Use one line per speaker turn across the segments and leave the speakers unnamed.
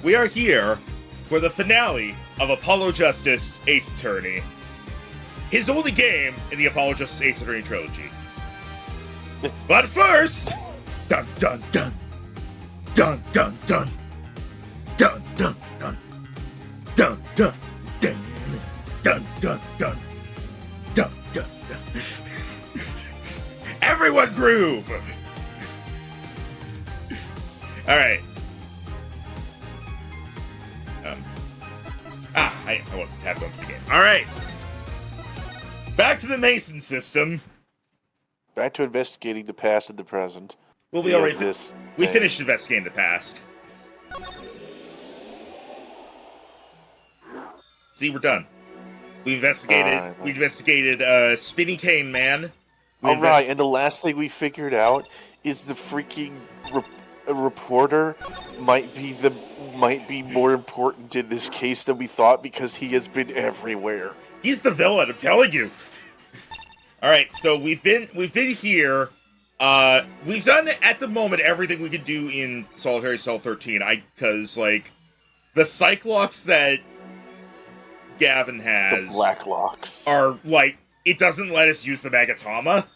we are here for the finale of Apollo Justice Ace Attorney. His only game in the Apollo Justice Ace Attorney trilogy. But first, dun dun dun, dun dun dun, dun dun dun, dun dun dun, dun dun dun, dun dun dun. Everyone groove! Alright. I wasn't tapped onto the game. Alright. Back to the Mason system.
Back to investigating the past and the present.
Well, we finished investigating the past. See, we're done. We investigated Spinny Cane Man.
Alright, and the last thing we figured out is the freaking reporter might be more important in this case than we thought because he has been everywhere.
He's the villain, I'm telling you. Alright, so we've been here. We've done at the moment everything we could do in Solitary Cell 13. Because like the Cyclops that Gavin has,
the Blacklocks,
are like, it doesn't let us use the Magatama.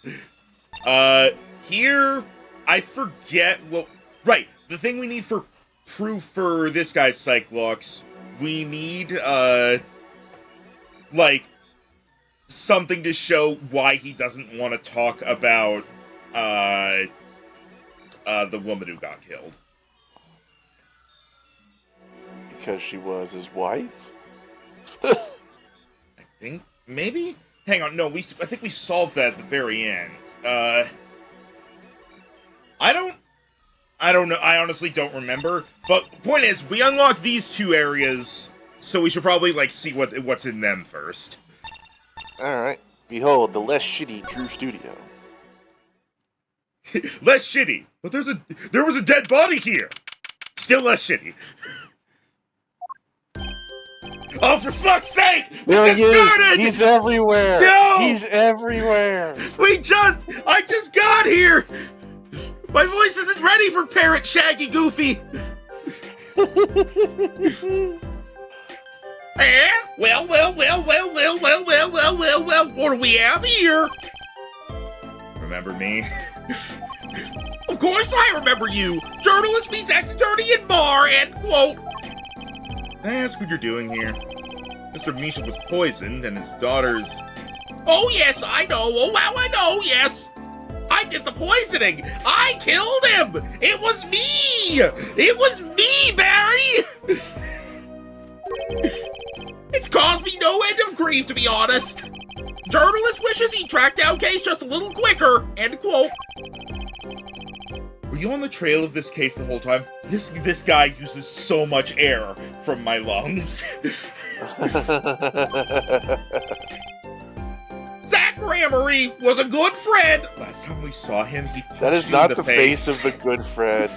Here I forget what. Right, the thing we need for proof for this guy's Cyclops, we need, like, something to show why he doesn't want to talk about, the woman who got killed.
Because she was his wife?
I think, maybe? Hang on, no, I think we solved that at the very end. I don't know. I honestly don't remember. But point is, we unlocked these two areas, so we should probably like see what's in them first.
All right. Behold, the less shitty Drew Studio.
Less shitty, but there was a dead body here. Still less shitty. Oh, for fuck's sake! We just started.
He's everywhere.
No,
he's everywhere.
I just got here. My voice isn't ready for Parrot Shaggy Goofy! Well, what do we have here? Remember me? Of course I remember you! Journalist meets ex-attorney in bar, end quote! May I ask what you're doing here? Mr. Misha was poisoned, and his daughter's... Oh yes, I know! Oh wow, I know, yes! I did the poisoning! I killed him! It was me! It was me, Barry! It's caused me no end of grief, to be honest. Journalist wishes he tracked down case just a little quicker, end quote. Were you on the trail of this case the whole time? This guy uses so much air from my lungs. Zach Ramery was a good friend. Last time we saw him, he punched
That is
you in
not the face of the good friend.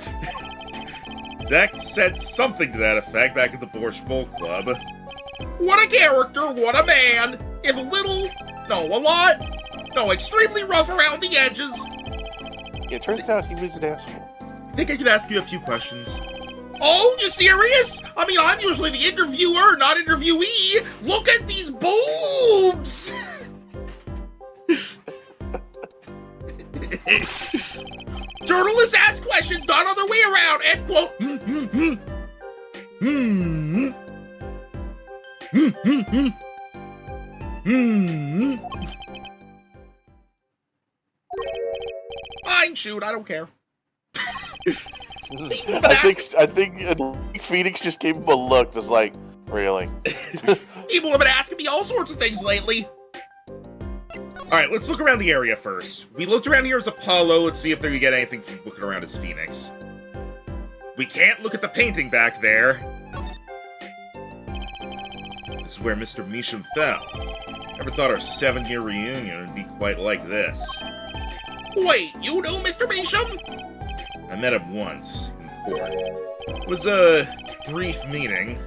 Zach said something to that effect back at the Borscht Bowl Club. What a character, what a man. If a lot, extremely rough around the edges.
It turns out he was an asshole.
I think I could ask you a few questions. Oh, you serious? I mean, I'm usually the interviewer, not interviewee. Look at these boobs. Journalists ask questions, not other way around, end quote. Fine, shoot, I don't care.
I think Phoenix just gave him a look that's like, really?
People have been asking me all sorts of things lately. Alright, let's look around the area first. We looked around here as Apollo. Let's see if we get anything from looking around as Phoenix. We can't look at the painting back there. This is where Mr. Measham fell. Never thought our 7-year reunion would be quite like this. Wait, you knew Mr. Measham? I met him once, in court. It was a brief meeting,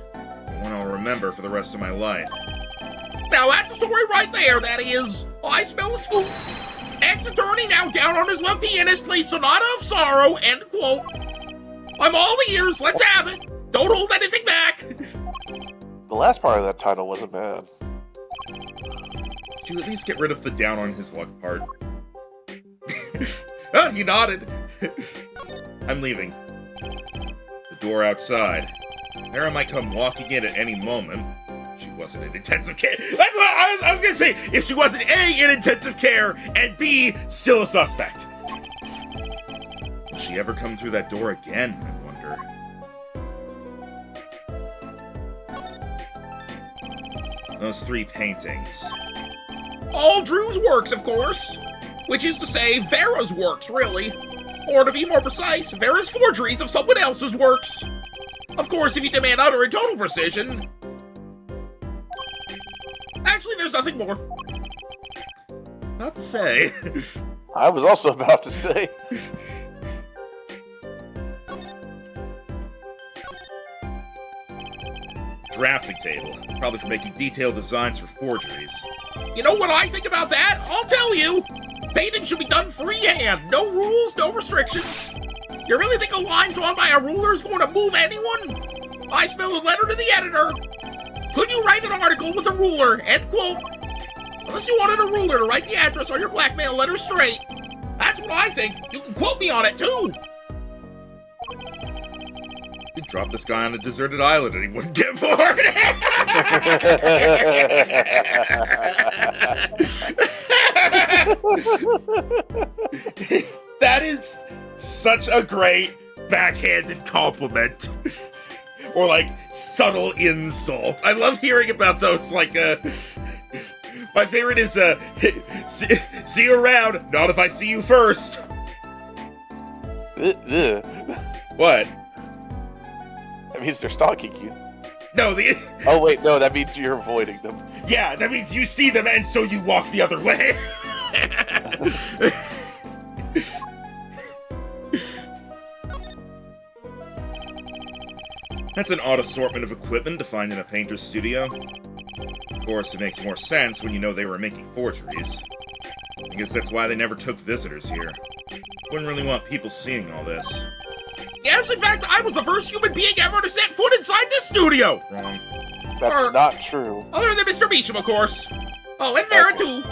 one I'll remember for the rest of my life. Now that's a story right there, that is. I smell a scoop. Ex-attorney now down on his luck pianist plays Sonata of Sorrow, end quote. I'm all ears, let's have it. Don't hold anything back!
The last part of that title wasn't bad.
Did you at least get rid of the down on his luck part? Oh, he nodded. I'm leaving. The door outside. Vera might come walking in at any moment. She wasn't in intensive care. That's what I was gonna say. If she wasn't A, in intensive care, and B, still a suspect. Will she ever come through that door again, I wonder? Those 3 paintings. All Drew's works, of course. Which is to say, Vera's works, really. Or to be more precise, Vera's forgeries of someone else's works. Of course, if you demand utter and total precision. Actually, there's nothing more. Not to say.
I was also about to say.
Drafting table. Probably for making detailed designs for forgeries. You know what I think about that? I'll tell you. Painting should be done freehand. No rules, no restrictions. You really think a line drawn by a ruler is going to move anyone? I spell a letter to the editor. Could you write an article with a ruler? End quote. Unless you wanted a ruler to write the address on your blackmail letter straight. That's what I think. You can quote me on it, too. You drop this guy on a deserted island and he wouldn't get bored. That is such a great backhanded compliment. Or, like, subtle insult. I love hearing about those, like, my favorite is, see you around, not if I see you first. What?
That means they're stalking you.
No,
Oh, wait, no, that means you're avoiding them.
Yeah, that means you see them and so you walk the other way. That's an odd assortment of equipment to find in a painter's studio. Of course, it makes more sense when you know they were making forgeries. I guess that's why they never took visitors here. Wouldn't really want people seeing all this. Yes, in fact, I was the first human being ever to set foot inside this studio! Wrong.
That's not true.
Other than Mr. Beecham, of course. Oh, and Vera, too.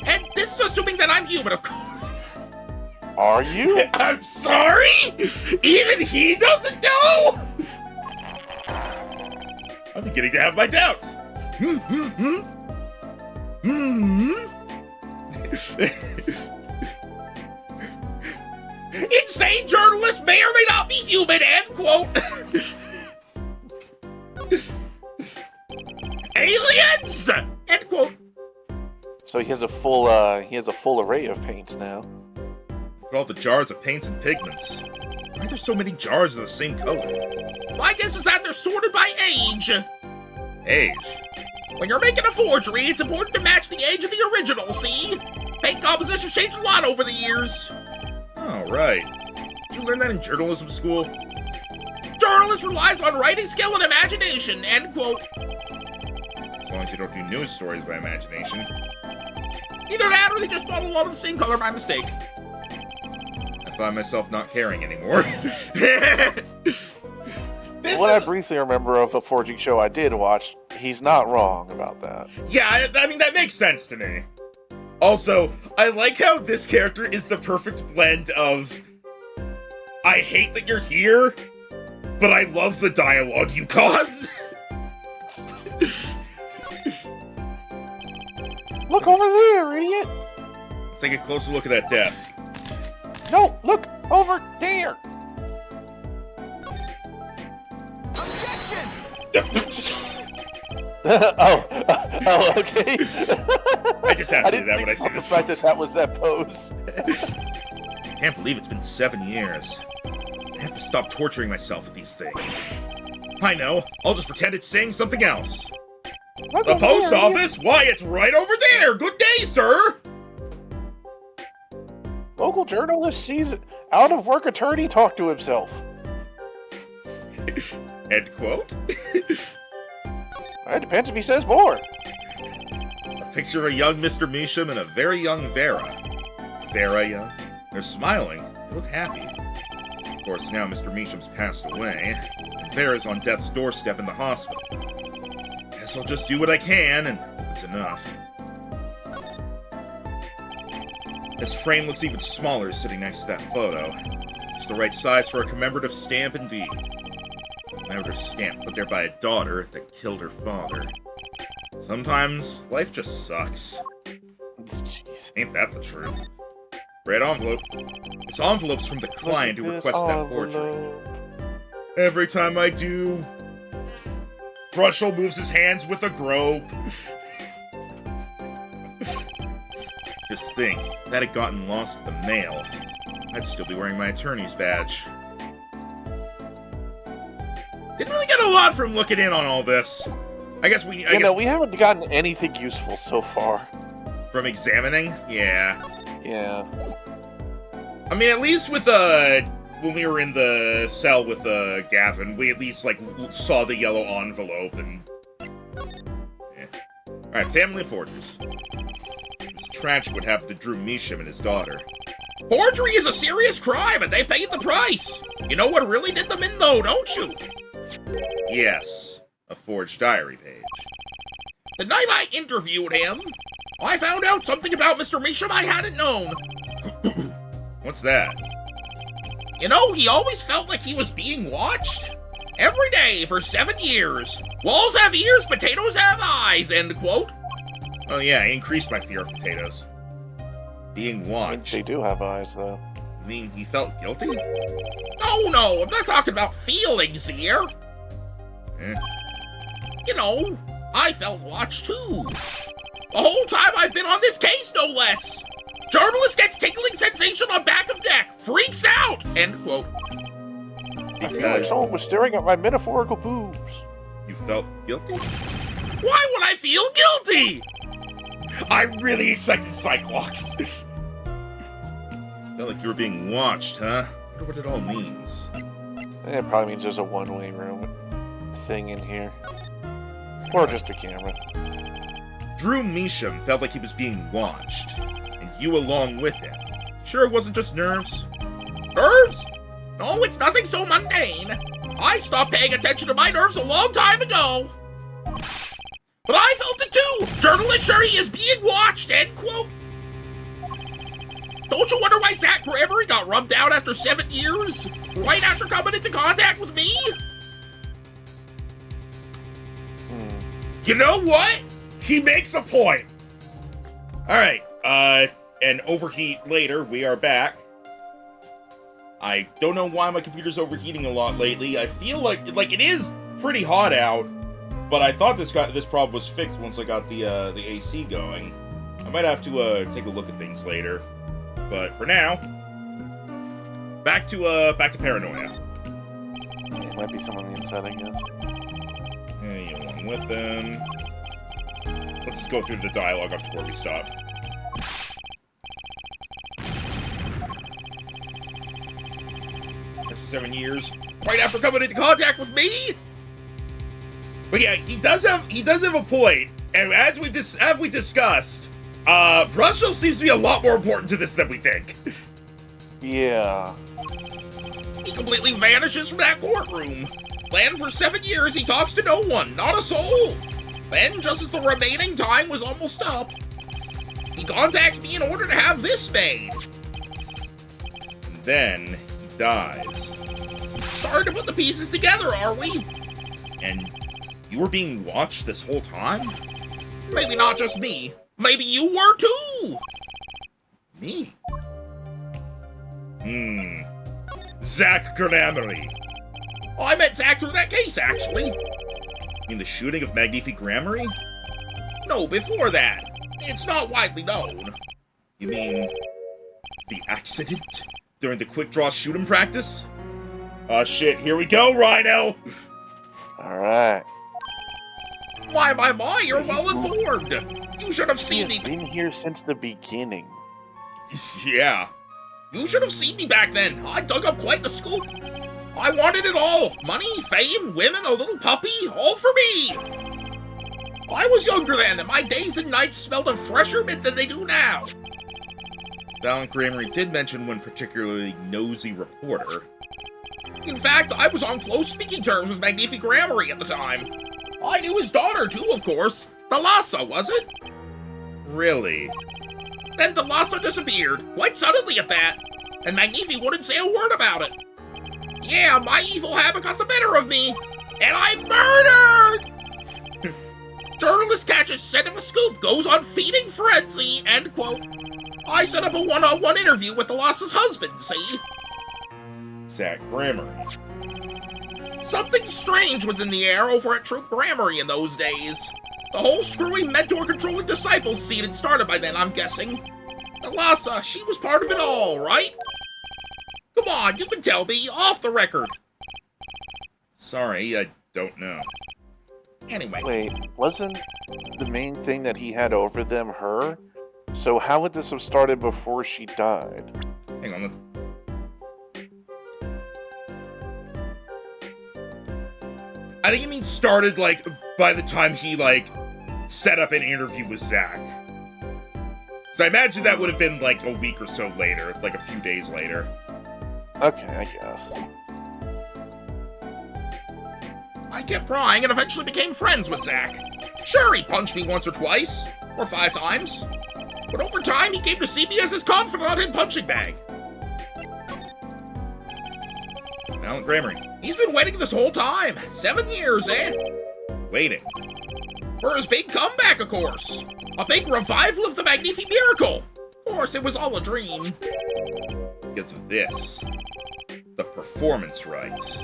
And this is assuming that I'm human, of course.
Are you?
I'm sorry? Even he doesn't know? I'm beginning to have my doubts. Insane journalists may or may not be human, end quote. Aliens! End quote.
So he has a full array of paints now.
Look at all the jars of paints and pigments. Why are there so many jars of the same color? My guess is that they're sorted by age. Age? When you're making a forgery, it's important to match the age of the original, see? Paint compositions change a lot over the years. Oh, right. Did you learn that in journalism school? Journalist relies on writing skill and imagination, end quote. As long as you don't do news stories by imagination. Either that or they just bought a lot of the same color by mistake. I find myself not caring anymore.
What I briefly remember of the forging show I did watch, he's not wrong about that.
Yeah, I mean, that makes sense to me. Also, I like how this character is the perfect blend of I hate that you're here, but I love the dialogue you cause.
Look over there, idiot!
Let's take a closer look at that desk.
No, look over there! oh, okay.
I just have to do that when I see this.
Despite that was that pose.
Can't believe it's been 7 years. I have to stop torturing myself with these things. I know. I'll just pretend it's saying something else. The post office? Why, it's right over there! Good day, sir!
Local journalist sees out-of-work attorney talk to himself.
End quote?
It depends if he says more.
A picture of a young Mr. Measham and a very young Vera. Vera young? They're smiling. They look happy. Of course, now Mr. Measham's passed away, and Vera's on death's doorstep in the hospital. Guess I'll just do what I can, and it's enough. His frame looks even smaller sitting next to that photo. It's the right size for a commemorative stamp indeed. Commemorative stamp put there by a daughter that killed her father. Sometimes, life just sucks.
Jeez.
Ain't that the truth? Red envelope. This envelope's from the client who requested that forgery. Every time I do, Brushel moves his hands with a grope. Just think, if that had gotten lost in the mail, I'd still be wearing my attorney's badge. Didn't really get a lot from looking in on all this. I guess we
haven't gotten anything useful so far.
From examining? Yeah.
Yeah.
I mean, at least with, when we were in the cell with, Gavin, we at least, like, saw the yellow envelope and... Yeah. Alright, family of forgers. It's tragic what happened to Drew Measham and his daughter. Forgery is a serious crime, and they paid the price! You know what really did them in, though, don't you? Yes. A forged diary page. The night I interviewed him, I found out something about Mr. Measham I hadn't known. What's that? You know, he always felt like he was being watched. Every day for 7 years. Walls have ears, potatoes have eyes, end quote. Oh yeah, I increased my fear of potatoes. Being watched.
They do have eyes, though.
You mean he felt guilty? No, I'm not talking about feelings here. You know, I felt watched too. The whole time I've been on this case, no less. Journalist gets tickling sensation on back of neck. Freaks out! End quote.
I feel like someone was staring at my metaphorical boobs.
You felt guilty? Why would I feel guilty? I really expected Cyclops. Felt like you were being watched, huh? I wonder what it all means.
It probably means there's a one-way room thing in here. Or just a camera.
Drew Measham felt like he was being watched, and you along with him. Sure it wasn't just nerves? Nerves? No, it's nothing so mundane. I stopped paying attention to my nerves a long time ago. But I felt it too! Journalist sure he is being watched, end quote. Don't you wonder why Zach Gregory got rubbed out after 7 years? Right after coming into contact with me? You know what? He makes a point. Alright, and overheat later, we are back. I don't know why my computer's overheating a lot lately. I feel like it is pretty hot out, but I thought this problem was fixed once I got the AC going. I might have to take a look at things later. But for now, back to paranoia.
Yeah, it might be someone on the inside, I guess.
Hey, along with them. Let's just go through the dialogue up to where we stopped. That's 7 years. Right after coming into contact with me? But yeah, he does have a point. And as we discussed, Brushel seems to be a lot more important to this than we think.
Yeah.
He completely vanishes from that courtroom. Planned for 7 years, he talks to no one, not a soul. Then, just as the remaining time was almost up, he contacts me in order to have this made. And then, he dies. Starting to put the pieces together, are we? And you were being watched this whole time? Maybe not just me. Maybe you were too! Me? Zach Grammary. Oh, I met Zach through that case, actually. You mean the shooting of Magnifique Grammary? No, before that. It's not widely known. You mean the accident during the quick draw shooting practice? Oh shit, here we go, Rhino!
Alright.
Why, my, you're well informed! You should have seen me.
He's been here since the beginning.
Yeah. You should have seen me back then. I dug up quite the scoop. I wanted it all. Money, fame, women, a little puppy, all for me. I was younger then, and my days and nights smelled of fresher mint than they do now. Valiant Grammary did mention one particularly nosy reporter. In fact, I was on close speaking terms with Magnifique Grammary at the time. I knew his daughter, too, of course. Thalassa, was it? Really? Then Thalassa disappeared, quite suddenly at that, and Magnifique wouldn't say a word about it. Yeah, my evil habit got the better of me, and I murdered! Journalist catches scent of a scoop, goes on feeding frenzy, end quote. I set up a one-on-one interview with Thalassa's husband, see? Zach Grammary. Something strange was in the air over at Troop Grammary in those days. The whole screwy mentor-controlling disciple scene had started by then, I'm guessing. Thalassa, she was part of it all, right? Come on, you can tell me, off the record. Sorry, I don't know. Anyway.
Wait, wasn't the main thing that he had over them her? So how would this have started before she died?
Hang on, let's... I think it means started, like, by the time he, like, set up an interview with Zach. So I imagine that would have been, like, a week or so later, like a few days later.
Okay, I guess.
I kept prying and eventually became friends with Zach. Sure, he punched me once or twice, or 5 times. But over time, he came to see me as his confidant and punching bag. Alan Grammary. He's been waiting this whole time. 7 years, eh? Waiting. For his big comeback, of course. A big revival of the Magnifique Miracle. Of course, it was all a dream. Because of this. The performance rights.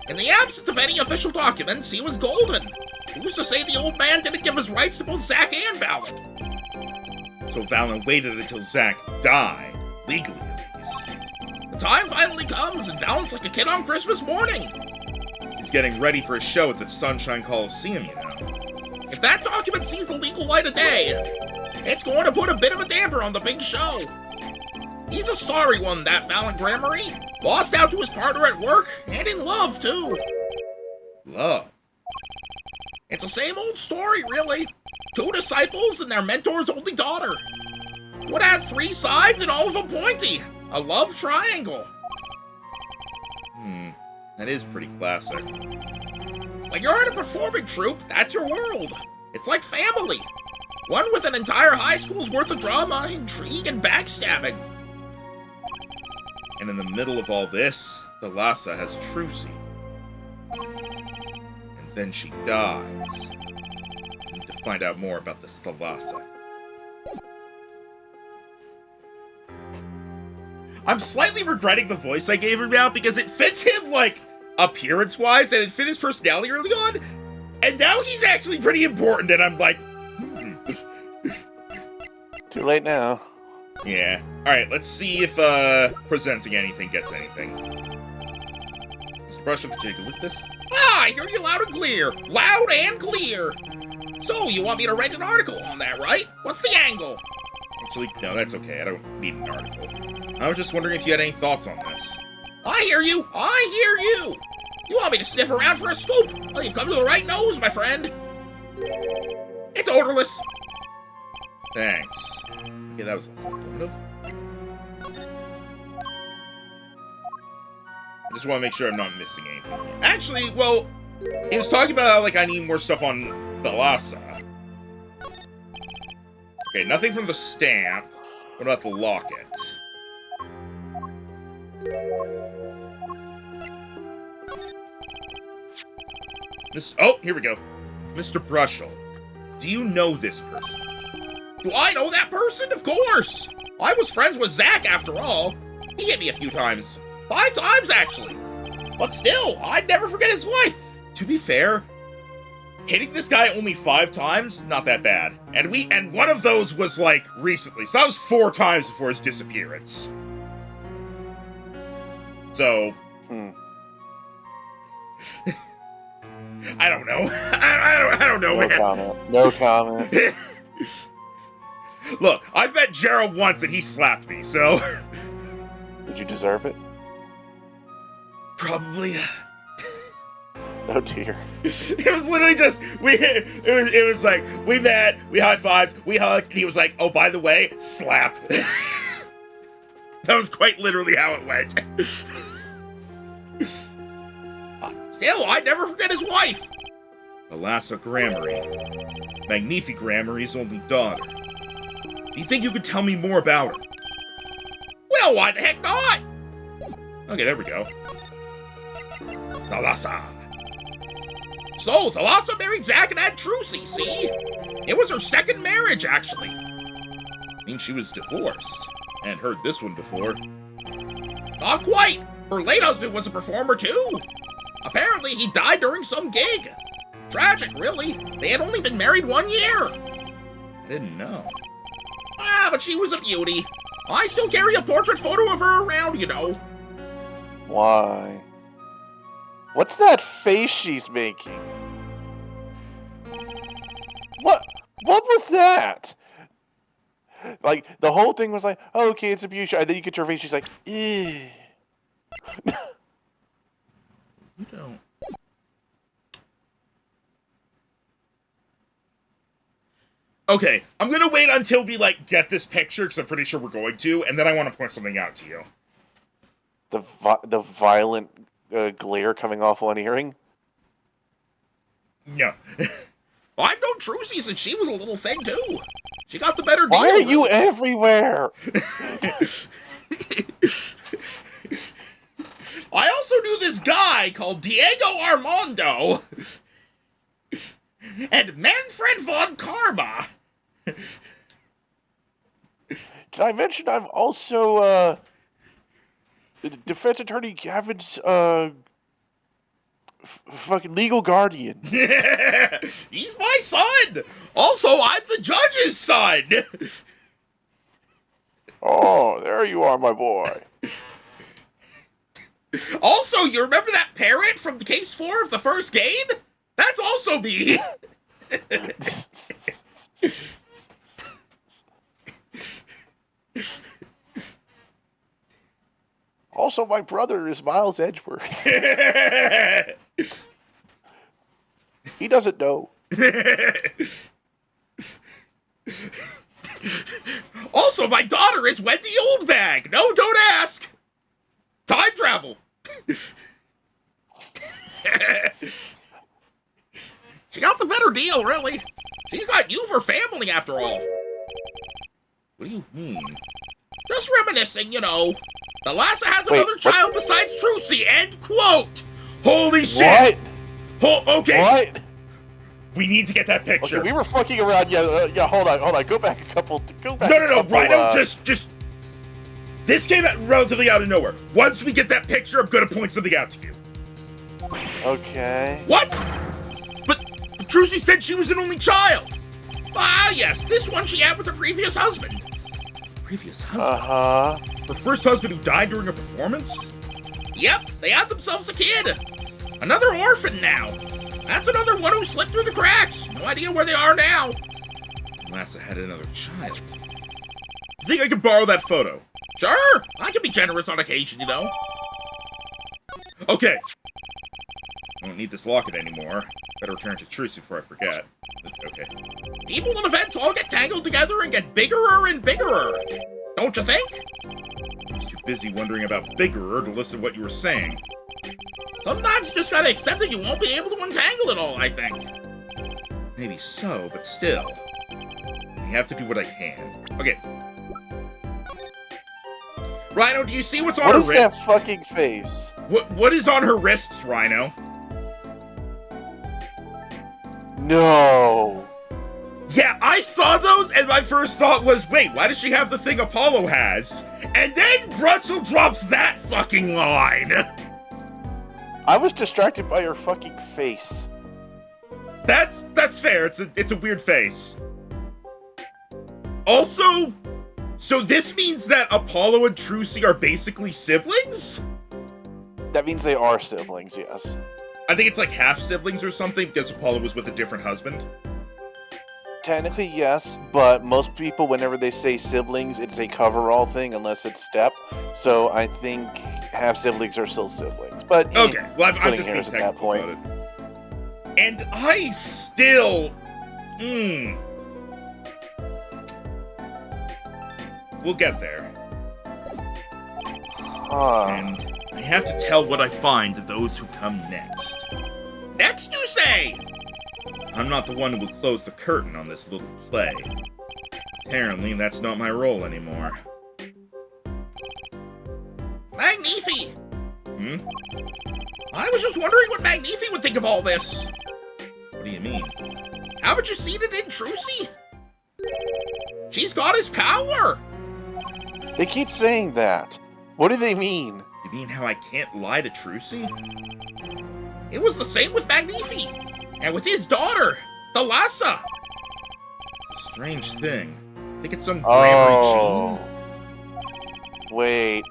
In the absence of any official documents, he was golden. Who's to say the old man didn't give his rights to both Zach and Valen? So Valen waited until Zach died, legally at least. The time finally comes, and Valen's like a kid on Christmas morning. He's getting ready for a show at the Sunshine Coliseum, you know. If that document sees the legal light of day, it's going to put a bit of a damper on the big show. He's a sorry one, that Valen Grammary. Lost out to his partner at work, and in love, too. Love? It's the same old story, really. 2 disciples and their mentor's only daughter. What has 3 sides and all of them pointy? A love triangle. That is pretty classic. When you're in a performing troupe, that's your world. It's like family. One with an entire high school's worth of drama, intrigue, and backstabbing. And in the middle of all this, Thalassa has Trucy. And then she dies. I need to find out more about this Thalassa. I'm slightly regretting the voice I gave him now because it fits him, like, appearance-wise, and it fit his personality early on. And now he's actually pretty important, and I'm like,
Too late now.
Yeah. Alright, let's see if, presenting anything gets anything. Mr. Brushel, can you take a look at this? Ah, I hear you loud and clear. Loud and clear. So, you want me to write an article on that, right? What's the angle? Actually, no, that's okay. I don't need an article. I was just wondering if you had any thoughts on this. I hear you! I hear you! You want me to sniff around for a scoop? Well, you've come to the right nose, my friend. It's odorless. Thanks. Okay, that was less informative. I just want to make sure I'm not missing anything. Actually, well, he was talking about how, like, I need more stuff on Thalassa. Okay, nothing from the stamp. What about the locket? Oh, here we go. Mr. Brushel, do you know this person? Do I know that person? Of course! I was friends with Zach, after all. He hit me a few times. 5 times, actually. But still, I'd never forget his wife. To be fair, hitting this guy only 5 times, not that bad. And one of those was, like, recently. So that was 4 times before his disappearance. So... I don't know. I don't know,
no
man.
Comment. No comment.
Look, I've met Gerald once and he slapped me, so...
Did you deserve it?
Probably.
Oh dear.
It was literally just, it was like, we met, we high-fived, we hugged, and he was like, oh, by the way, slap. That was quite literally how it went. Still, I'd never forget his wife. Thalassa Grammary. Magnific Grammary's only daughter. Do you think you could tell me more about her? Well, why the heck not? Okay, there we go. Thalassa. So, Thalassa married Zack and had Trucy, see? It was her second marriage, actually. Means she was divorced. I hadn't heard this one before. Not quite. Her late husband was a performer, too. Apparently, he died during some gig. Tragic, really. They had only been married 1 year. I didn't know. Ah, but she was a beauty. I still carry a portrait photo of her around, you know.
Why? What's that face she's making? What was that? Like, the whole thing was like, oh, okay, it's a beauty shot. And then you get your face, she's like, ew.
You don't. Okay, I'm gonna wait until we, like, get this picture, because I'm pretty sure we're going to, and then I want to point something out to you.
The violent glare coming off one earring?
No. Well, I've known Trucy since she was a little thing, too. She got the better deal.
Why are you everywhere?
I also knew this guy called Diego Armando and Manfred von Karma.
Did I mention I'm also defense attorney Gavin's fucking legal guardian?
He's my son. Also, I'm the judge's son.
Oh, there you are, my boy.
Also, you remember that parrot from the case 4 of the first game? That's also me.
Also, my brother is Miles Edgeworth. He doesn't know.
Also, my daughter is Wendy Oldbag. No, don't ask. Time travel. She got the better deal, really. She's got you for family, after all. What do you mean? Just reminiscing, you know. Thalassa has another child besides Trucy, end quote. Holy shit.
What?
Okay.
What?
We need to get that picture.
Okay, we were fucking around. Yeah, hold on. Go back a couple.
No, Rhino, just. This came out relatively out of nowhere. Once we get that picture, I'm gonna point something out to you.
Okay.
What? But Trucy said she was an only child. Ah, yes, this one she had with her previous husband. Previous husband?
Uh-huh.
Her first husband who died during a performance? Yep, they had themselves a kid. Another orphan now. That's another one who slipped through the cracks. No idea where they are now. Thalassa had another child. You think I could borrow that photo? Sure, I can be generous on occasion, you know. Okay. I don't need this locket anymore. Better return to Trucy before I forget. Okay. People and events all get tangled together and get biggerer and biggerer. Don't you think? I was too busy wondering about biggerer to listen to what you were saying. Sometimes you just gotta accept that you won't be able to untangle it all, I think. Maybe so, but still. I have to do what I can. Okay. Rhino, do you see what's on her wrist?
What is that fucking face?
What is on her wrists, Rhino?
No.
Yeah, I saw those, and my first thought was, wait, why does she have the thing Apollo has? And then Brutzel drops that fucking line.
I was distracted by her fucking face.
That's fair. It's a weird face. Also, so this means that Apollo and Trucy are basically siblings?
That means they are siblings, yes.
I think it's like half siblings or something because Apollo was with a different husband.
Technically, yes, but most people, whenever they say siblings, it's a coverall thing unless it's step. So I think half siblings are still siblings. But
okay, well, I'm
splitting
just
hairs
being
at that
technical
point.
about it. And I still, we'll get there.
Huh.
And I have to tell what I find to those who come next. Next, you say? I'm not the one who will close the curtain on this little play. Apparently, that's not my role anymore. Magnifi! I was just wondering what Magnifi would think of all this. What do you mean? Haven't you seen it in Trucy? She's got his power!
They keep saying that. What do they mean?
You mean how I can't lie to Trucy? It was the same with Magnifi, and with his daughter, Thalassa. A strange thing. I think it's some grammar gene.
Wait.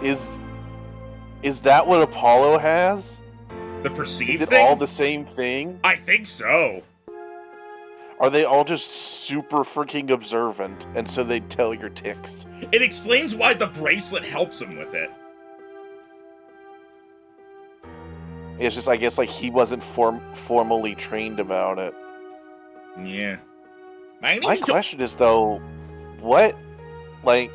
Is that what Apollo has?
The perceived
Is it
thing?
all the same thing?
I think so.
Are they all just super freaking observant, and so they tell your tics?
It explains why the bracelet helps him with it.
It's just, I guess, like, he wasn't formally trained about it.
Yeah.
My question is, though, what, like,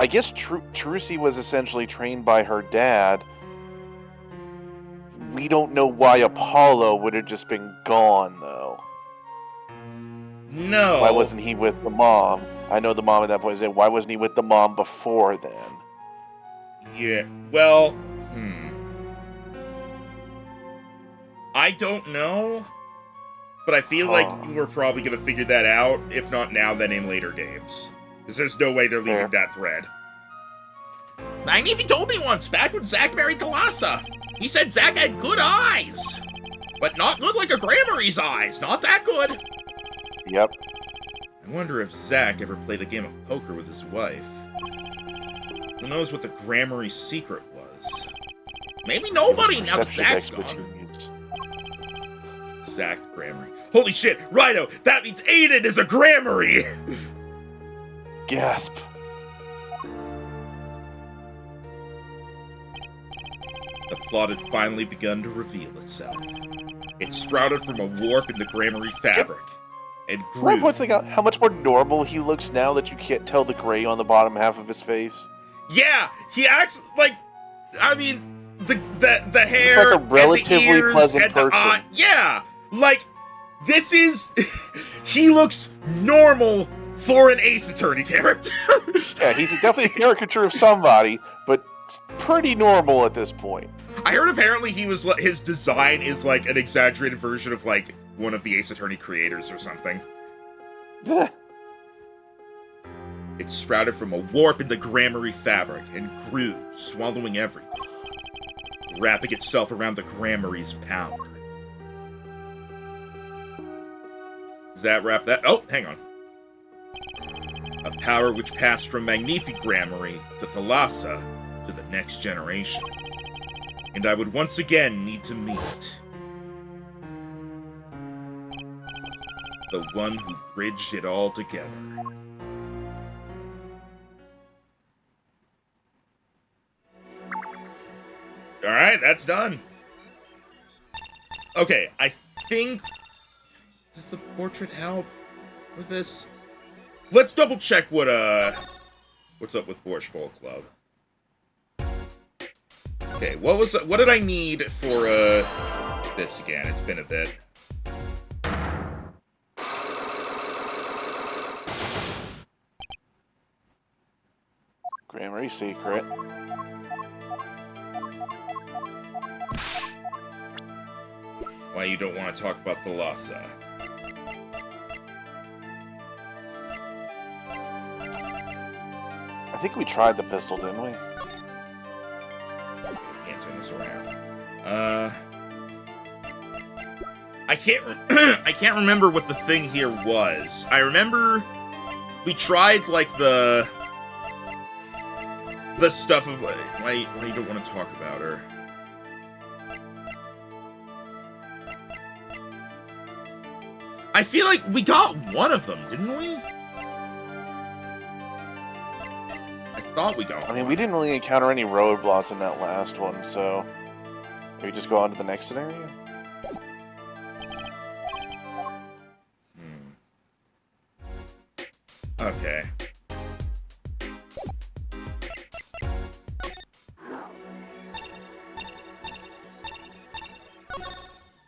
I guess Trucy was essentially trained by her dad. We don't know why Apollo would have just been gone, though.
No.
Why wasn't he with the mom? I know the mom at that point said, why wasn't he with the mom before then?
Yeah, well, I don't know, but I feel like we're probably going to figure that out, if not now, then in later games. Because there's no way they're leaving that thread. Magnifi told me once, back when Zack married Thalassa. He said Zack had good eyes, but not good like a Grammary's eyes. Not that good.
Yep.
I wonder if Zack ever played a game of poker with his wife. Who knows what the Grammary's secret was? Maybe nobody now that Zack's gone. Zack Grammary. Holy shit, Rhino, that means Aiden is a Grammary!
Gasp.
The plot had finally begun to reveal itself. It sprouted from a warp in the Grammary fabric, and grew.
Can I point out how much more normal he looks now that you can't tell the gray on the bottom half of his face?
Yeah, he acts like, I mean, the hair,
he's like a relatively
and the ears,
pleasant
and the
person.
Yeah, like, this is, he looks normal for an Ace Attorney character.
Yeah, he's definitely a caricature of somebody, but it's pretty normal at this point.
I heard apparently his design is like an exaggerated version of like one of the Ace Attorney creators or something. It sprouted from a warp in the Grammary fabric and grew, swallowing everything, wrapping itself around the Grammary's power. Does that wrap that? Oh, hang on. A power which passed from Magnifi Grammary to Thalassa to the next generation. And I would once again need to meet the one who bridged it all together. Alright, that's done. Okay, I think... Does the portrait help with this? Let's double check what's up with Borscht Bowl Club. Okay, what did I need for, this again? It's been a bit.
Grammary secret.
Why you don't want to talk about Thalassa?
I think we tried the pistol, didn't we?
Can't turn this around. I can't remember what the thing here was. I remember we tried like the stuff of why you don't want to talk about her. I feel like we got one of them, didn't we? I thought we got one.
I mean, we didn't really encounter any roadblocks in that last one, so... Maybe just go on to the next scenario?
Okay.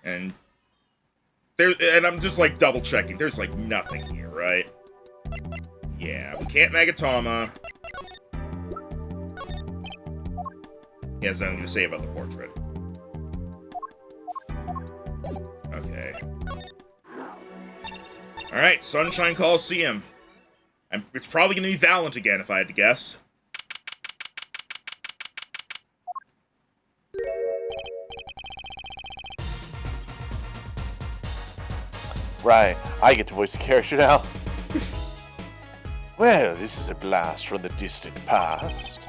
And I'm just like double checking. There's like nothing here, right? Yeah, we can't Magatama. He has nothing to say about the portrait. Okay. Alright, Sunshine Coliseum. It's probably gonna be Valent again, if I had to guess.
Right, I get to voice the character now. Well, this is a blast from the distant past.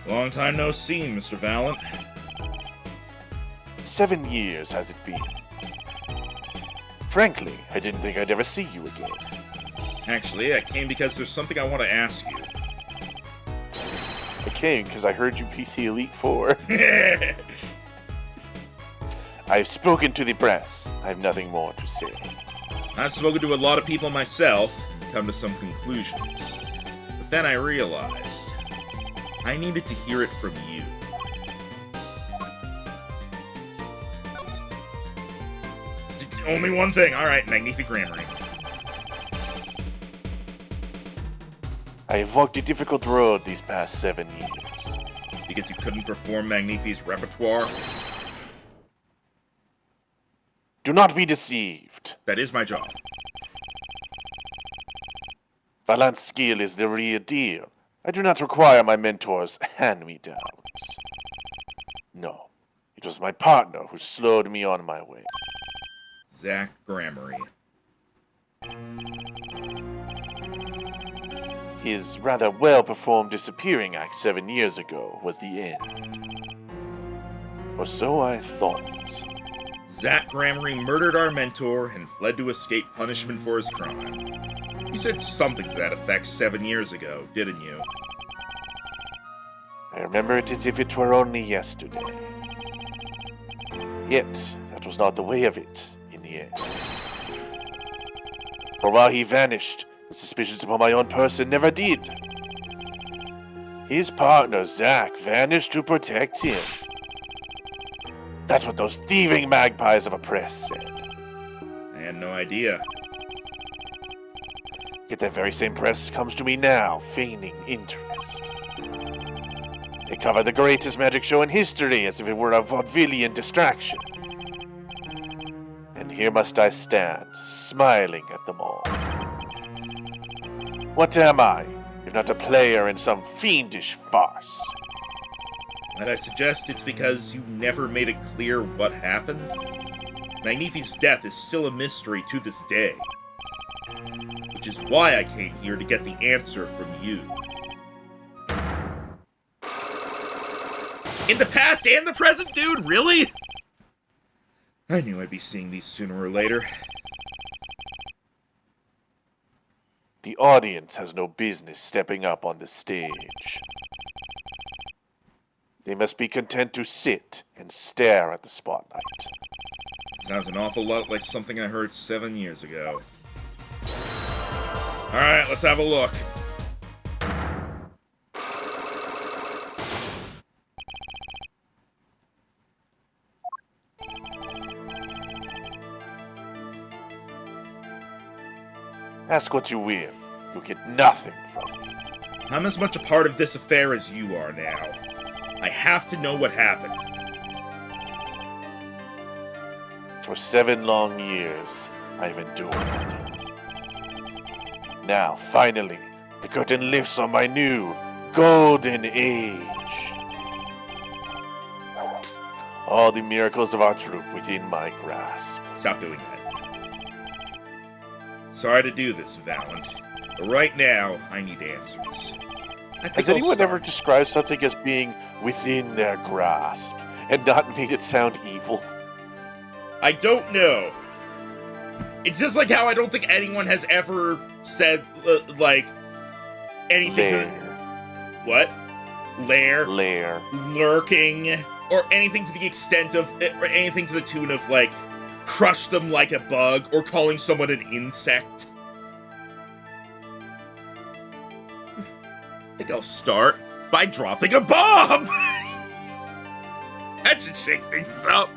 Long time no see, Mr. Valent.
7 years has it been. Frankly, I didn't think I'd ever see you again.
Actually, I came because there's something I want to ask you.
I came because I heard you beat the Elite Four. I've spoken to the press. I have nothing more to say.
I've spoken to a lot of people myself and come to some conclusions. But then I realized I needed to hear it from you. Only one thing. Alright, Magnific Grammary.
I have walked a difficult road these past 7 years.
Because you couldn't perform Magnifi's repertoire?
Do not be deceived.
That is my job.
Valant's skill is the real deal. I do not require my mentor's hand-me-downs. No, it was my partner who slowed me on my way.
Zach Grammary.
His rather well-performed disappearing act 7 years ago was the end. Or so I thought.
Zach Grammary murdered our mentor and fled to escape punishment for his crime. You said something to that effect 7 years ago, didn't you?
I remember it as if it were only yesterday. Yet, that was not the way of it in the end. For while he vanished, the suspicions upon my own person never did. His partner, Zach, vanished to protect him. That's what those thieving magpies of a press said.
I had no idea.
Yet that very same press comes to me now, feigning interest. They cover the greatest magic show in history as if it were a vaudevillian distraction. And here must I stand, smiling at them all. What am I, if not a player in some fiendish farce?
Might I suggest it's because you never made it clear what happened? Magnifi's death is still a mystery to this day. Which is why I came here to get the answer from you. In the past and the present, dude? Really? I knew I'd be seeing these sooner or later.
The audience has no business stepping up on the stage. They must be content to sit and stare at the spotlight.
Sounds an awful lot like something I heard 7 years ago. Alright, let's have a look.
Ask what you will. You'll get nothing from me.
I'm as much a part of this affair as you are now. I have to know what happened.
For 7 long years, I've endured. Now, finally, the curtain lifts on my new golden age. All the miracles of our troop within my grasp.
Stop doing that. Sorry to do this, Valent, but right now, I need answers.
Has anyone ever described something as being within their grasp and not made it sound evil?
I don't know. It's just like how I don't think anyone has ever said, like, anything. What?
Lair.
Lurking. Or anything to the extent of, or anything to the tune of, like, crush them like a bug, or calling someone an insect. I think I'll start by dropping a bomb! That should shake things up.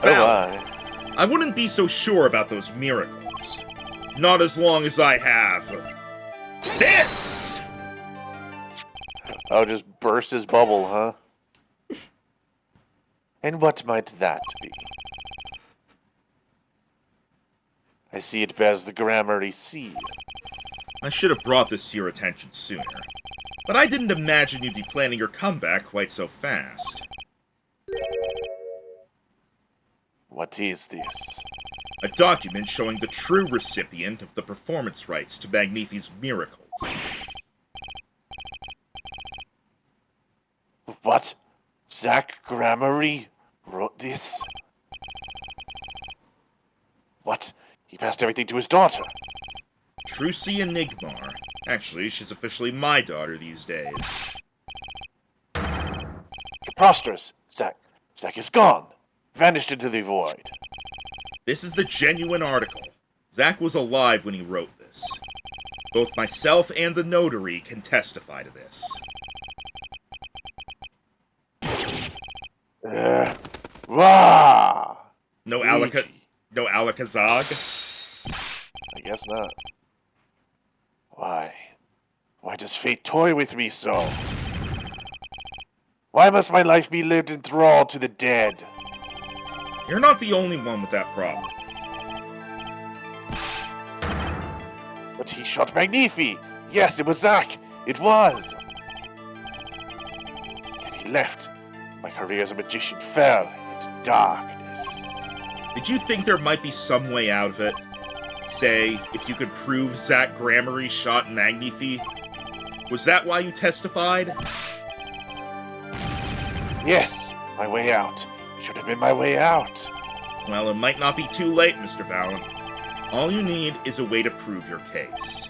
Fallon, I wouldn't be so sure about those miracles. Not as long as I have... this!
Oh, just burst his bubble, huh? And what might that be? I see it bears the Grammary seal.
I should have brought this to your attention sooner. But I didn't imagine you'd be planning your comeback quite so fast.
What is this?
A document showing the true recipient of the performance rights to Magnifi's miracles.
What? Zach Grammary wrote this? What? He passed everything to his daughter.
Trucy Enigmar. Actually, she's officially my daughter these days.
Preposterous. Zach is gone. Vanished into the void.
This is the genuine article. Zach was alive when he wrote this. Both myself and the notary can testify to this.
Wah!
No Alakazam?
I guess not. Why? Why does fate toy with me so? Why must my life be lived in thrall to the dead?
You're not the only one with that problem.
But he shot Magnifi! Yes, it was Zach! It was! Then he left. My career as a magician fell into darkness.
Did you think there might be some way out of it? Say, if you could prove Zach Grammary shot Magnifi? Was that why you testified?
Yes, my way out. It should have been my way out.
Well, it might not be too late, Mr. Fallon. All you need is a way to prove your case.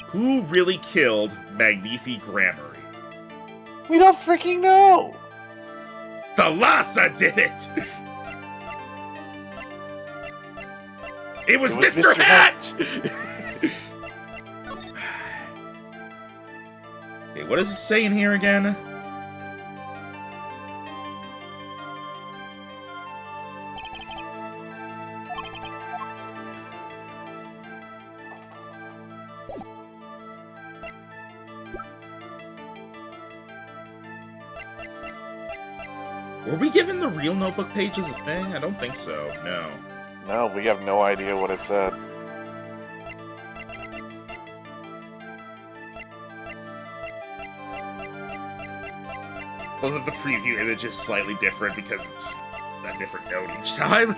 Who really killed Magnifi Grammary?
We don't freaking know!
Thalassa did it! It was Mr. Hat! Okay, what does it say in here again? Were we given the real notebook page as a thing? I don't think so, no.
No, we have no idea what it said.
Well, the preview image is slightly different because it's a different note each time.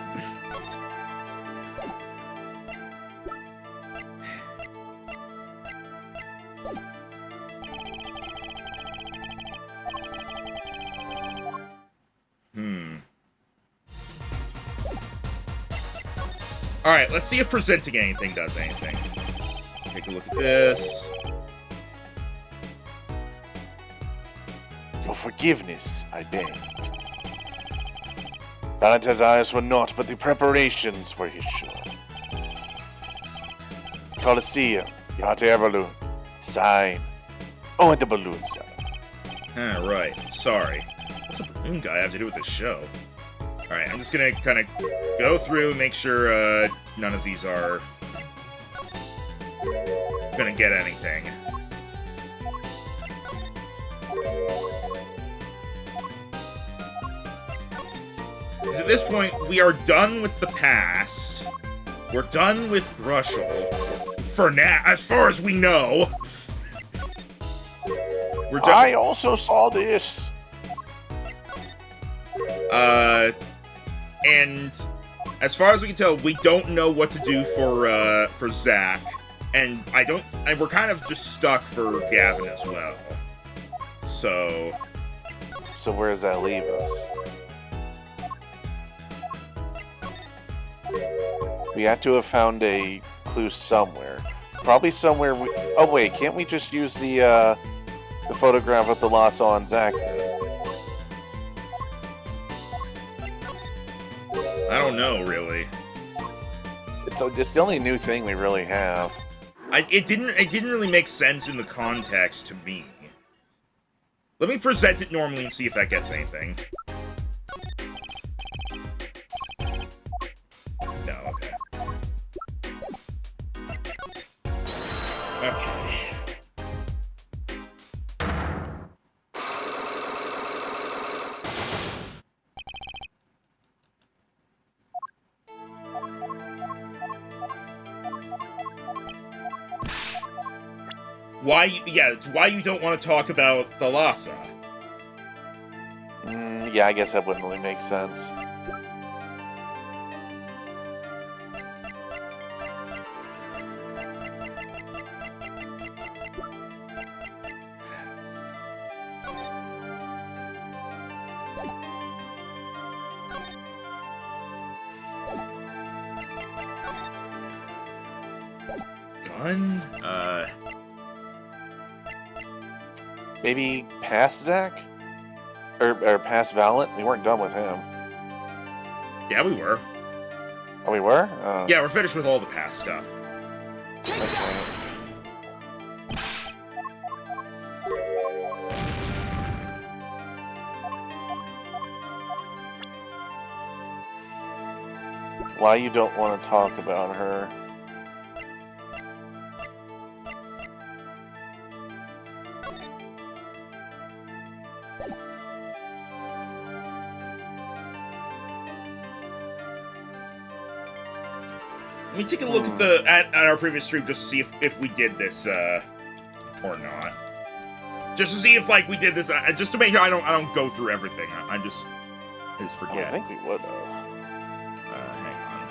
Alright, let's see if presenting anything does anything. Take a look at this.
Your forgiveness, I beg. Valentine's eyes were naught but the preparations for his show. Colosseum, Yate Everloon, sign. Oh, and the balloon sign.
Ah, right. Sorry. What's a balloon guy have to do with this show? Alright, I'm just gonna kind of go through and make sure none of these are gonna get anything. At this point, we are done with the past. We're done with Grushel. For now, as far as we know. We're done.
I also saw this.
And as far as we can tell, we don't know what to do for Zach, and we're kind of just stuck for Gavin as well. So
where does that leave us? We had to have found a clue somewhere. Probably somewhere. Oh wait, can't we just use the photograph of the loss on Zach then?
I don't know, really.
It's the only new thing we really have.
It didn't really make sense in the context to me. Let me present it normally and see if that gets anything. Okay. Why? Yeah, it's why you don't want to talk about the Lhasa.
Yeah, I guess that wouldn't really make sense.
Gun?
Maybe past Zach? Or past Valent? We weren't done with him.
Yeah, we were.
Oh, we were?
Yeah, we're finished with all the past stuff.
Okay. Why you don't want to talk about her?
Let me take a look at our previous stream just to see if we did this or not. Just to see if like we did this, just to make sure I don't go through everything. I just forget.
I think we would have.
Hang on.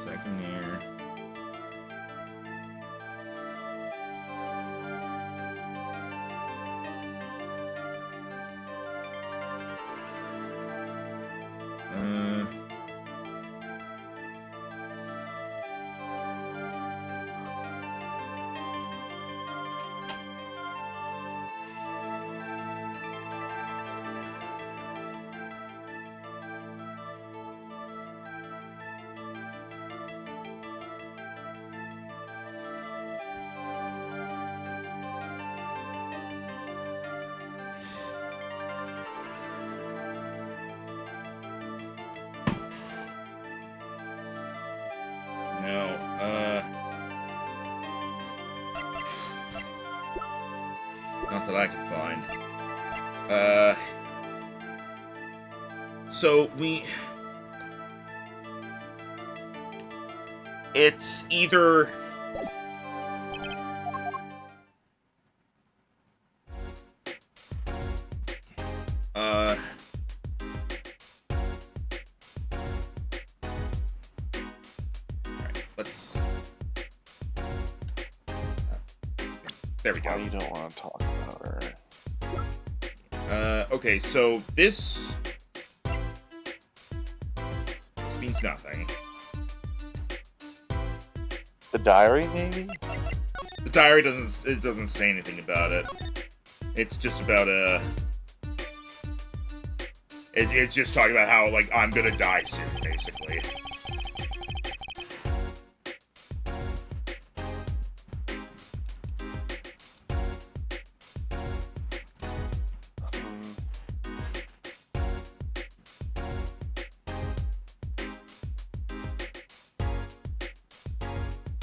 Second here. No, not that I can find. So it's either let's. There we go.
Why you don't want to talk about her?
Okay, so this means nothing.
The diary, maybe?
The diary doesn't say anything about it. It's just about it's just talking about how like I'm gonna die soon, basically.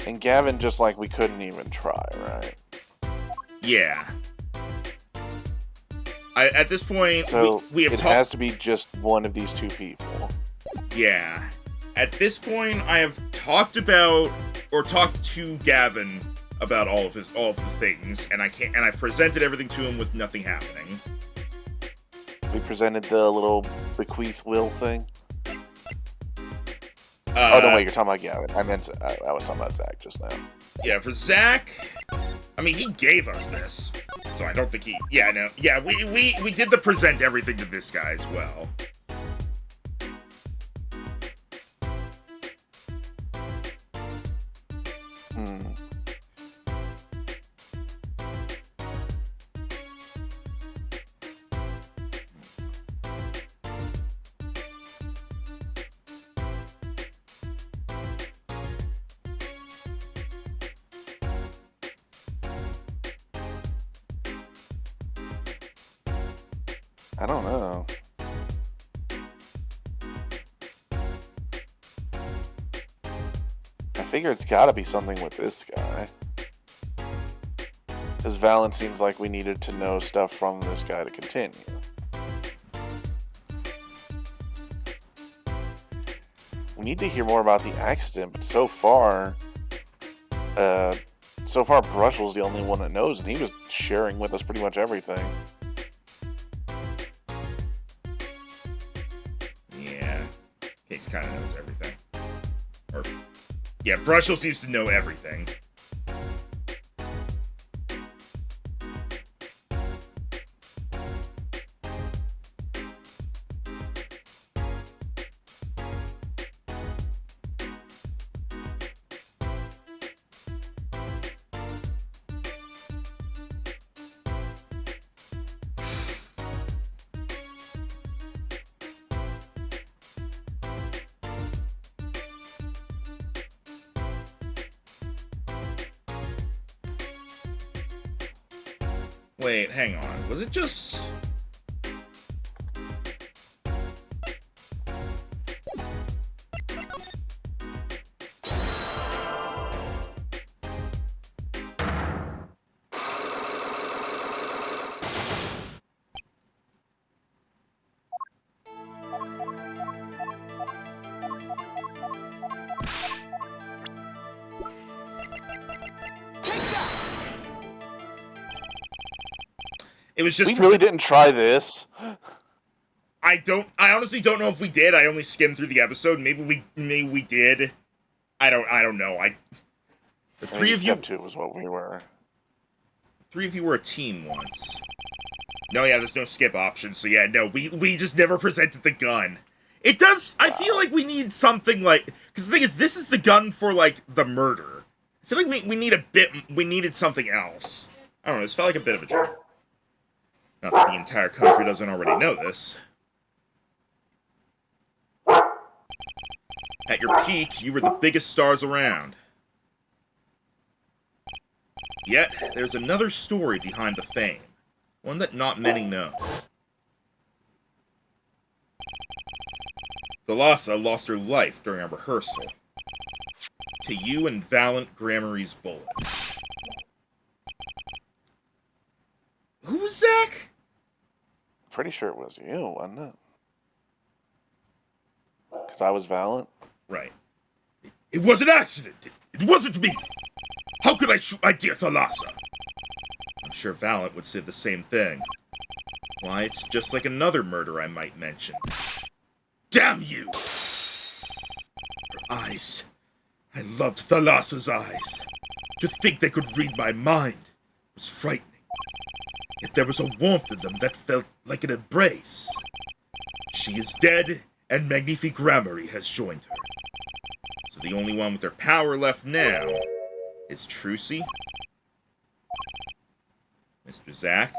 And Gavin just like we couldn't even try, right?
Yeah. At this point,
so
we have
it has to be just one of these two people.
Yeah. At this point, I have talked about or talked to Gavin about all of the things, and I've presented everything to him with nothing happening.
We presented the little bequeath will thing. Oh no, wait, you're talking about Gavin. I was talking about Zach just now.
Yeah, for Zach, I mean, he gave us this, so I don't think he. Yeah, no, yeah, we did the present everything to this guy as well.
I don't know. I figure it's gotta be something with this guy. Because Valen seems like we needed to know stuff from this guy to continue. We need to hear more about the accident, but so far Brushell's the only one that knows, and he was sharing with us pretty much everything.
Yeah, Case kind of knows everything. Or, yeah, Brushell seems to know everything. Wait, hang on. Was it just... It was just...
We really didn't try this.
I honestly don't know if we did. I only skimmed through the episode. Maybe we did. I don't know. The three of you...
Step 2 was what we were.
Three of you were a team once. No, yeah, there's no skip option, so yeah, no, we just never presented the gun. It does... I feel like we need something like... Because the thing is, this is the gun for, like, the murder. I feel like we need a bit... We needed something else. I don't know, this felt like a bit of a joke. Not that the entire country doesn't already know this. At your peak, you were the biggest stars around. Yet, there's another story behind the fame. One that not many know. Thalassa lost her life during a rehearsal. To you and Valiant Grammary's bullets. Who was Zach?
Pretty sure it was you, wasn't it? Because I was Valiant.
Right. It was an accident. It wasn't me. How could I shoot my dear Thalassa? I'm sure Valiant would say the same thing. Why, it's just like another murder I might mention. Damn you! Her eyes. I loved Thalassa's eyes. To think they could read my mind was frightening. Yet there was a warmth in them that felt like an embrace. She is dead, and Magnifique Grammary has joined her. So the only one with her power left now is Trucy? Mr. Zack?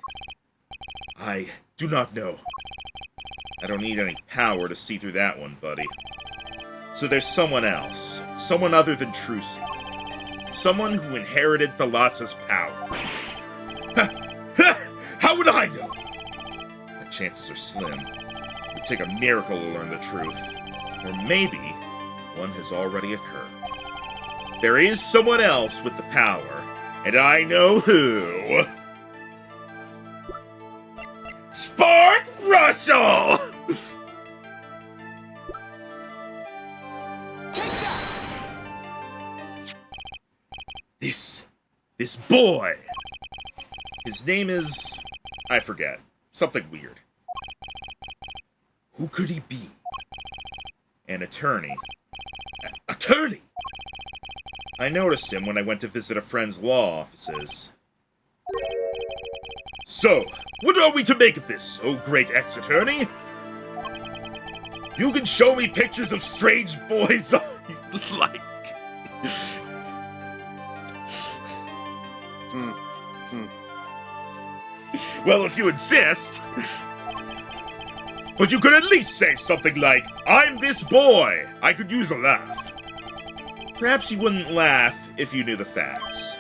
I do not know. I don't need any power to see through that one, buddy. So there's someone else. Someone other than Trucy. Someone who inherited Thalassa's power. How would I know? The chances are slim. It would take a miracle to learn the truth. Or maybe one has already occurred. There is someone else with the power, and I know who. Spark Russell!
Take that!
This boy. His name is... I forget. Something weird. Who could he be? An attorney. Attorney? I noticed him when I went to visit a friend's law offices. So, what are we to make of this, oh great ex-attorney? You can show me pictures of strange boys all you like. Well, if you insist. But you could at least say something like, I'm this boy. I could use a laugh. Perhaps you wouldn't laugh if you knew the facts.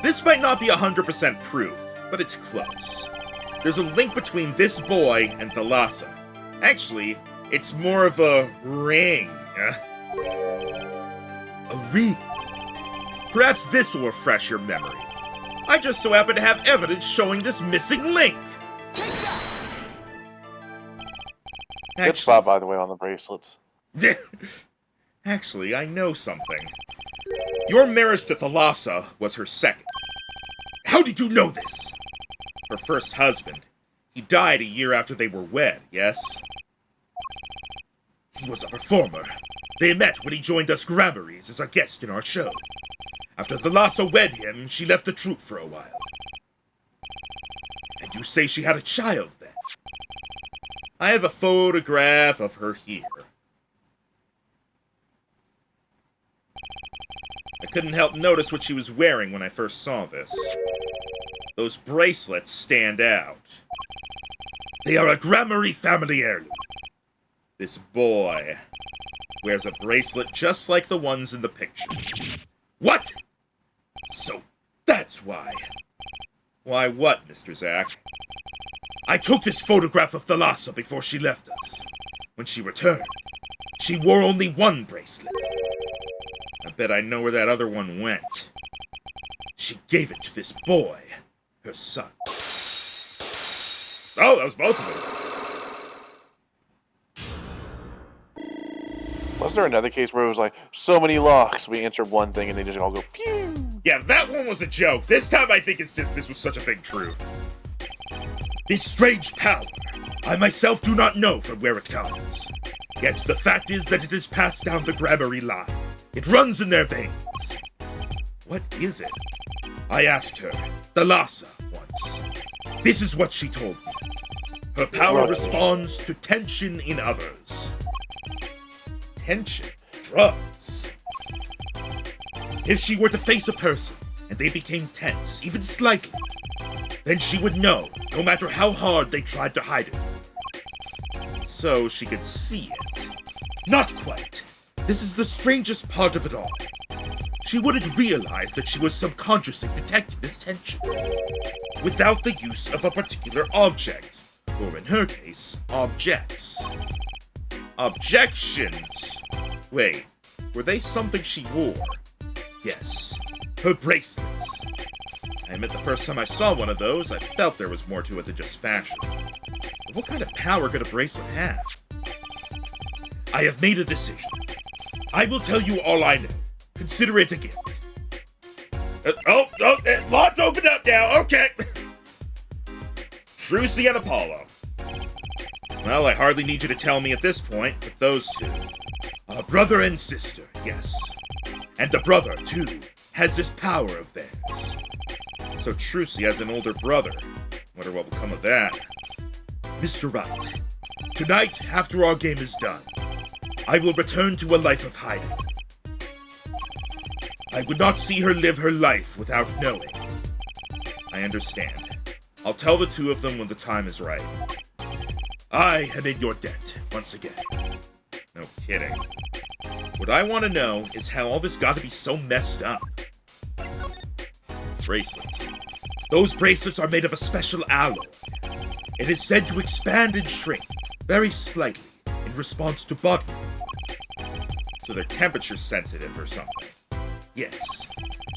This might not be 100% proof, but it's close. there's a link between this boy and Thalassa. Actually, it's more of a ring. A ring? Perhaps this will refresh your memory. I just so happen to have evidence showing this missing link.
Good spot, by the way, on the bracelets.
Actually, I know something. Your marriage to Thalassa was her second. How did you know this? Her first husband. He died a year after they were wed, yes? He was a performer. They met when he joined us Grammaries as a guest in our show. After Thalassa wed him, she left the troupe for a while. And you say she had a child then? I have a photograph of her here. I couldn't help notice what she was wearing when I first saw this. Those bracelets stand out. They are a Grammary family heirloom. This boy wears a bracelet just like the ones in the picture. What? So that's why. Why what, Mr. Zack? I took this photograph of Thalassa before she left us. When she returned, she wore only one bracelet. I bet I know where that other one went. She gave it to this boy, her son. Oh, that was both of them.
Was there another case where it was like, so many locks, we answered one thing and they just all go, pew?
Yeah, that one was a joke. This time I think it's just this was such a big truth. This strange power, I myself do not know from where it comes. Yet the fact is that it is passed down the Grammary line. It runs in their veins. What is it? I asked her, Thalassa, once. This is what she told me. Her power responds to tension in others. Tension? Drugs? If she were to face a person, and they became tense, even slightly, then she would know, no matter how hard they tried to hide it. So she could see it. Not quite. This is the strangest part of it all. She wouldn't realize that she was subconsciously detecting this tension, without the use of a particular object, or in her case, objects. Objections! Wait, were they something she wore? Yes, her bracelets. I admit the first time I saw one of those, I felt there was more to it than just fashion. But what kind of power could a bracelet have? I have made a decision. I will tell you all I know. Consider it a gift. Lots opened up now, okay. Trucy and Apollo. Well, I hardly need you to tell me at this point, but those two. A brother and sister, yes. And the brother, too, has this power of theirs. So Trucy has an older brother. Wonder what will come of that. Mr. Wright, tonight, after our game is done, I will return to a life of hiding. I would not see her live her life without knowing. I understand. I'll tell the two of them when the time is right. I am in your debt, once again. No kidding. What I want to know is how all this got to be so messed up. Bracelets. Those bracelets are made of a special alloy. It is said to expand and shrink, very slightly, in response to body movement. So they're temperature sensitive or something. Yes.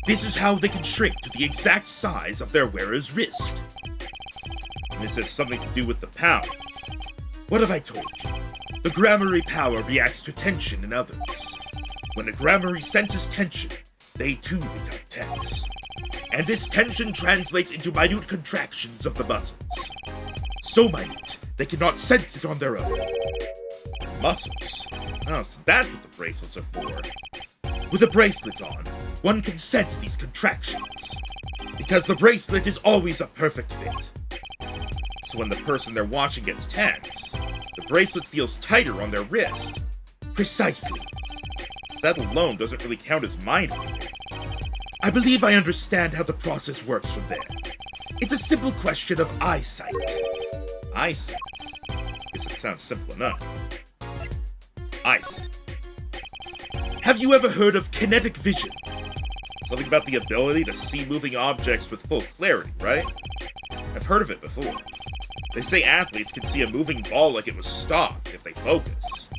This is how they can shrink to the exact size of their wearer's wrist. And this has something to do with the power. What have I told you? The Grammary power reacts to tension in others. When a Grammary senses tension, they too become tense. And this tension translates into minute contractions of the muscles. So minute, they cannot sense it on their own. Muscles? Oh, so that's what the bracelets are for. With a bracelet on, one can sense these contractions. Because the bracelet is always a perfect fit. So when the person they're watching gets tense, the bracelet feels tighter on their wrist. Precisely. That alone doesn't really count as mind reading. I believe I understand how the process works from there. It's a simple question of eyesight. Eyesight? Guess it sounds simple enough. Eyesight. Have you ever heard of kinetic vision? Something about the ability to see moving objects with full clarity, right? I've heard of it before. They say athletes can see a moving ball like it was stopped if they focus.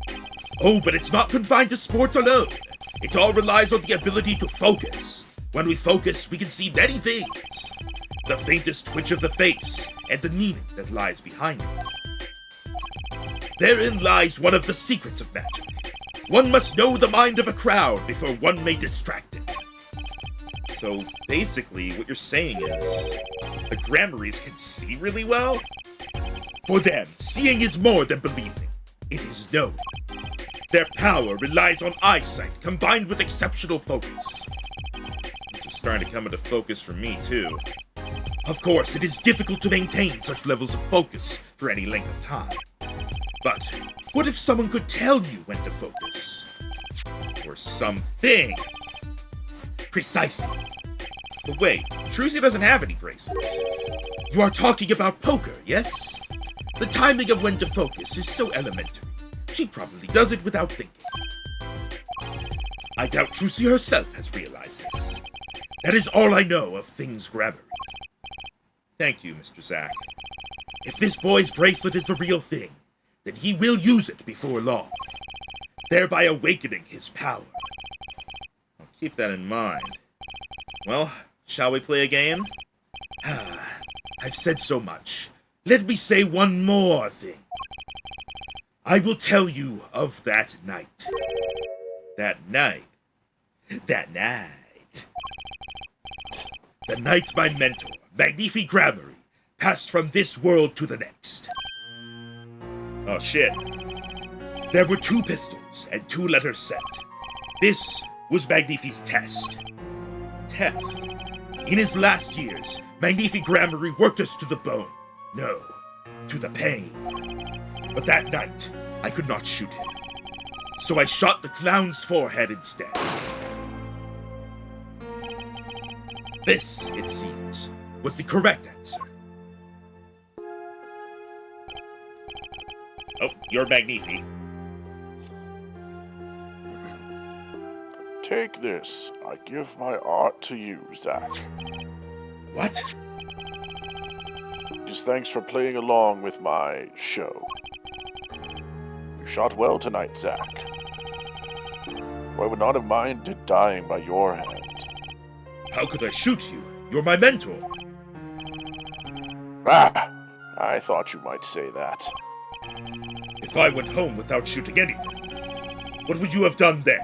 Oh, but it's not confined to sports alone. It all relies on the ability to focus. When we focus, we can see many things. The faintest twitch of the face, and the meaning that lies behind it. Therein lies one of the secrets of magic. One must know the mind of a crowd before one may distract it. So basically, what you're saying is, the Grammarys can see really well? For them, seeing is more than believing. It is knowing. Their power relies on eyesight combined with exceptional focus. This is starting to come into focus for me, too. Of course, it is difficult to maintain such levels of focus for any length of time. But what if someone could tell you when to focus? Or something. Precisely. But wait, Trucy doesn't have any braces. You are talking about poker, yes? The timing of when to focus is so elementary. She probably does it without thinking. I doubt Trucy herself has realized this. That is all I know of things Grammarly. Thank you, Mr. Zack. If this boy's bracelet is the real thing, then he will use it before long, thereby awakening his power. I'll keep that in mind. Well, shall we play a game? I've said so much. Let me say one more thing. I will tell you of that night. That night. The night my mentor, Magnifi Grammarly, passed from this world to the next. Oh shit. There were 2 pistols and 2 letters sent. This was Magnifi's test. Test? In his last years, Magnifi Grammarly worked us to the bone. No, to the pain. But that night, I could not shoot him. So I shot the clown's forehead instead. This, it seems, was the correct answer. Oh, you're Magnifi.
Take this. I give my art to you, Zack.
What?
Just thanks for playing along with my show. You shot well tonight, Zack. I would not have minded dying by your hand.
How could I shoot you? You're my mentor.
Ah! I thought you might say that.
If I went home without shooting anyone, what would you have done then?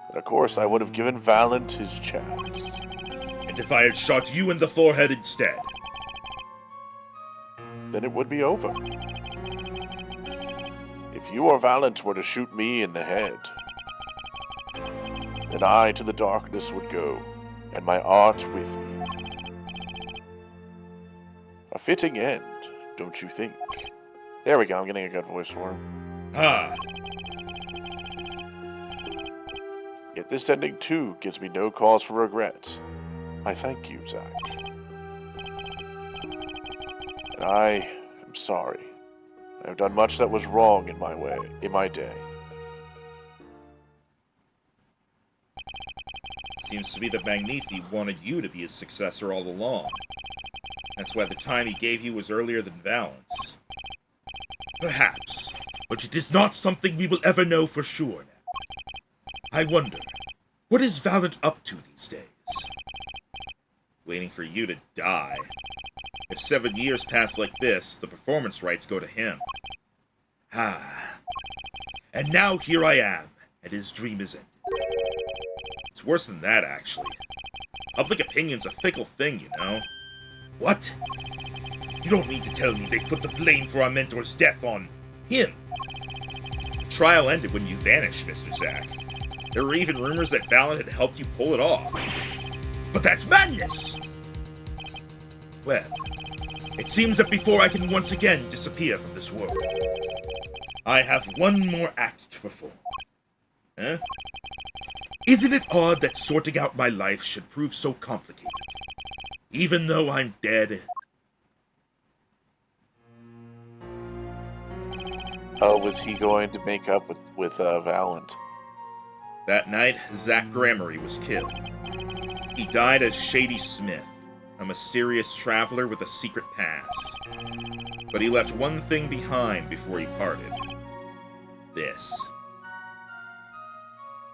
And of course, I would have given Valent his chance.
And if I had shot you in the forehead instead?
Then it would be over. If you or Valent were to shoot me in the head, then I to the darkness would go, and my art with me. A fitting end, don't you think? There we go, I'm getting a good voice for him.
Ah.
Yet this ending too gives me no cause for regret. I thank you, Zack. And I am sorry. I have done much that was wrong in my day.
Seems to be that Magnifi wanted you to be his successor all along. That's why the time he gave you was earlier than Valent's. Perhaps, but it is not something we will ever know for sure now. I wonder, what is Valent up to these days? Waiting for you to die. If 7 years pass like this, the performance rights go to him. And now here I am, and his dream is ended. It's worse than that, actually. Public opinion's a fickle thing, you know. What? You don't mean to tell me they put the blame for our mentor's death on him? The trial ended when you vanished, Mr. Zack. There were even rumors that Valent had helped you pull it off. But that's madness! Well, it seems that before I can once again disappear from this world, I have one more act to perform. Huh? Isn't it odd that sorting out my life should prove so complicated? Even though I'm dead.
Oh, was he going to make up with Valent?
That night, Zack Grammarly was killed. He died as Shady Smith, a mysterious traveler with a secret past. But he left one thing behind before he parted. This.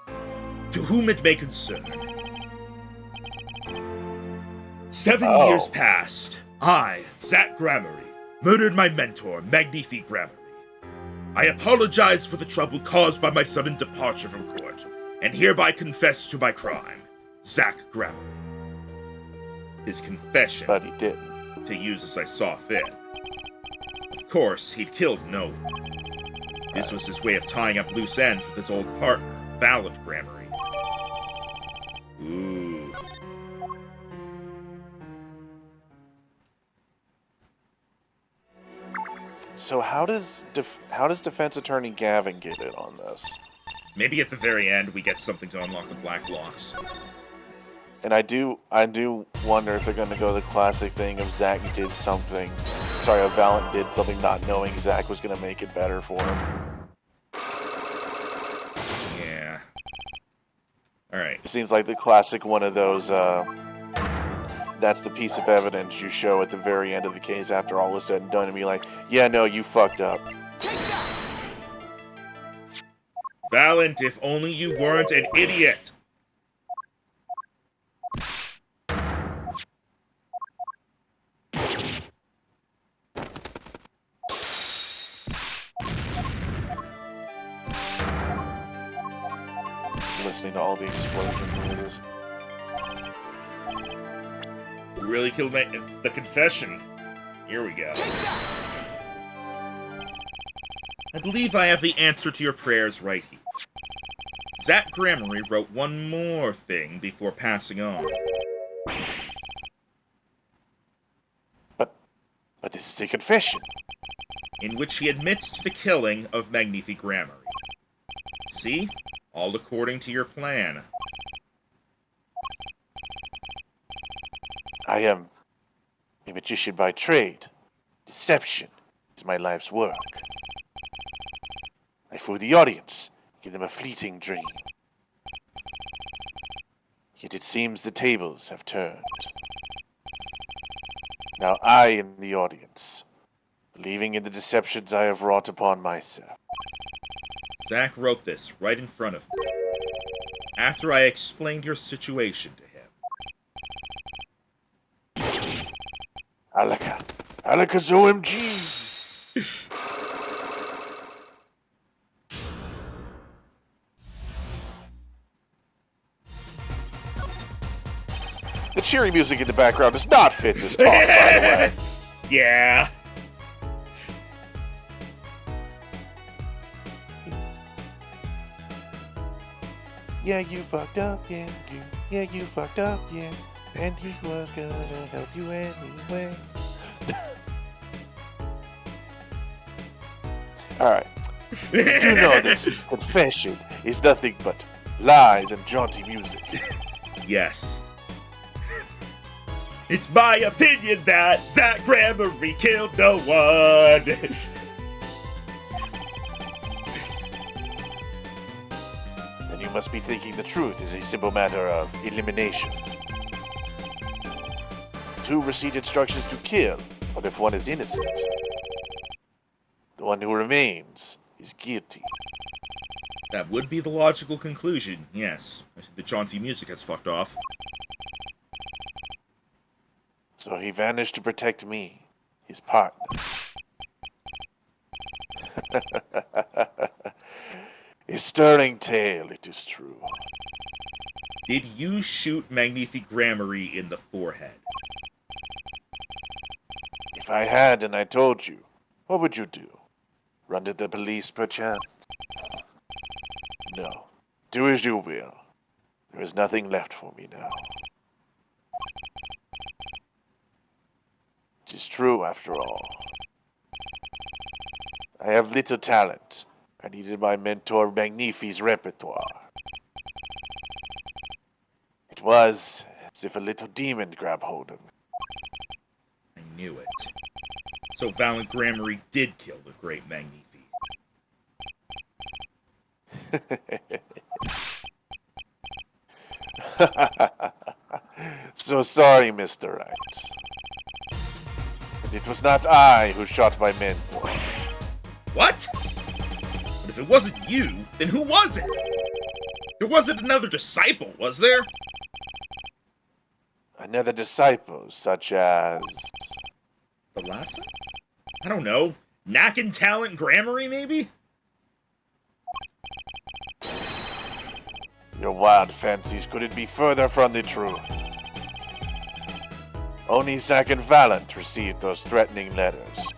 To whom it may concern. 7 years passed. I, Zach Gramarye, murdered my mentor, Magnifi Gramarye. I apologize for the trouble caused by my sudden departure from court, and hereby confess to my crime, Zach Gramarye. His confession,
But he didn't.
to use as I saw fit. Of course, he'd killed no one. This was his way of tying up loose ends with his old partner, Valiant Gramarye. Ooh.
So how does defense attorney Gavin get in on this?
Maybe at the very end we get something to unlock the black locks.
And I do wonder if they're going to go the classic thing of Valiant did something not knowing Zach was going to make it better for him.
Yeah. Alright.
It seems like the classic one of those, that's the piece of evidence you show at the very end of the case after all is said and done and be like, yeah, no, you fucked up.
Valiant, if only you weren't an idiot!
Listening to all the explosion noises.
Really killed the confession. Here we go. I believe I have the answer to your prayers right here. Zach Gramarye wrote one more thing before passing on.
But this is a confession.
In which he admits to the killing of Magnifi Gramarye. See? All according to your plan.
I am a magician by trade. Deception is my life's work. I fool the audience, give them a fleeting dream. Yet it seems the tables have turned. Now I am the audience, believing in the deceptions I have wrought upon myself.
Zach wrote this right in front of me. After I explained your situation to him.
Alaka's OMG! The cheery music in the background does not fit this talk, by the way.
Yeah.
Yeah, you fucked up, yeah, you fucked up, yeah. And he was gonna help you anyway. Alright. You do know this confession is nothing but lies and jaunty music.
Yes. It's my opinion that Zach Gramarye killed no one.
Then you must be thinking the truth is a simple matter of elimination. Two received instructions to kill, but if one is innocent, the one who remains is guilty.
That would be the logical conclusion, yes. I see the jaunty music has fucked off.
So he vanished to protect me, his partner. A stirring tale, it is true.
Did you shoot Magnifi Gramarye in the forehead?
If I had and I told you, what would you do? Run to the police, perchance? No. Do as you will. There is nothing left for me now. It is true, after all. I have little talent. I needed my mentor Magnifi's repertoire. It was as if a little demon grabbed hold of me.
I knew it. So Valiant Gramarye did kill the great Magnifi.
So so sorry, Mr. Wright. But it was not I who shot my mentor.
What? But if it wasn't you, then who was it? There wasn't another disciple, was there?
Another disciple, such as...
Thalassa? I don't know. Knackin' Talent Grammary, maybe?
Your wild fancies couldn't be further from the truth. Only Zack and Valent received those threatening letters.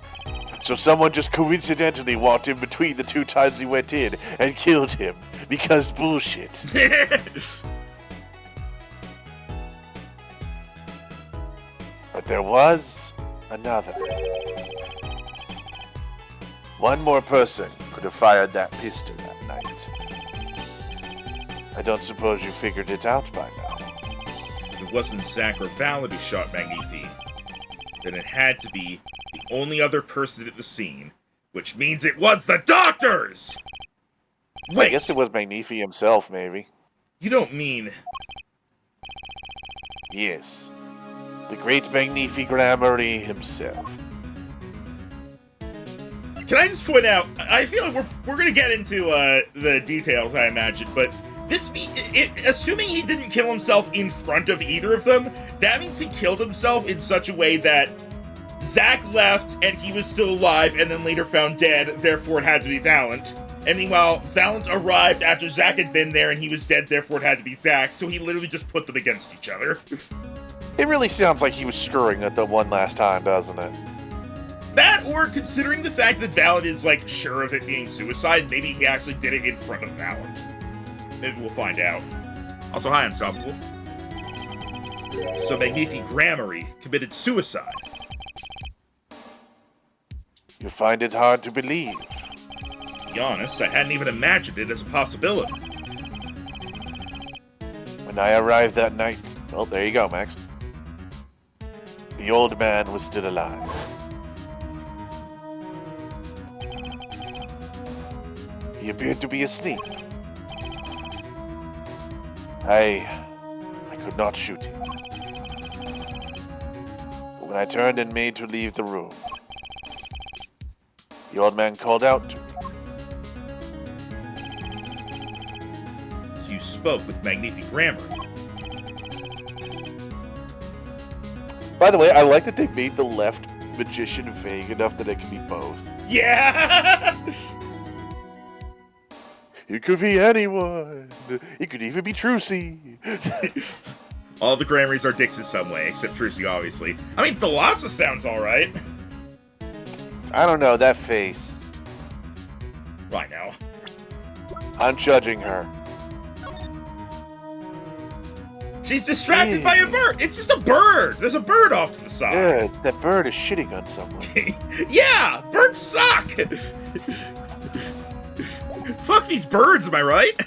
So someone just coincidentally walked in between the 2 times he went in and killed him, because bullshit. But there was another. One more person could have fired that pistol that night. I don't suppose you figured it out by now.
If it wasn't Zack or Valid who shot Magnifi, then it had to be the only other person at the scene, which means it was the doctors! Wait,
I guess it was Magnifi himself, maybe.
you don't mean...
Yes. The great Magnifi Grammary himself.
Can I just point out, I feel like we're gonna get into the details, I imagine, but assuming he didn't kill himself in front of either of them, that means he killed himself in such a way that Zack left and he was still alive and then later found dead, therefore it had to be Valent. And meanwhile, Valent arrived after Zack had been there and he was dead, therefore it had to be Zack, so he literally just put them against each other.
It really sounds like he was screwing it the one last time, doesn't it?
That, or considering the fact that Valent is, like, sure of it being suicide, maybe he actually did it in front of Valent. Maybe we'll find out. Also, hi, Unstoppable. So Magnifi Grammary committed suicide.
You find it hard to believe.
To be honest, I hadn't even imagined it as a possibility.
When I arrived that night, well, there you go, Max. The old man was still alive. He appeared to be asleep. I could not shoot him. But when I turned and made to leave the room, the old man called out to me.
So you spoke with Magnifi Grammary.
By the way, I like that they made the left magician vague enough that it can be both.
Yeah!
It could be anyone. It could even be Trucy.
All the Grammarys are dicks in some way, except Trucy, obviously. I mean, Thalassa sounds alright.
I don't know, that face.
Right now.
I'm judging her.
She's distracted by a bird. It's just a bird. There's a bird off to the side.
Yeah, that bird is shitting on someone.
Yeah, birds suck. Fuck these birds, am I right?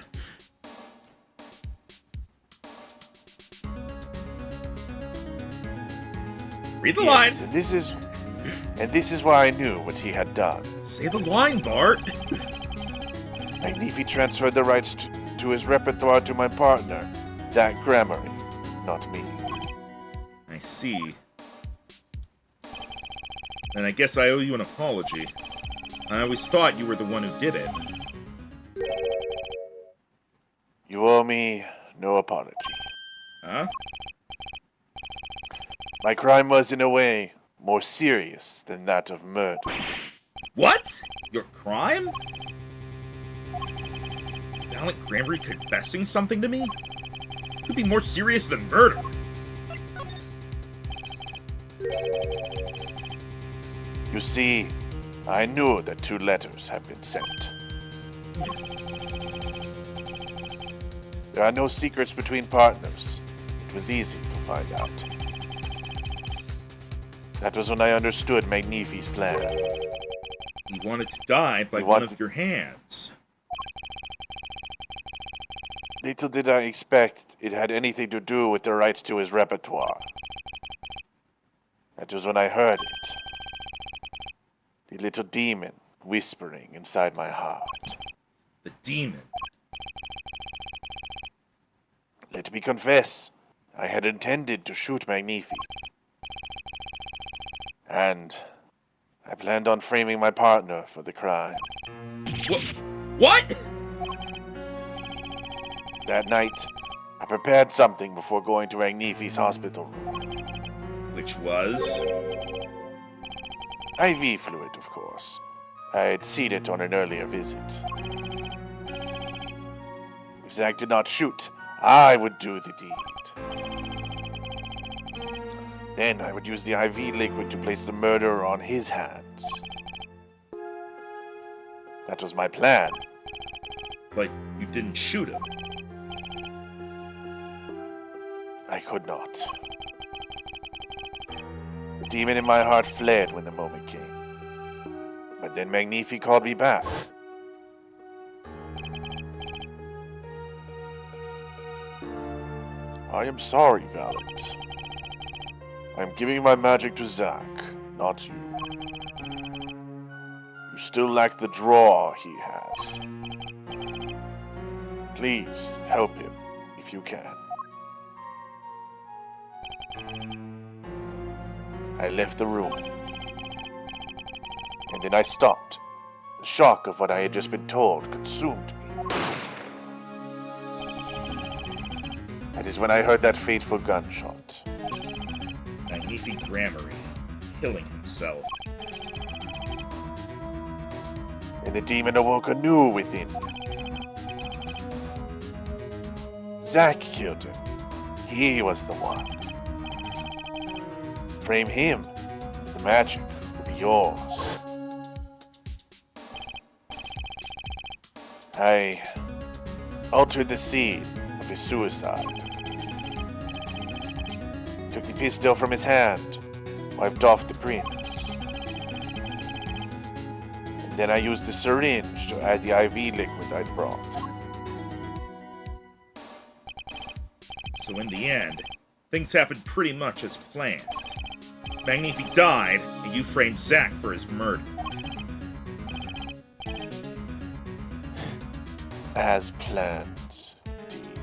Read the line.
And this is why I knew what he had done.
Say the line, Bart.
Magnifi transferred the rights to his repertoire to my partner, Zack Grammary, not me.
I see. And I guess I owe you an apology. I always thought you were the one who did it.
You owe me no apology.
Huh?
My crime was, in a way, more serious than that of murder.
What? Your crime? Valent Grammary confessing something to me? Could be more serious than murder.
You see, I knew that 2 letters had been sent. There are no secrets between partners. It was easy to find out. That was when I understood Magnifi's plan.
You wanted to die by one of your hands.
Little did I expect it had anything to do with the rights to his repertoire. That was when I heard it. The little demon whispering inside my heart.
The demon.
Let me confess, I had intended to shoot Magnifi. And I planned on framing my partner for the crime.
What?
That night, I prepared something before going to Magnifi's hospital room.
Which was?
IV fluid, of course. I had seen it on an earlier visit. If Zack did not shoot, I would do the deed. Then I would use the IV liquid to place the murderer on his hands. That was my plan.
But you didn't shoot him.
I could not. The demon in my heart fled when the moment came. But then Magnifi called me back. I am sorry, Valent. I am giving my magic to Zack, not you. You still lack the draw he has. Please help him if you can. I left the room. And then I stopped. The shock of what I had just been told consumed me. That is when I heard that fateful gunshot.
Magnifi Grammary, killing himself.
And the demon awoke anew within me. Zack killed him. He was the one. Frame him. The magic will be yours. I altered the scene of his suicide. Took the pistol from his hand, wiped off the prints. And then I used the syringe to add the IV liquid I'd brought.
So in the end, things happened pretty much as planned. Magnifi died, and you framed Zack for his murder.
As planned, indeed.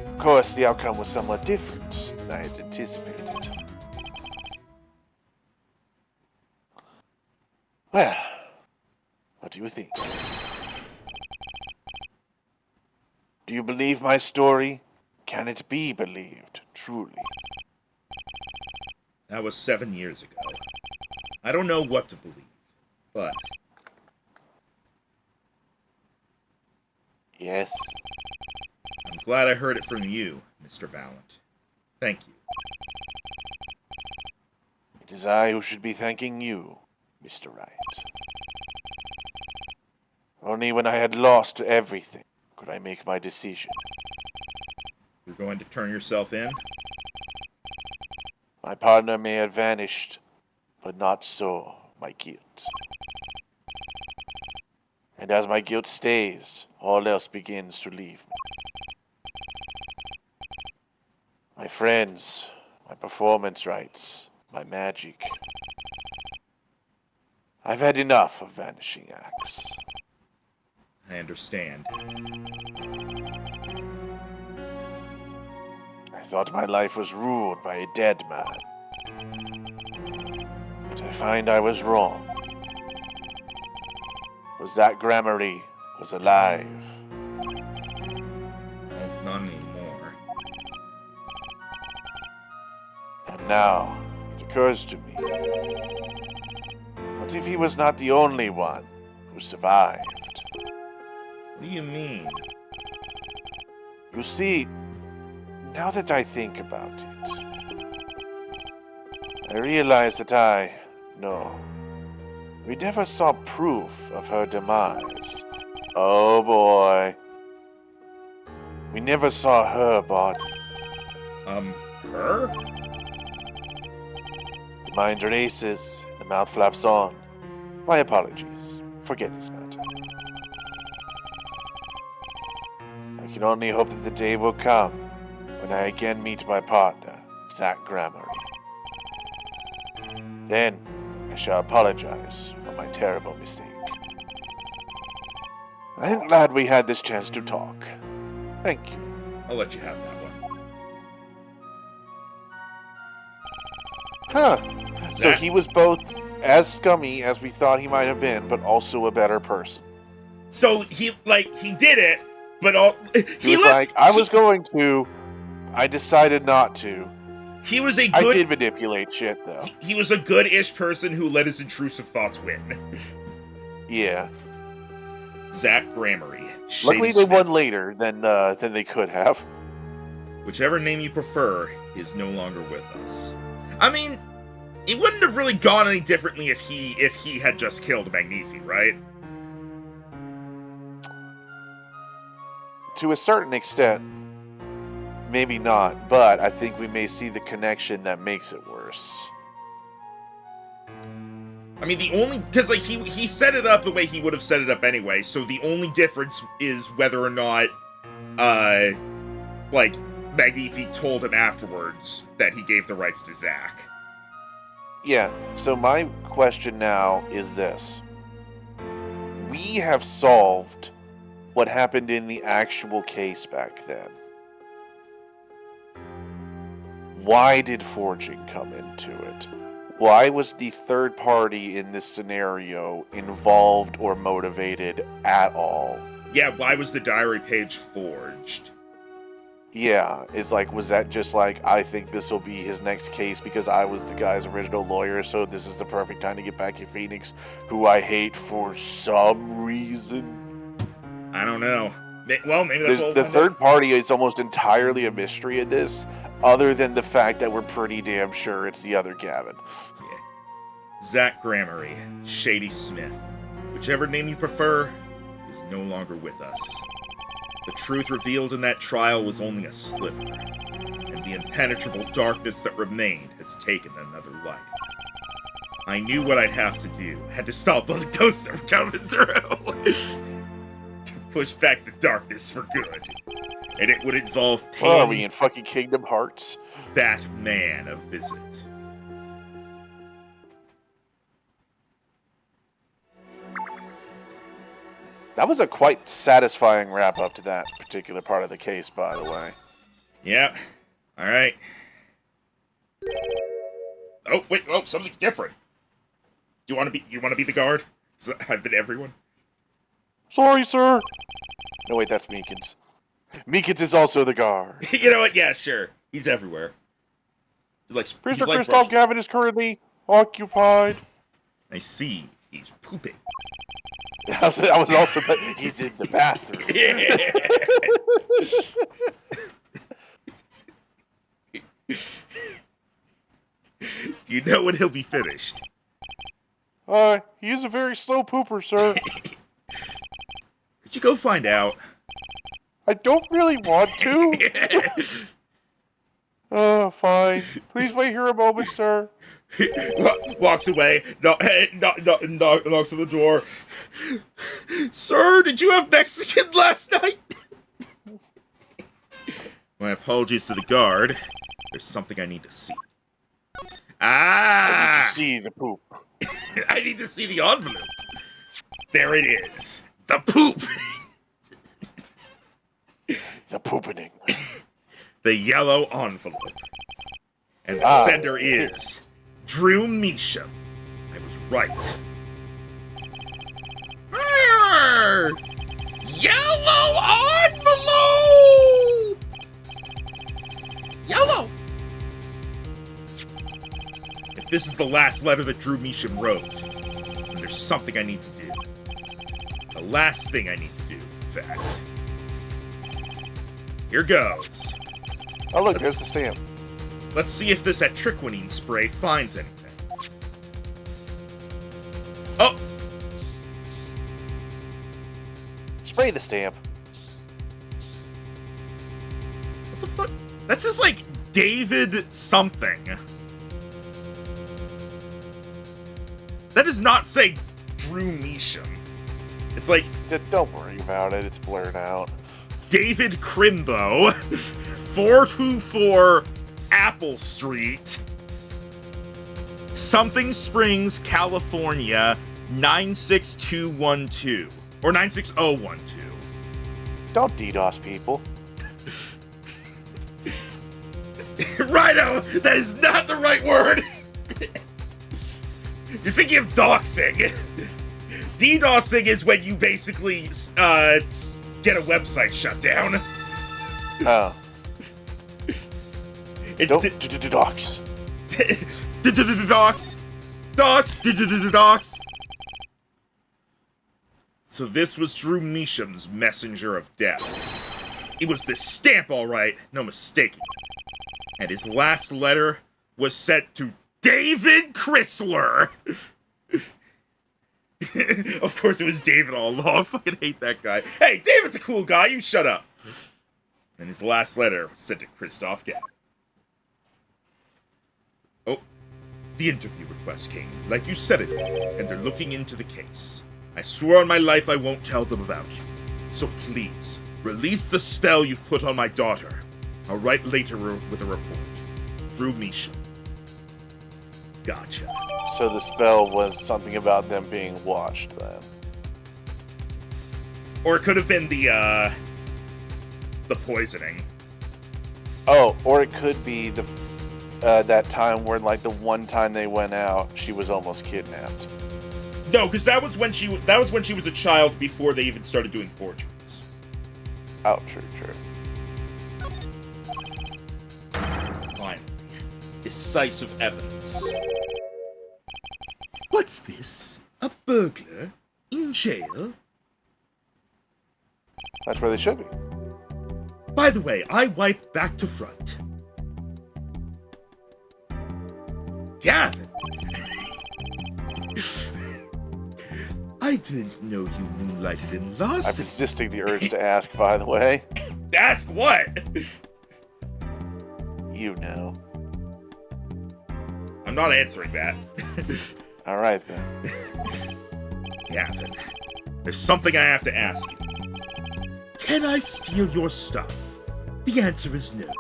Of course, the outcome was somewhat different than I had anticipated. Well, what do you think? Do you believe my story? Can it be believed, truly?
That was 7 years ago. I don't know what to believe, but...
Yes.
I'm glad I heard it from you, Mr. Valent. Thank you.
It is I who should be thanking you, Mr. Wright. Only when I had lost everything could I make my decision.
You're going to turn yourself in?
My partner may have vanished, but not so my guilt. And as my guilt stays, all else begins to leave me. My friends, my performance rights, my magic. I've had enough of vanishing acts.
I understand.
I thought my life was ruled by a dead man. But I find I was wrong. For Zack Grammary was alive.
Oh, not anymore.
And now, it occurs to me. What if he was not the only one who survived?
What do you mean?
You see, now that I think about it, I realize that we never saw proof of her demise. Oh boy. We never saw her body.
Her?
The mind races, the mouth flaps on. My apologies. Forget this matter. I can only hope that the day will come when I again meet my partner, Zack Grammary. Then, I shall apologize for my terrible mistake. I'm glad we had this chance to talk. Thank you.
I'll let you have that one.
Huh. So
Zach?
he was both as scummy as we thought he might have been, but also a better person.
So he did it, but
He was like, I was going to, I decided not to.
He was a
I
good.
did manipulate shit, though.
He was a good-ish person who let his intrusive thoughts win.
Yeah.
Zach Gramery.
Luckily, they won later than they could have.
Whichever name you prefer is no longer with us. I mean, it wouldn't have really gone any differently if he had just killed Magnifi, right?
To a certain extent, maybe not, but I think we may see the connection that makes it worse.
I mean, because he set it up the way he would have set it up anyway, so the only difference is whether or not, Magnifi told him afterwards that he gave the rights to Zach.
Yeah, so my question now is this. We have solved what happened in the actual case back then. Why did forging come into it? Why was the third party in this scenario involved or motivated at all?
Yeah, why was the diary page forged?
Yeah, it's like, was that just like, I think this will be his next case because I was the guy's original lawyer, so this is the perfect time to get back at Phoenix, who I hate for some reason?
I don't know. Well, maybe that's what
The third party is almost entirely a mystery in this, other than the fact that we're pretty damn sure it's the other Gavin.
Yeah. Zach Gramery, Shady Smith. Whichever name you prefer is no longer with us. The truth revealed in that trial was only a sliver, and the impenetrable darkness that remained has taken another life. I knew what I'd have to do. Had to stop all the ghosts that were coming through. To push back the darkness for good. And it would involve paying
Where are we in fucking Kingdom Hearts?
that man a visit.
That was a quite satisfying wrap-up to that particular part of the case, by the way.
Yep. Alright. Oh, wait, something's different. Do you want to be the guard? 'Cause I've been everyone.
Sorry, sir. No, wait, that's Meekins. Meekins is also the guard.
You know what? Yeah, sure. He's everywhere.
Prisoner Christoph Gavin is currently occupied.
I see. He's pooping.
I was also, but he's in the bathroom.
Do you know when he'll be finished?
He is a very slow pooper, sir.
Could you go find out?
I don't really want to. Fine. Please wait here a moment, sir.
Walks away, knocks on the door. Sir, did you have Mexican last night? My apologies to the guard. There's something I need to see.
I need to see the poop.
I need to see the envelope. There it is. The poop.
The poopening.
The yellow envelope. And the sender is Drew Measham. I was right. Yellow envelope! Yellow! If this is the last letter that Drew Measham wrote, then there's something I need to do. The last thing I need to do, in fact. Here goes.
Oh, look, there's the stamp.
Let's see if this atriquinine spray finds anything. Oh!
Spray the stamp.
What the fuck? That says, like, David something. That does not say Drew Measham. It's like...
Don't worry about it, it's blurred out.
David Crimbo, 424 Apple Street, Something Springs, California, 96212. Or 96012.
Don't DDoS people.
Rhino, that is not the right word. You're thinking of doxing. DDoSing is when you basically get a website shut down.
Oh.
It's
Don't dox.
Dox. So this was Drew Meesham's messenger of death. It was this stamp, all right, no mistaking. And his last letter was sent to David Chrysler. Of course, it was David all along. I fucking hate that guy. Hey, David's a cool guy. You shut up. And his last letter was sent to Christoph Gavin. Oh, the interview request came, like you said it, and they're looking into the case. I swear on my life I won't tell them about you. So please, release the spell you've put on my daughter. I'll write later with a report. Drew Meesham. Gotcha.
So the spell was something about them being watched then.
Or it could have been the poisoning.
Oh, or it could be the that time where, like, the one time they went out, she was almost kidnapped.
No, because that was when she was a child before they even started doing forgeries.
Oh, true.
Finally, decisive evidence. What's this? A burglar? In jail?
That's where they should be.
By the way, I wipe back to front. Gavin! I didn't know you moonlighted in
I'm
larceny.
resisting the urge to ask, by the way.
Ask what?
You know.
I'm not answering that.
All right, then.
Gavin, there's something I have to ask you. Can I steal your stuff? The answer is no.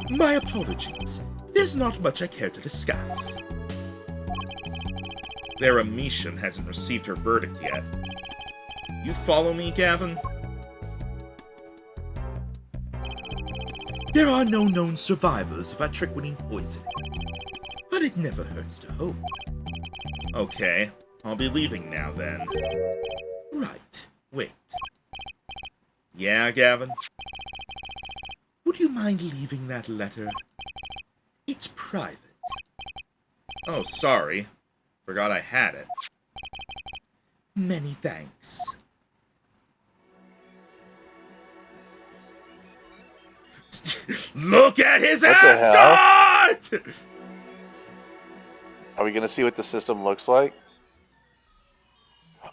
My apologies. There's not much I care to discuss. Vera Meesham hasn't received her verdict yet. You follow me, Gavin? There are no known survivors of atriquinine poisoning, but it never hurts to hope. Okay, I'll be leaving now then. Right, wait. Yeah, Gavin? Would you mind leaving that letter? It's private. Oh, sorry. Forgot I had it. Many thanks. Look at his
What the hell?
ascot!
Are we going to see what the system looks like?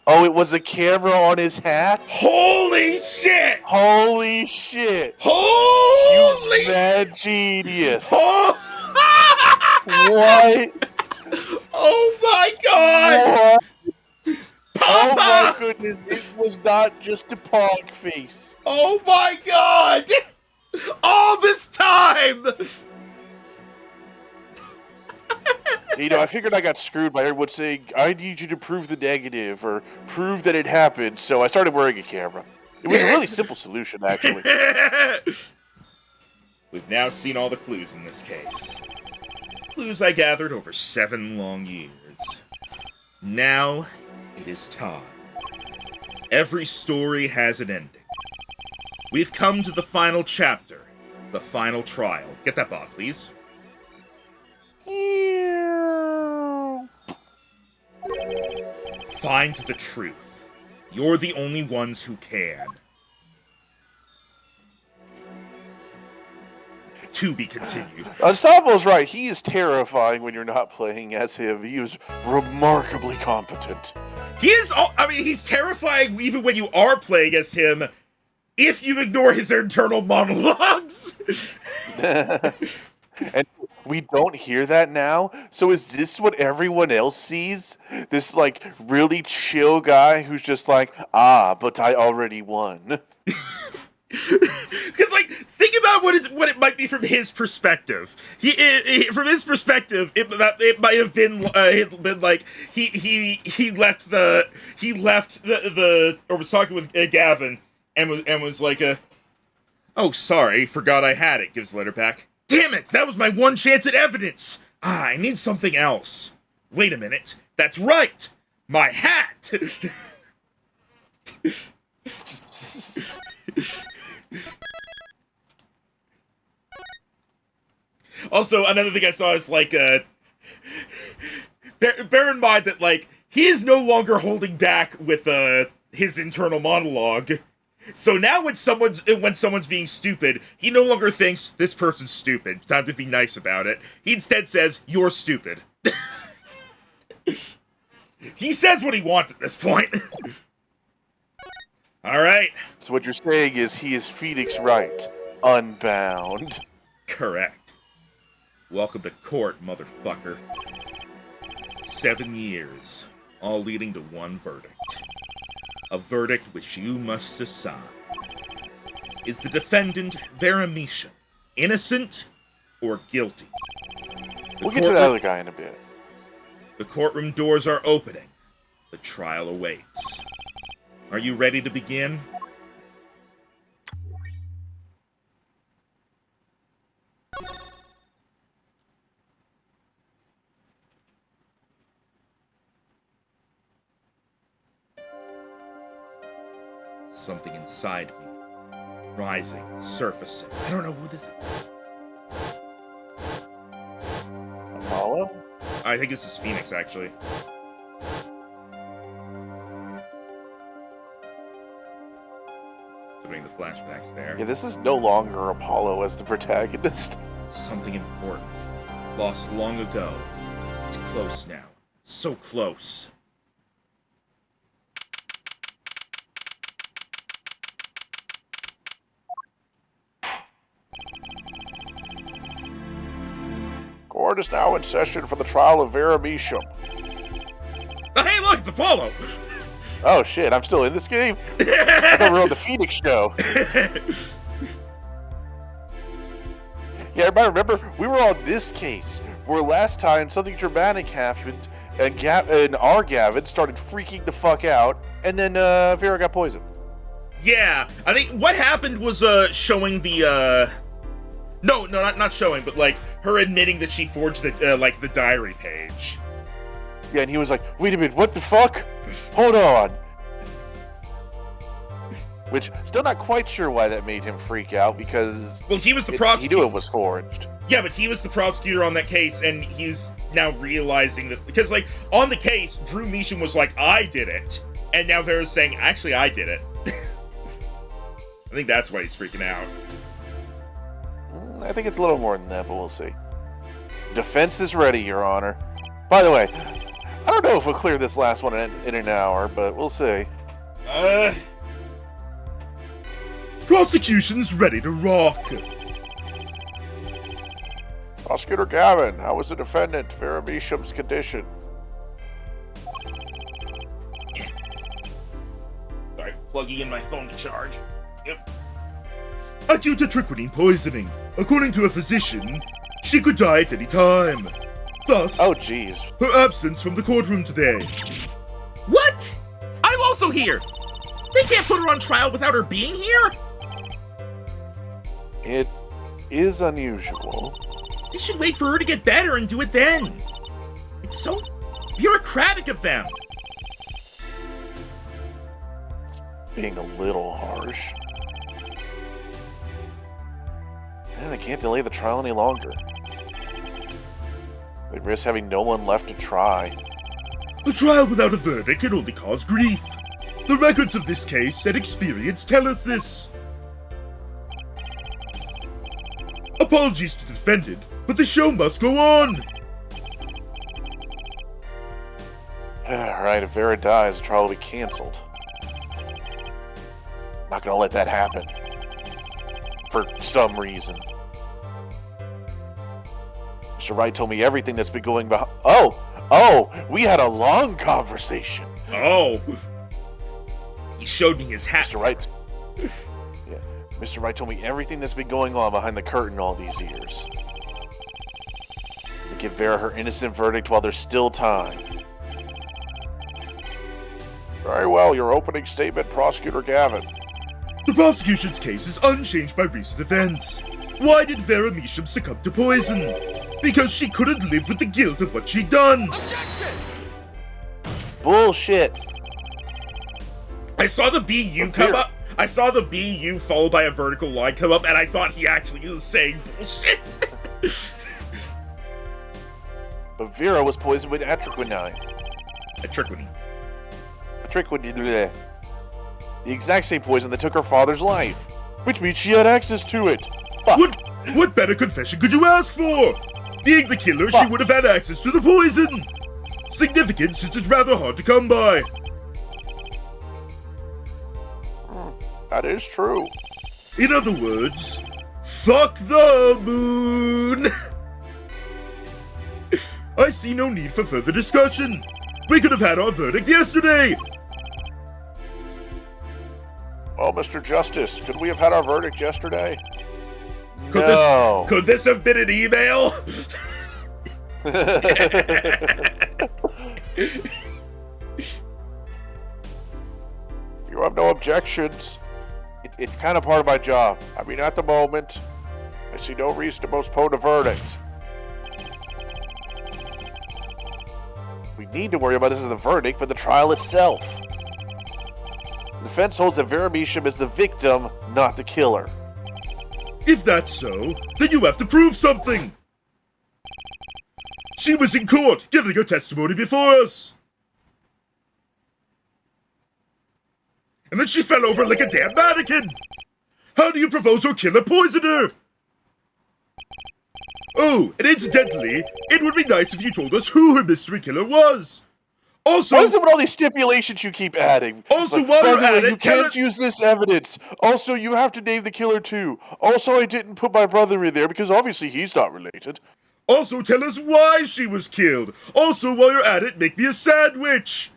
Oh, it was a camera on his hat?
Holy shit!
Holy shit!
Holy!
You mad genius!
Oh,
What?
oh my god!
What?
Papa!
Oh my goodness, it was not just a pog face.
Oh my god! All this time!
You know, I figured I got screwed by everyone saying, I need you to prove the negative, or prove that it happened, so I started wearing a camera. It was a really simple solution, actually.
We've now seen all the clues in this case. Clues I gathered over 7 long years. Now, it is time. Every story has an ending. We've come to the final chapter, the final trial. Get that bot, please. Find the truth. You're the only ones who can. To be continued.
Unstoppable's right. He is terrifying when you're not playing as him. He was remarkably competent.
He is, he's terrifying even when you are playing as him, if you ignore his internal monologues.
And we don't hear that now. So is this what everyone else sees? This, like, really chill guy who's just like, but I already won.
Because, like, think about what it might be from his perspective. From his perspective, it might have been like he left the or was talking with Gavin and was like oh, sorry, forgot I had it. Gives the letter back. Damn it, that was my one chance at evidence. I need something else. Wait a minute, that's right, my hat. Also, another thing I saw is like, bear in mind that like he is no longer holding back with his internal monologue. So now when someone's being stupid, he no longer thinks this person's stupid. Time to be nice about it. He instead says, "You're stupid." He says what he wants at this point. All right.
So what you're saying is he is Phoenix Wright, unbound.
Correct. Welcome to court, motherfucker. 7 years, all leading to one verdict. A verdict which you must decide. Is the defendant Vera Misha innocent or guilty?
We'll get to that other guy in a bit.
The courtroom doors are opening. The trial awaits. Are you ready to begin? Something inside me, rising, surfacing. I don't know who this is.
Apollo?
I think this is Phoenix, actually. Doing the flashbacks there.
Yeah, this is no longer Apollo as the protagonist.
Something important. Lost long ago. It's close now. So close.
Court is now in session for the trial of Vera Misha.
Oh, hey, look, it's Apollo!
Oh shit, I'm still in this game? I thought we were on the Phoenix show. Yeah, everybody remember, we were on this case, where last time something dramatic happened, and our Gavin started freaking the fuck out, and then Vera got poisoned.
Yeah, I think what happened was showing the No, not showing, but like her admitting that she forged the like the diary page.
Yeah, and he was like, wait a minute, what the fuck? Hold on. Which, still not quite sure why that made him freak out, because...
Well, he was the prosecutor.
He knew it was forged.
Yeah, but he was the prosecutor on that case, and he's now realizing that... Because, like, on the case, Drew Measham was like, I did it. And now they're saying, actually, I did it. I think that's why he's freaking out.
I think it's a little more than that, but we'll see. Defense is ready, Your Honor. By the way, I don't know if we'll clear this last one in an hour, but we'll see.
Prosecution's ready to rock.
Prosecutor Gavin, how is the defendant, Vera Measham's condition?
Sorry, plugging in my phone to charge. Yep. Acute strychnine poisoning. According to a physician, she could die at any time. Thus,
oh jeez,
her absence from the courtroom today. What? I'm also here. They can't put her on trial without her being here?
It is unusual.
They should wait for her to get better and do it then. It's so bureaucratic of them.
It's being a little harsh. And they can't delay the trial any longer. They risk having no one left to try.
A trial without a verdict can only cause grief. The records of this case and experience tell us this. Apologies to the defendant, but the show must go on.
Alright, if Vera dies, the trial will be cancelled. Not gonna let that happen. For some reason. Mr. Wright told me everything that's been going behind. Oh, we had a long conversation.
Oh. He showed me his hat.
Mr. Wright. Yeah. Mr. Wright told me everything that's been going on behind the curtain all these years. To give Vera her innocent verdict while there's still time. Very well, your opening statement, Prosecutor Gavin.
The prosecution's case is unchanged by recent events. Why did Vera Measham succumb to poison? Because she couldn't live with the guilt of what she'd done.
Objection!
Bullshit.
I saw the BU come up. I saw the BU followed by a vertical line come up, and I thought he actually was saying bullshit.
But Vera was poisoned with atriquinine.
Atriquinine.
Bleh. The exact same poison that took her father's life. Which means she had access to it. Fuck.
What better confession could you ask for? Being the killer, she would have had access to the poison. Significant since it's rather hard to come by.
That is true.
In other words, fuck the moon. I see no need for further discussion. We could have had our verdict yesterday.
Oh, Mr. Justice, could we have had our verdict yesterday?
Could this have been an email?
If you have no objections, it's kind of part of my job. I mean, at the moment, I see no reason to postpone a verdict. We need to worry about this as the verdict, but the trial itself. The defense holds that Vera Measham is the victim, not the killer.
If that's so, then you have to prove something. She was in court, giving her testimony before us. And then she fell over like a damn mannequin. How do you propose her killer poisoned her? Oh, and incidentally, it would be nice if you told us who her mystery killer was. Also,
what is it with all these stipulations you keep adding?
Also,
like,
while you're at it,
you can't use this evidence. Also, you have to name the killer too. Also, I didn't put my brother in there because obviously he's not related.
Also, tell us why she was killed. Also, while you're at it, make me a sandwich.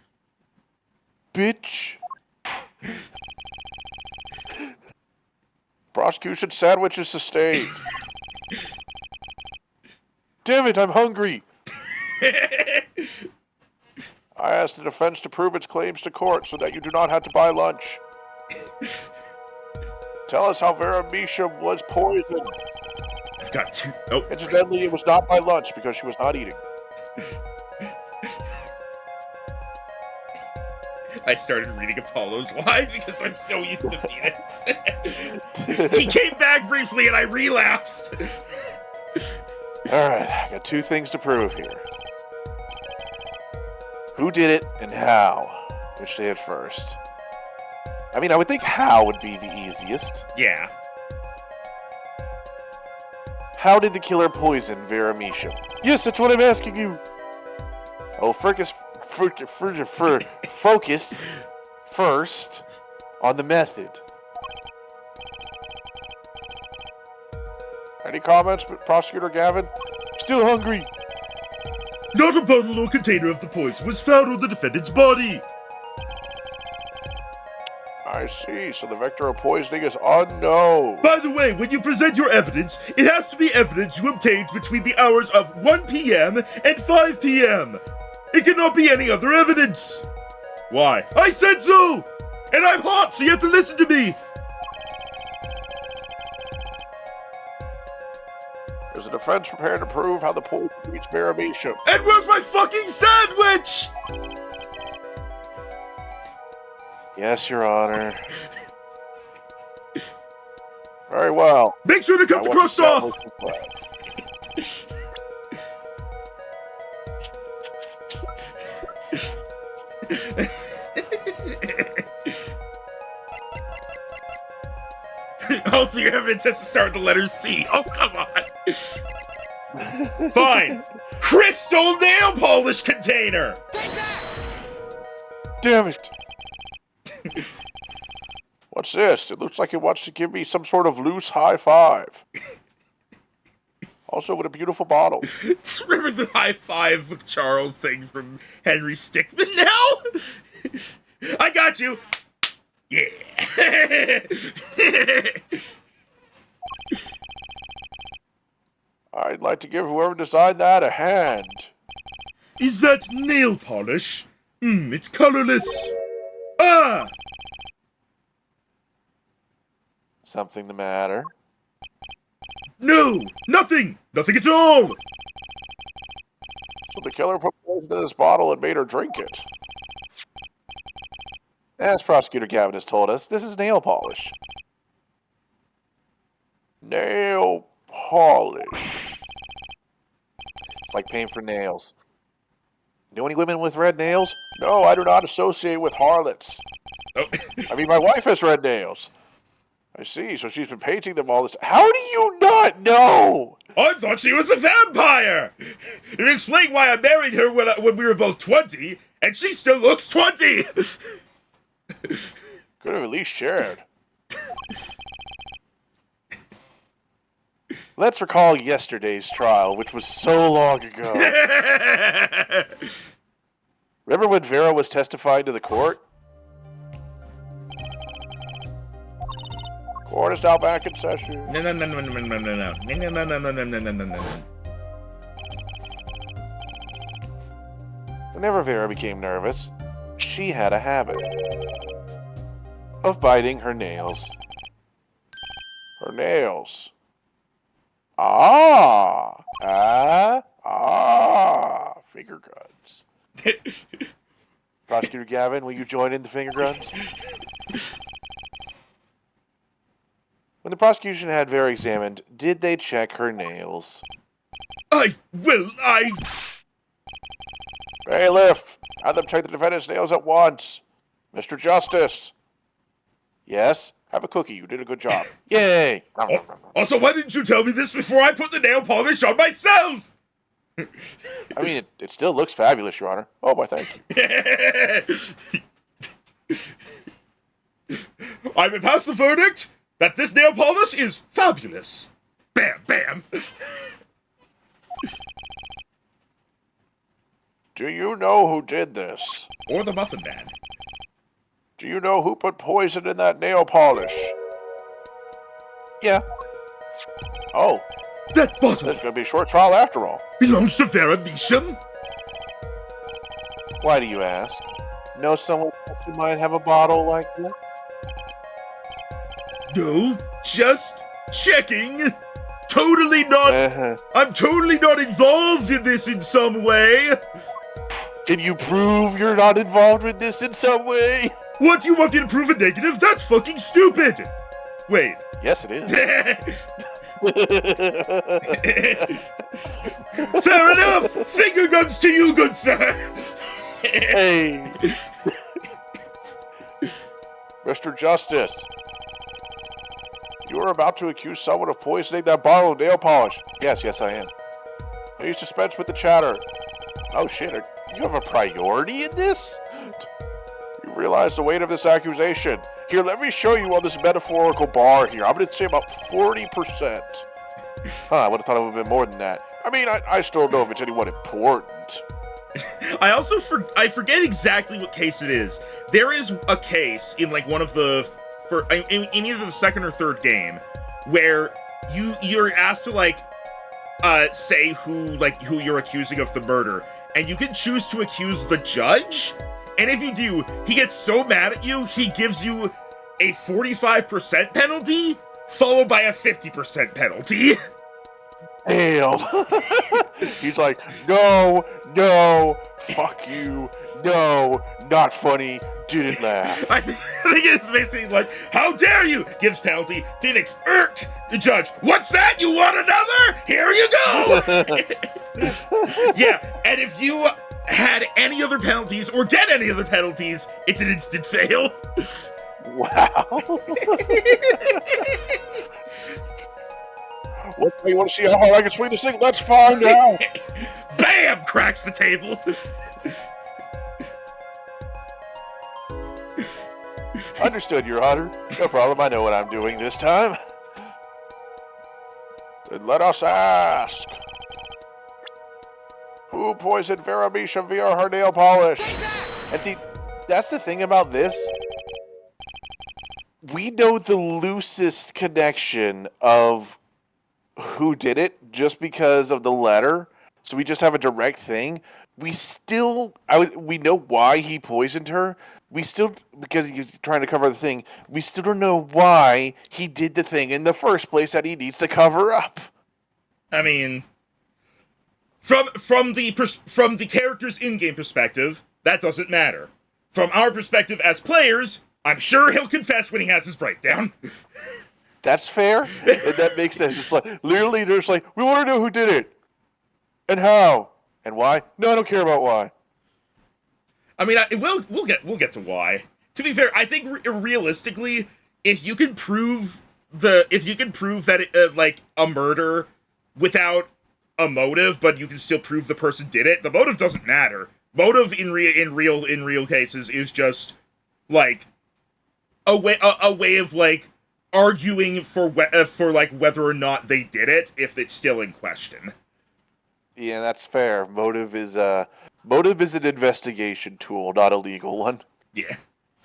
Bitch. Prosecution sandwich is sustained. Damn it, I'm hungry. I asked the defense to prove its claims to court so that you do not have to buy lunch. Tell us how Vera Measham was poisoned.
I've got two. Oh.
Incidentally, it was not by lunch because she was not eating.
I started reading Apollo's line because I'm so used to Venus. He came back briefly and I relapsed.
Alright, I got two things to prove here. Who did it and how? Which say it first? I mean, I would think how would be the easiest.
Yeah.
How did the killer poison Vera Measham? Yes, that's what I'm asking you. Oh, focus first on the method. Any comments, Prosecutor Gavin? Still hungry.
Not a bottle or container of the poison was found on the defendant's body.
I see, so the vector of poisoning is unknown.
By the way, when you present your evidence, it has to be evidence you obtained between the hours of 1 p.m. and 5 p.m. It cannot be any other evidence. Why? I said so! And I'm hot, so you have to listen to me.
Is the defense prepared to prove how the poison reached Vera Measham?
And where's my fucking sandwich?
Yes, Your Honor. Very well.
Make sure to cut the crust off. Also, your evidence has to start with the letter C. Oh, come on. Fine. Crystal nail polish container.
Damn it. What's this? It looks like it wants to give me some sort of loose high five. Also with a beautiful bottle.
Remember the high five with Charles thing from Henry Stickmin now? I got you. Yeah.
I'd like to give whoever designed that a hand.
Is that nail polish? It's colorless. Ah!
Something the matter?
No! Nothing! Nothing at all!
So the killer put poison in this bottle and made her drink it. As Prosecutor Gavin has told us, this is nail polish. Nail polish. It's like paying for nails. Know any women with red nails? No, I do not associate with harlots.
Oh.
I mean, my wife has red nails. I see, so she's been painting them all this. How do you not know?
I thought she was a vampire! It explained why I married her when we were both 20, and she still looks 20!
Could have at least shared. Let's recall yesterday's trial, which was so long ago. Remember when Vera was testifying to the court? Court is now back in session.
No.
Whenever Vera became nervous, she had a habit of biting her nails. Her nails. Finger guns. Prosecutor Gavin, will you join in the finger guns? When the prosecution had Vera examined, did they check her nails? Bailiff, have them check the defendant's nails at once. Mr. Justice. Yes? Have a cookie. You did a good job. Yay!
Also, why didn't you tell me this before I put the nail polish on myself?
I mean, it still looks fabulous, Your Honor. Oh, why, thank you.
I will pass the verdict that this nail polish is fabulous. Bam, bam.
Do you know who did this?
Or the Muffin Man.
Do you know who put poison in that nail polish? Yeah. Oh.
That bottle
There's going to be a short trial after all.
belongs to Vera Measham?
Why do you ask? Know someone else who might have a bottle like this?
No, just checking. Totally not. I'm totally not involved in this in some way.
Can you prove you're not involved with this in some way?
What, you want me to prove a negative? That's fucking stupid. Wait.
Yes, it is.
Fair enough. Finger guns to you, good sir.
Hey. Mr. Justice. You are about to accuse someone of poisoning that bottle of nail polish. Yes, I am. Please dispense with the chatter. Oh shit, you have a priority in this? You realize the weight of this accusation. Here, let me show you on this metaphorical bar here. I'm going to say about 40%. I would have thought it would have been more than that. I mean, I still don't know if it's anyone important.
I also forget exactly what case it is. There is a case in like one of the in either the second or third game where you're asked to say who you're accusing of the murder, and you can choose to accuse the judge, and if you do, he gets so mad at you, he gives you a 45% penalty followed by a 50% penalty.
Damn. He's like, no, fuck you, no, not funny, didn't laugh.
I think it's basically like, how dare you? Gives penalty. Phoenix, irked. The judge, what's that? You want another? Here you go. Yeah, and if you had any other penalties or get any other penalties, it's an instant fail.
Wow. What, you want to see how hard I can swing this thing? Let's find out.
Bam! Cracks the table.
Understood, Your Honor. No problem. I know what I'm doing this time. Then let us ask. Who poisoned Vera Measham via her nail polish? And see, that's the thing about this. we know the loosest connection of who did it just because of the letter. So we just have a direct thing. We still, we know why he poisoned her. We still, because he's trying to cover the thing, we still don't know why he did the thing in the first place that he needs to cover up.
I mean, from the character's in-game perspective, that doesn't matter. From our perspective as players, I'm sure he'll confess when he has his breakdown.
That's fair, and that makes sense. It's like, literally, they're just like, we want to know who did it, and how, and why. No, I don't care about why.
I mean, we'll get to why. To be fair, I think realistically, if you can prove that it, like a murder without a motive, but you can still prove the person did it, the motive doesn't matter. Motive in real cases is just like a way of like arguing for like whether or not they did it if it's still in question.
Yeah, that's fair. Motive is an investigation tool, not a legal one.
Yeah.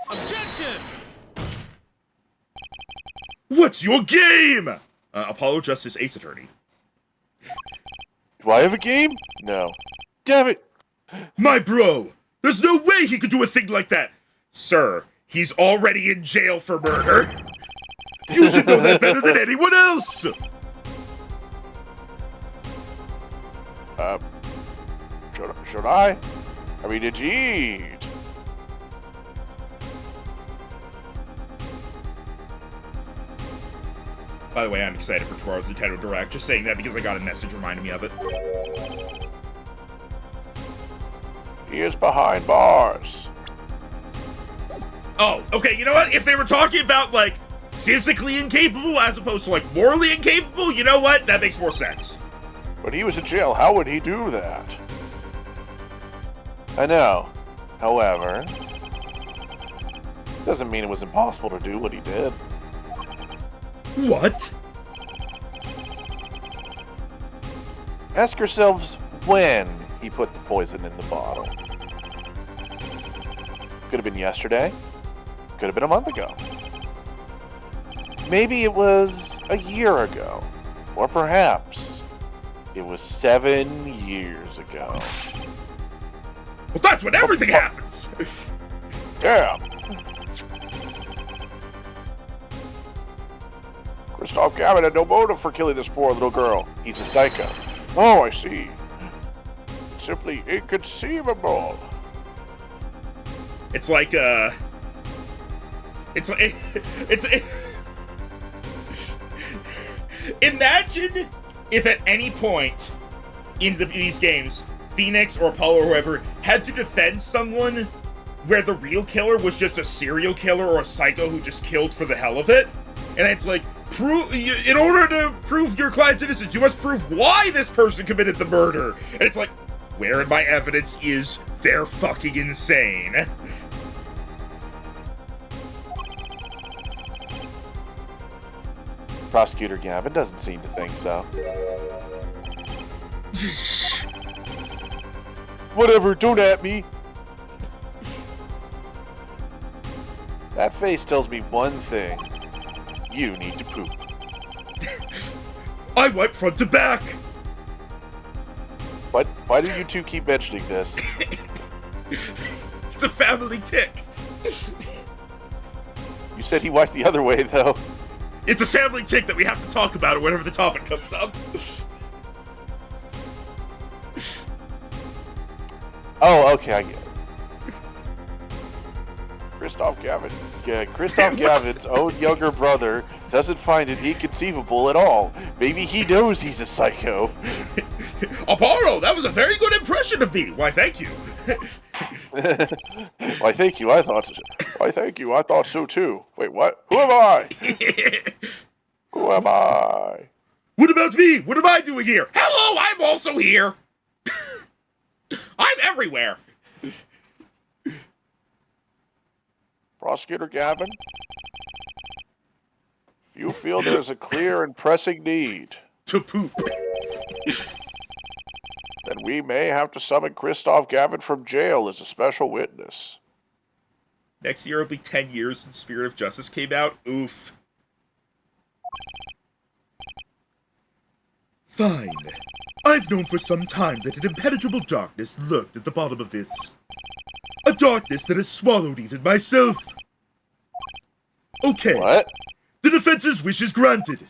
Objection!
What's your game? Apollo Justice Ace Attorney.
Do I have a game? No. Damn it!
My bro! There's no way he could do a thing like that! Sir, he's already in jail for murder. You should know that better than anyone else!
Should I? I mean, indeed.
By the way, I'm excited for tomorrow's Nintendo Direct. Just saying that because I got a message reminding me of it.
He is behind bars.
Oh, okay, you know what? If they were talking about, like, physically incapable as opposed to, like, morally incapable, you know what? That makes more sense.
When he was in jail, how would he do that? I know. However, doesn't mean it was impossible to do what he did.
What?
Ask yourselves when he put the poison in the bottle. Could have been yesterday. Could have been a month ago. Maybe it was a year ago. Or perhaps it was 7 years ago.
Well, that's when everything happens!
Damn! Christoph Gavin had no motive for killing this poor little girl. He's a psycho. Oh, I see. It's simply inconceivable.
It's like, imagine if at any point in these games, Phoenix or Apollo or whoever had to defend someone where the real killer was just a serial killer or a psycho who just killed for the hell of it. And it's like, in order to prove your client's innocence, you must prove why this person committed the murder. And it's like, where in my evidence is they're fucking insane?
Prosecutor Gavin doesn't seem to think so. Whatever, don't at me. That face tells me one thing. You need to poop.
I wipe front to back.
Why do you two keep mentioning this?
It's a family tick.
You said he wiped the other way, though.
It's a family tick that we have to talk about whenever the topic comes up.
Oh, okay, I get it. Christoph Gavin. Yeah, Christoph Gavin's own younger brother doesn't find it inconceivable at all. Maybe he knows he's a psycho.
Apollo, that was a very good impression of me. Why, thank you.
Why, thank you. I thought so too. Wait, what? Who am I? Who am I?
What about me? What am I doing here? Hello, I'm also here. I'm everywhere.
Prosecutor Gavin, you feel there's a clear and pressing need
to poop.
Then we may have to summon Christoph Gavin from jail as a special witness.
Next year will be 10 years since Spirit of Justice came out. Oof. Fine. I've known for some time that an impenetrable darkness lurked at the bottom of this. A darkness that has swallowed even myself. Okay.
What?
The defense's wish is granted.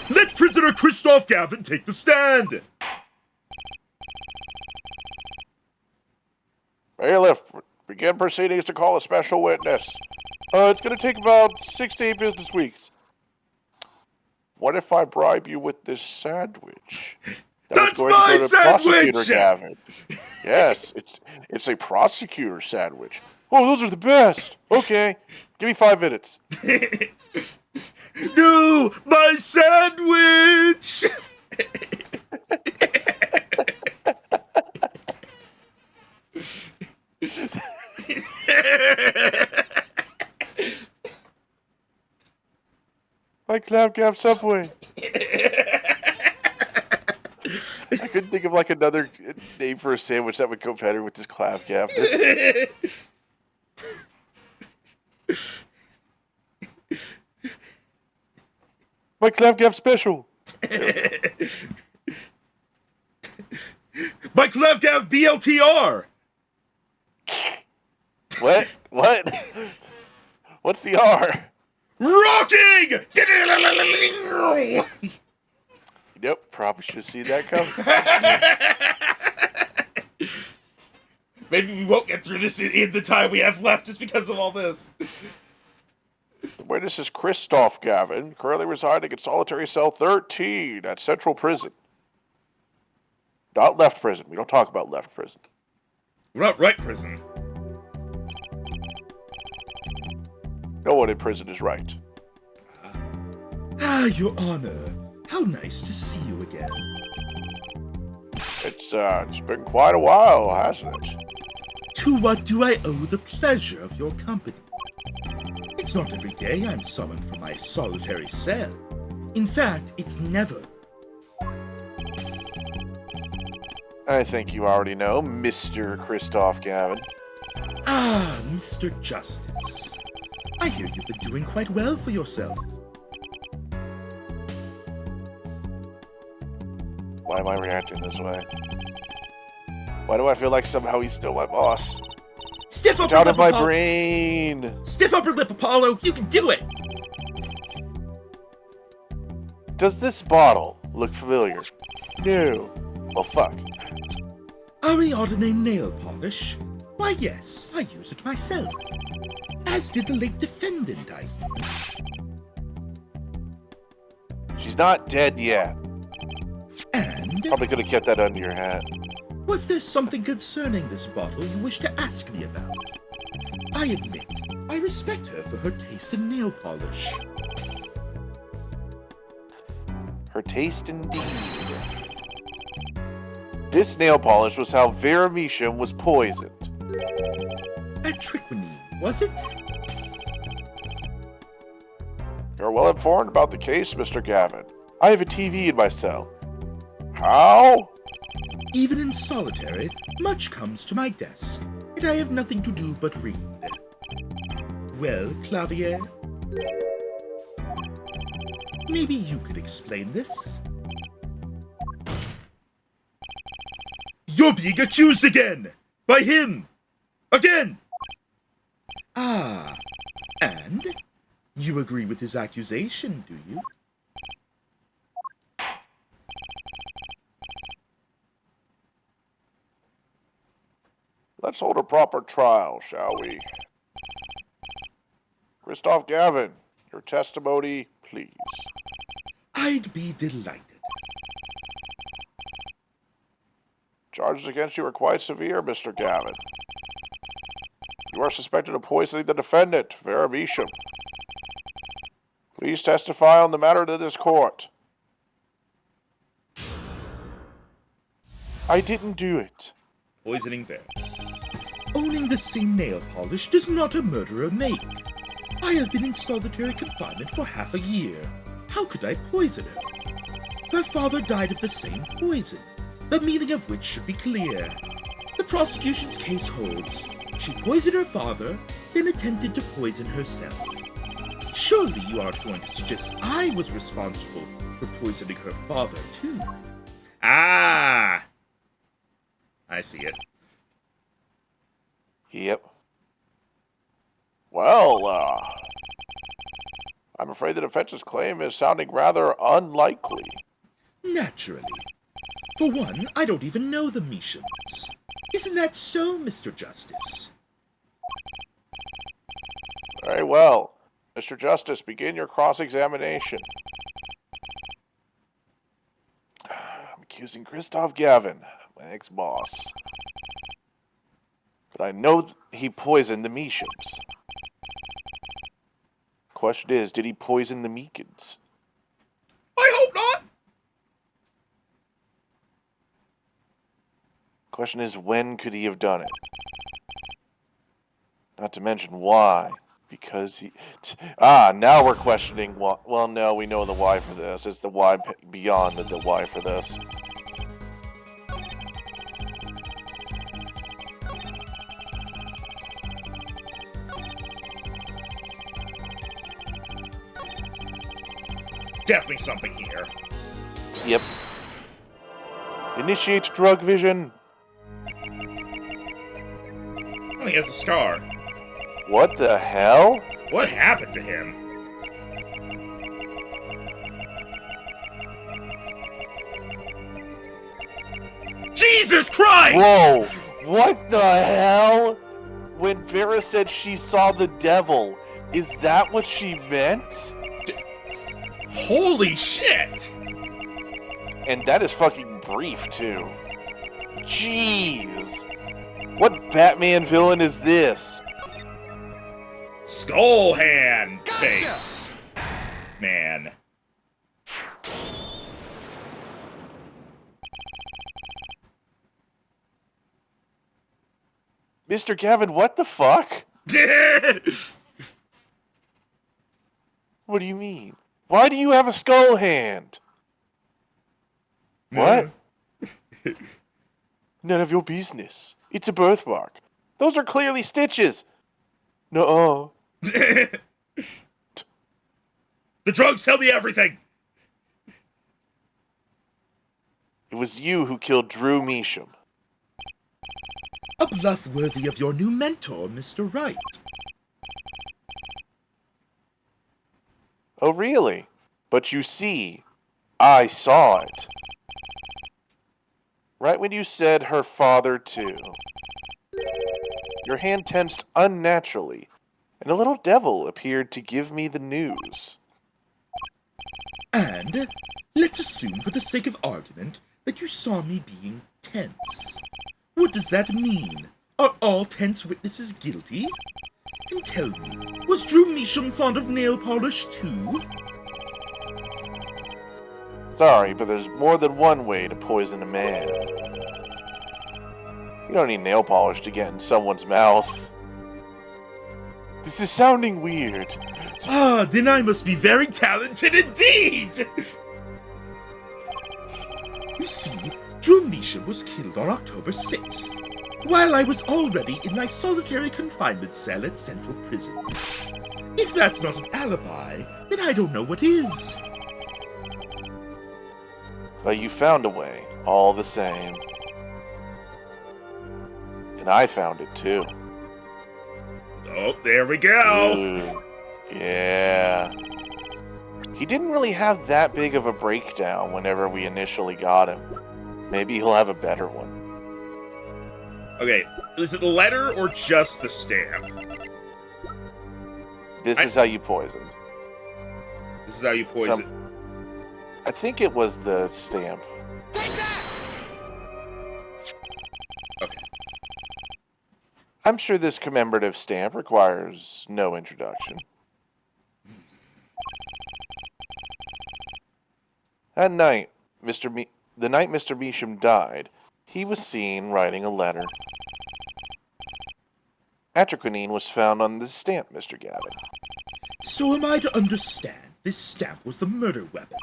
Let prisoner Christoph Gavin take the stand.
Bailiff, begin proceedings to call a special witness. It's going to take about 6 to 8 business weeks. What if I bribe you with this sandwich?
That's my sandwich!
Prosecutor Gavin. Yes, it's a prosecutor sandwich. Oh, those are the best. Okay, give me 5 minutes.
No, my sandwich!
My Clapgap Subway. I couldn't think of like another name for a sandwich that would go better with this Clapgapness. My Clapgap Special.
My Clevgav BLTR!
What? What? What's the R?
Rocking!
Nope, probably should have seen that coming.
Maybe we won't get through this in the time we have left just because of all this.
The witness is Christoph Gavin, currently residing in solitary cell 13 at Central Prison. Not left prison. We don't talk about left prison.
We're not right prison.
No one in prison is right.
Ah, Your Honor. How nice to see you again.
It's been quite a while, hasn't it?
To what do I owe the pleasure of your company? It's not every day I'm summoned from my solitary cell. In fact, it's never.
I think you already know, Mr. Christoph Gavin.
Ah, Mr. Justice. I hear you've been doing quite well for yourself.
Why am I reacting this way? Why do I feel like somehow he's still my boss?
Stiff upper
Out
lip,
of my
Apollo.
brain!
Stiff upper lip, Apollo. You can do it.
Does this bottle look familiar? No. Well, fuck.
Ariadne nail polish? Why, yes, I use it myself. As did the late defendant, I hear.
She's not dead yet.
And
Probably could have kept that under your hat.
was there something concerning this bottle you wish to ask me about? I admit, I respect her for her taste in nail polish.
Her taste indeed. This nail polish was how Vera Misham was poisoned.
Atriquinine, was it?
You're well informed about the case, Mr. Gavin. I have a TV in my cell. How?
Even in solitary, much comes to my desk, and I have nothing to do but read. Well, Clavier? Maybe you could explain this? You're being accused again! By him! Again! Ah, and? You agree with his accusation, do you?
Let's hold a proper trial, shall we? Christoph Gavin, your testimony, please.
I'd be delighted.
Charges against you are quite severe, Mr. Gavin. You are suspected of poisoning the defendant, Vera Misham. Please testify on the matter to this court. I didn't do it.
Poisoning Vera. Owning the same nail polish does not a murderer make. I have been in solitary confinement for half a year. How could I poison her? Her father died of the same poison, the meaning of which should be clear. The prosecution's case holds. She poisoned her father, then attempted to poison herself. Surely you aren't going to suggest I was responsible for poisoning her father, too. Ah! I see it.
Yep. Well, I'm afraid the defense's claim is sounding rather unlikely.
Naturally. For one, I don't even know the Meashams. Isn't that so, Mr. Justice?
Very well. Mr. Justice, begin your cross-examination. I'm accusing Christoph Gavin, my ex-boss. But I know he poisoned the Meashams. Question is, did he poison the Meekins?
I hope not!
Question is, when could he have done it? Not to mention why. Because he... now we're questioning why. Well, no, we know the why for this. It's the why beyond the why for this.
Definitely something here.
Yep. Initiate drug vision.
Oh, he has a scar.
What the hell?
What happened to him? Jesus Christ!
Whoa! What the hell? When Vera said she saw the devil, is that what she meant?
Holy shit!
And that is fucking brief, too. Jeez! What Batman villain is this?
Skull hand face. Man.
Mr. Gavin, what the fuck? What do you mean? Why do you have a skull hand? What? None of your business. It's a birthmark. Those are clearly stitches. Nuh-uh.
The drugs tell me everything.
It was you who killed Drew Measham.
A bluff worthy of your new mentor, Mr. Wright.
Oh, really? But you see, I saw it. Right when you said her father, too. Your hand tensed unnaturally, and a little devil appeared to give me the news.
And let's assume for the sake of argument that you saw me being tense. What does that mean? Are all tense witnesses guilty? And tell me, was Drew Measham fond of nail polish too?
Sorry, but there's more than one way to poison a man. You don't need nail polish to get in someone's mouth. This is sounding weird.
Ah, then I must be very talented indeed! You see, Drew Measham was killed on October 6th, while I was already in my solitary confinement cell at Central Prison. If that's not an alibi, then I don't know what is.
But you found a way, all the same. And I found it too.
Oh, there we go!
Ooh, yeah. He didn't really have that big of a breakdown whenever we initially got him. Maybe he'll have a better one.
Okay, is it the letter or just the stamp?
This is how you poisoned.
This is how you poison.
I think it was the stamp.
Okay.
I'm sure this commemorative stamp requires no introduction. That night, the night Mr. Measham died, he was seen writing a letter. Atropine was found on this stamp, Mr. Gavin.
So am I to understand this stamp was the murder weapon?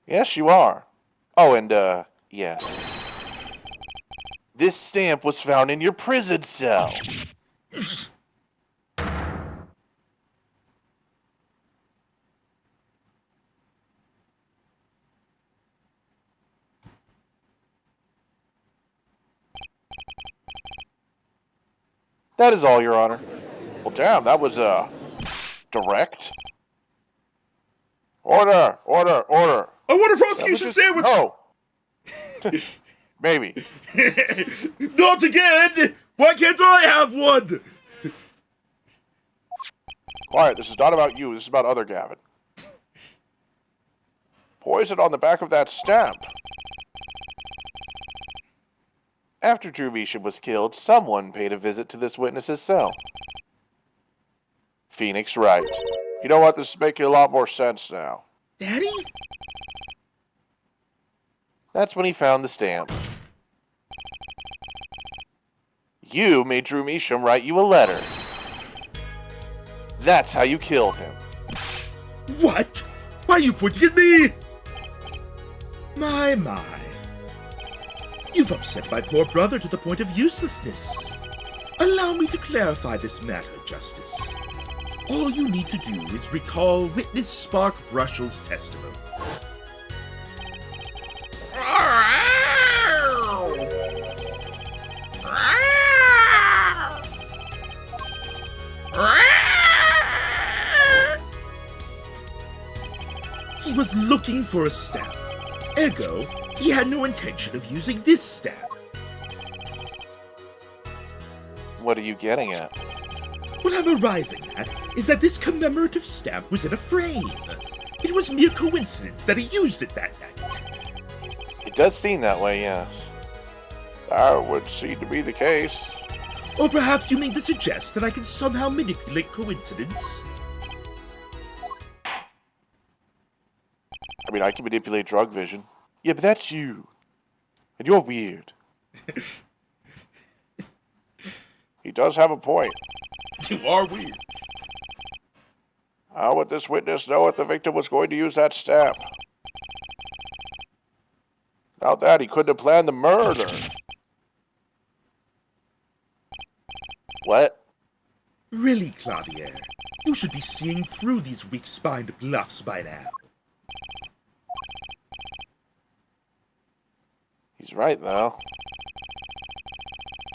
Yes, you are. Oh, and, yes. This stamp was found in your prison cell. That is all, Your Honor. Well, damn, that was, direct. Order!
I want a prosecution sandwich!
No! Maybe.
Not again! Why can't I have one?
Quiet, this is not about you, this is about other Gavin. Poison on the back of that stamp. After Drew Measham was killed, someone paid a visit to this witness's cell. Phoenix Wright. You know what? This is making a lot more sense now.
Daddy?
That's when he found the stamp. You made Drew Measham write you a letter. That's how you killed him.
What? Why are you pointing at me? My. You've upset my poor brother to the point of uselessness. Allow me to clarify this matter, Justice. All you need to do is recall witness Spark Brushell's testimony. He was looking for a stamp. Ergo, he had no intention of using this stamp.
What are you getting at?
What I'm arriving at is that this commemorative stamp was in a frame. It was mere coincidence that he used it that night.
It does seem that way, yes. That would seem to be the case.
Or perhaps you mean to suggest that I can somehow manipulate coincidence?
I mean, I can manipulate drug vision. Yeah, but that's you. And you're weird. He does have a point.
You are weird.
How would this witness know if the victim was going to use that stamp? Without that, he couldn't have planned the murder. What?
Really, Clavier, you should be seeing through these weak-spined bluffs by now.
He's right, though.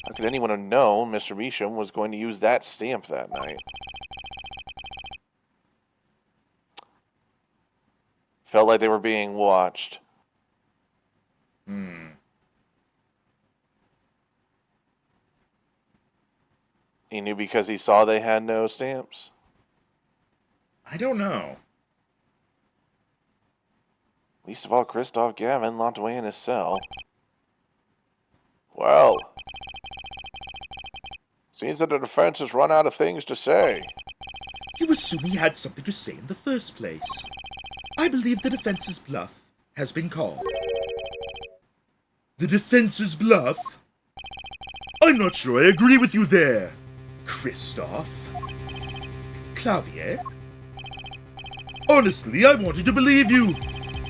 How could anyone have known Mr. Measham was going to use that stamp that night? Felt like they were being watched. He knew because he saw they had no stamps?
I don't know.
Least of all, Christoph Gavin locked away in his cell. Well, seems that the defense has run out of things to say.
You assume he had something to say in the first place. I believe the defense's bluff has been called. The defense's bluff? I'm not sure I agree with you there, Christoph. Clavier? Honestly, I wanted to believe you,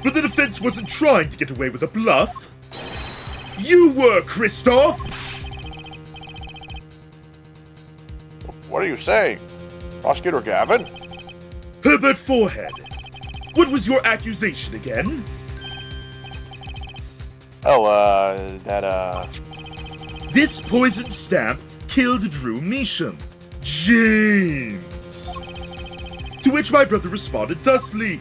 but the defense wasn't trying to get away with a bluff. You were, Christoph!
What are you saying? Prosecutor Gavin?
Herbert Forehead, what was your accusation again? This poisoned stamp killed Drew Measham. James! To which my brother responded thusly.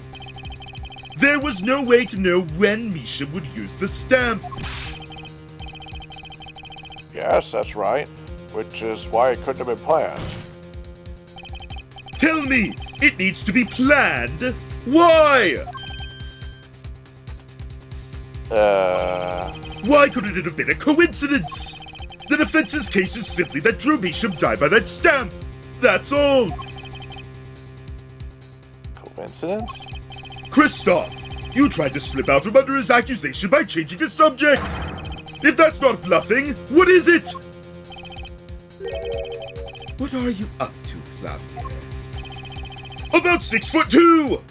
There was no way to know when Measham would use the stamp.
Yes, that's right. Which is why it couldn't have been planned.
Tell me, it needs to be planned. Why? Why couldn't it have been a coincidence? The defense's case is simply that Drew Measham died by that stamp. That's all.
Coincidence?
Christoph, you tried to slip out from under his accusation by changing the subject. If that's not bluffing, what is it? What are you up to, Clavier? About 6'2".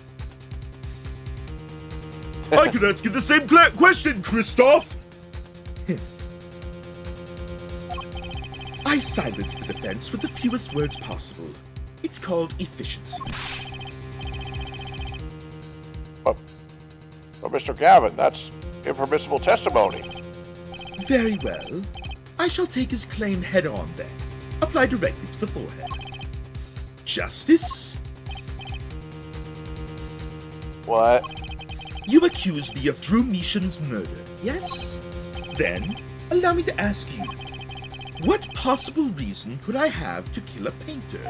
I could ask you the same question, Christoph. I silence the defense with the fewest words possible. It's called efficiency.
But Mr. Gavin, that's impermissible testimony.
Very well. I shall take his claim head on then. Apply directly to the forehead. Justice?
What?
You accuse me of Drew Meesham's murder, yes? Then, allow me to ask you, what possible reason could I have to kill a painter?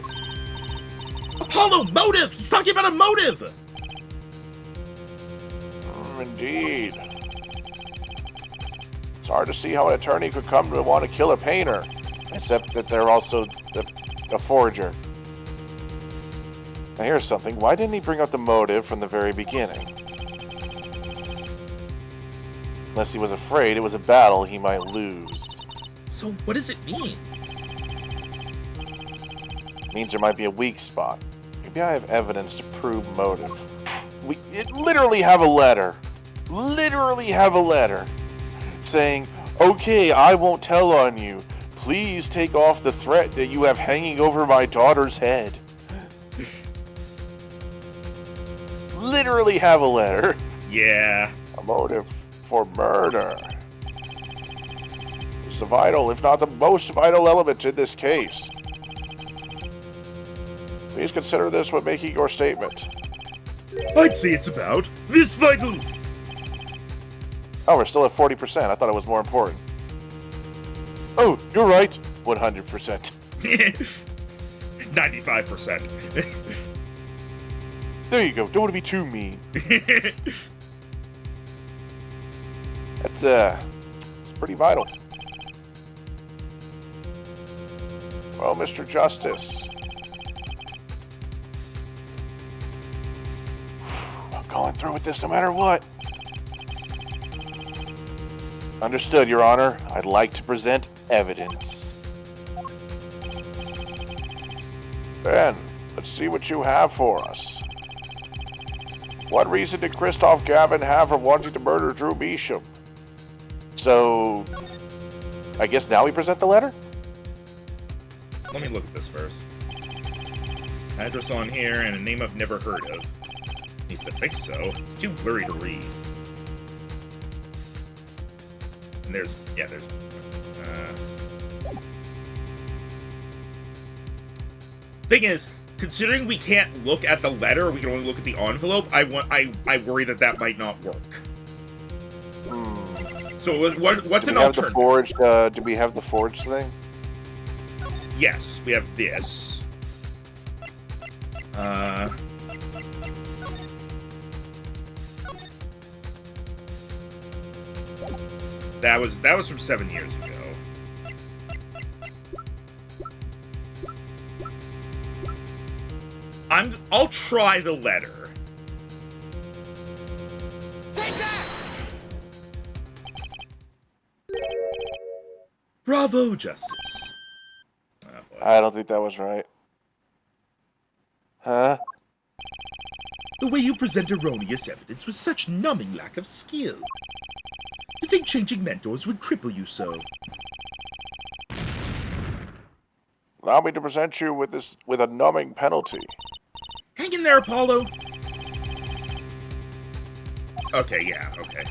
Apollo, motive! He's talking about a motive!
Indeed. It's hard to see how an attorney could come to want to kill a painter, except that they're also a forger. Now here's something. Why didn't he bring up the motive from the very beginning? Unless he was afraid it was a battle he might lose.
So what does it mean?
Means there might be a weak spot. Maybe I have evidence to prove motive. We literally have a letter. Literally have a letter saying, okay, I won't tell on you. Please take off the threat that you have hanging over my daughter's head. Literally have a letter.
Yeah.
A motive for murder. It's the vital, if not the most vital element in this case. Please consider this when making your statement.
I'd say it's about this vital.
Oh, we're still at 40%. I thought it was more important. Oh, you're right. 100%.
95%.
There you go. Don't want to be too mean. It's pretty vital. Well, Mr. Justice. I'm going through with this no matter what. Understood, Your Honor. I'd like to present evidence. Ben, let's see what you have for us. What reason did Christoph Gavin have for wanting to murder Drew Meesham? So, I guess now we present the letter?
Let me look at this first. Address on here and a name I've never heard of. Needs to fix so. It's too blurry to read. And there's... Thing is, considering we can't look at the letter, we can only look at the envelope, I worry that might not work. So what's an alternative?
Do we have the forged thing?
Yes, we have this. That was from 7 years ago. I'll try the letter.
Take that!
Bravo, Justice.
I don't think that was right. Huh?
The way you present erroneous evidence with such numbing lack of skill. You think changing mentors would cripple you so?
Allow me to present you with a numbing penalty.
Hang in there, Apollo. Okay, yeah, okay.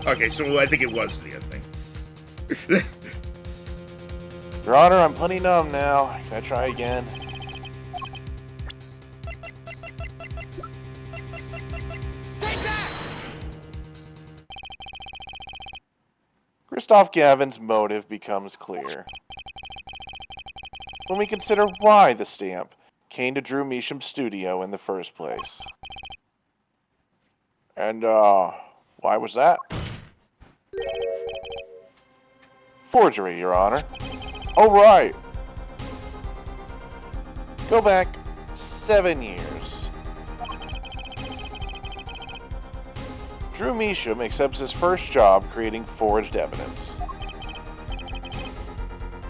Okay, so I think it was the other thing.
Your Honor, I'm plenty numb now. Can I try again?
Take that!
Christoph Gavin's motive becomes clear when we consider why the stamp came to Drew Meesham's studio in the first place. And, why was that? Forgery, Your Honor. Oh, right. Go back 7 years. Drew Meesham accepts his first job creating forged evidence.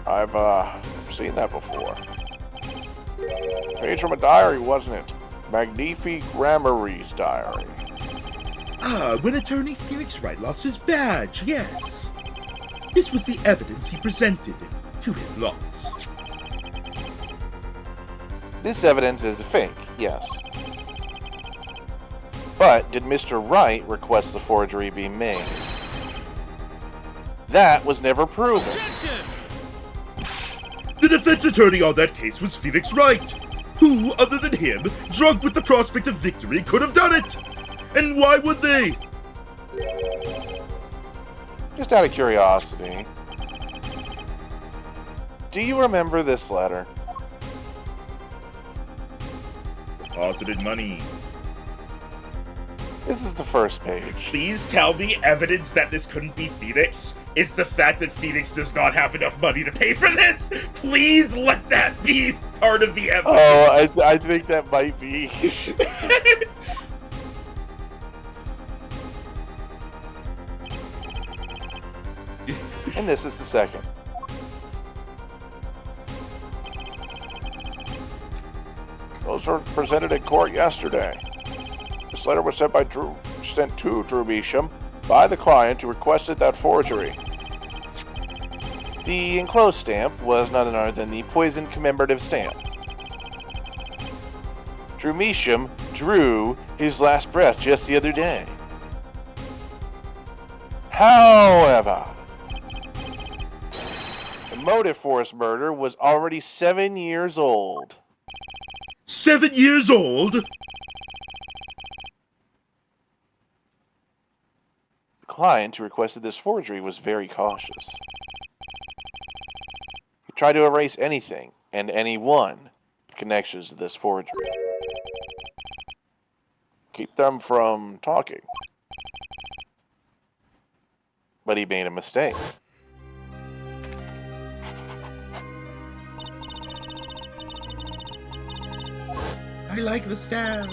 I've seen that before. Page from a diary, wasn't it? Magnifique Gramarie's diary.
Ah, when attorney Felix Wright lost his badge, yes. This was the evidence he presented to his loss.
This evidence is fake, yes. But did Mr. Wright request the forgery be made? That was never proven.
Objection!
The defense attorney on that case was Phoenix Wright. Who, other than him, drunk with the prospect of victory, could have done it? And why would they?
Just out of curiosity, do you remember this letter?
Deposited money.
This is the first page.
Please tell me evidence that this couldn't be Phoenix is the fact that Phoenix does not have enough money to pay for this. Please let that be part of the evidence.
Oh, I think that might be. And this is the second. Those were presented in court yesterday. This letter was sent to Drew Measham by the client who requested that forgery. The enclosed stamp was none other than the poison commemorative stamp. Drew Measham drew his last breath just the other day. However, the motive for his murder was already 7 years old.
7 years old?
The client who requested this forgery was very cautious. He tried to erase anything and anyone with connections to this forgery. Keep them from talking. But he made a mistake.
I like the stab.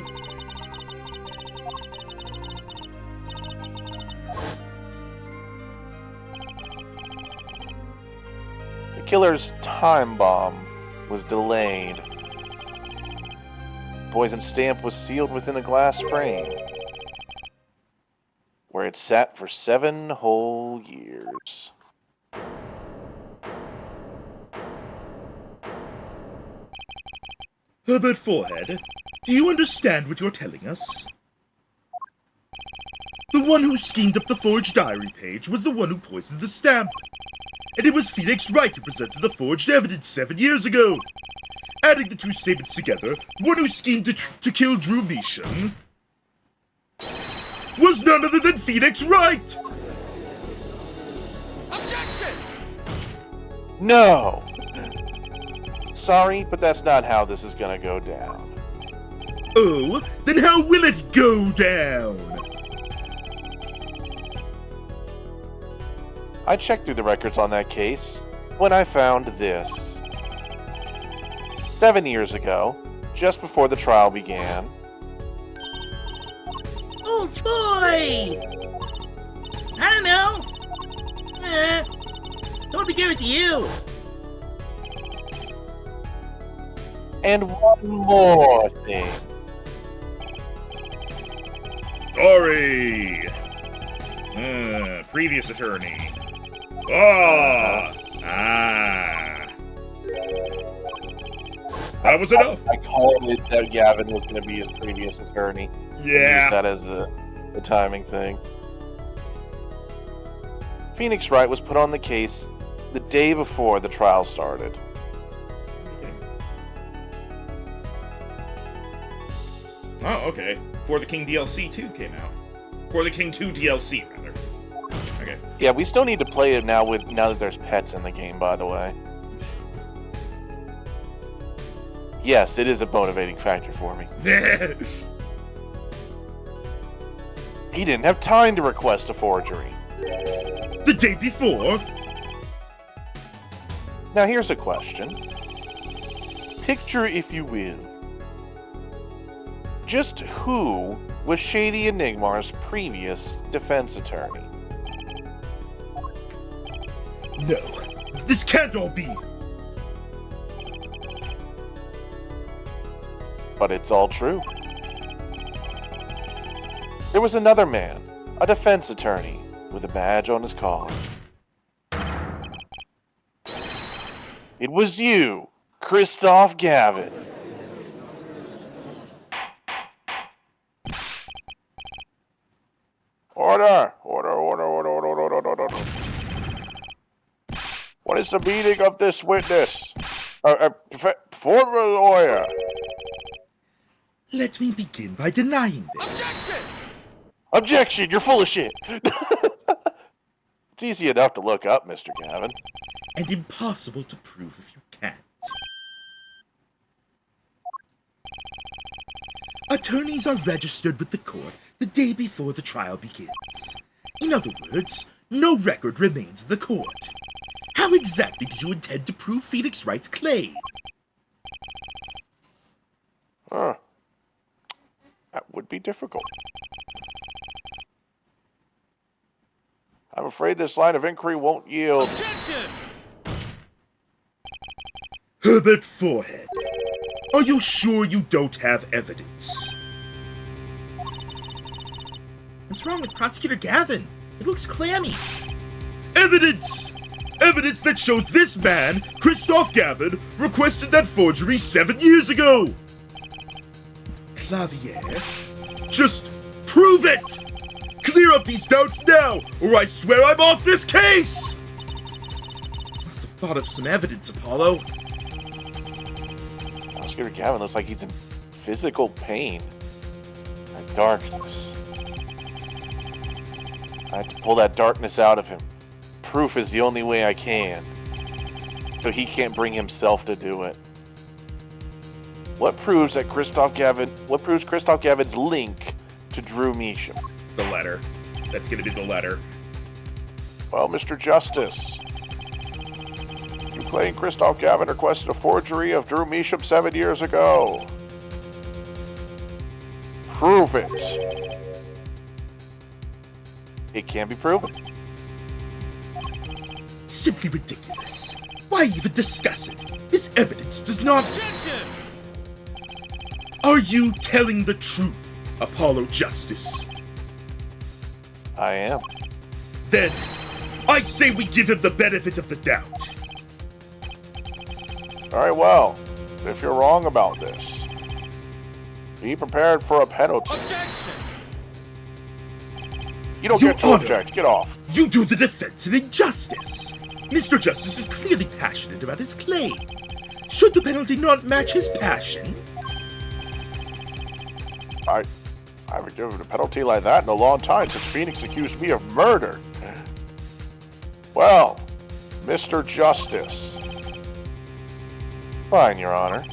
The killer's time bomb was delayed. The poison stamp was sealed within a glass frame, where it sat for 7 whole years.
Herbert Forehead, do you understand what you're telling us? The one who schemed up the forged diary page was the one who poisoned the stamp. And it was Phoenix Wright who presented the forged evidence 7 years ago. Adding the two statements together, the one who schemed to kill Drew Measham was none other than Phoenix Wright!
Objection!
No! Sorry, but that's not how this is gonna go down.
Oh, then how will it go down?
I checked through the records on that case when I found this. 7 years ago, just before the trial began,
Oh boy! I don't know. Don't give it to you.
and one more thing.
Sorry. Previous attorney. Ah. That was enough.
I called it that Gavin was going to be his previous attorney.
Yeah.
Use that as a timing thing. Phoenix Wright was put on the case the day before the trial started.
Oh, okay. For the King DLC 2 came out. For the King 2 DLC, rather. Okay.
Yeah, we still need to play it now that there's pets in the game, by the way. Yes, it is a motivating factor for me. He didn't have time to request a forgery.
The day before?
Now here's a question. Picture, if you will, just who was Shady Enigmar's previous defense attorney?
No. This can't all be.
But it's all true. There was another man, a defense attorney, with a badge on his collar. It was you, Christoph Gavin. Order! Order. What is the meaning of this witness? Former lawyer.
Let me begin by denying this.
Objection! You're full of shit. It's easy enough to look up, Mr. Gavin.
And impossible to prove if you can't. Attorneys are registered with the court the day before the trial begins. In other words, no record remains in the court. How exactly did you intend to prove Phoenix Wright's claim?
That would be difficult. I'm afraid this line of inquiry won't yield.
Objection!
Herbert Forehead, are you sure you don't have evidence? What's wrong with Prosecutor Gavin? It looks clammy. Evidence! Evidence that shows this man, Christoph Gavin, requested that forgery 7 years ago! Clavier, just prove it! Clear up these doubts now, or I swear I'm off this case! Must have thought of some evidence, Apollo.
Prosecutor Gavin looks like he's in physical pain. That darkness. I have to pull that darkness out of him. Proof is the only way I can. So he can't bring himself to do it. What proves Christoph Gavin's link to Drew Measham?
The letter. That's gonna be the letter.
Well, Mr. Justice, you claim Christoph Gavin requested a forgery of Drew Measham 7 years ago. Prove it. It can be proven.
Simply ridiculous. Why even discuss it? This evidence does not...
Objection!
Are you telling the truth, Apollo Justice?
I am.
Then, I say we give him the benefit of the doubt.
Very well. If you're wrong about this, be prepared for a penalty.
Objection!
You don't
Your
get to
Honor.
object. Get off.
You do the defense an injustice. Mr. Justice is clearly passionate about his claim. Should the penalty not match his passion?
I haven't given a penalty like that in a long time since Phoenix accused me of murder. Well, Mr. Justice. Fine, Your Honor.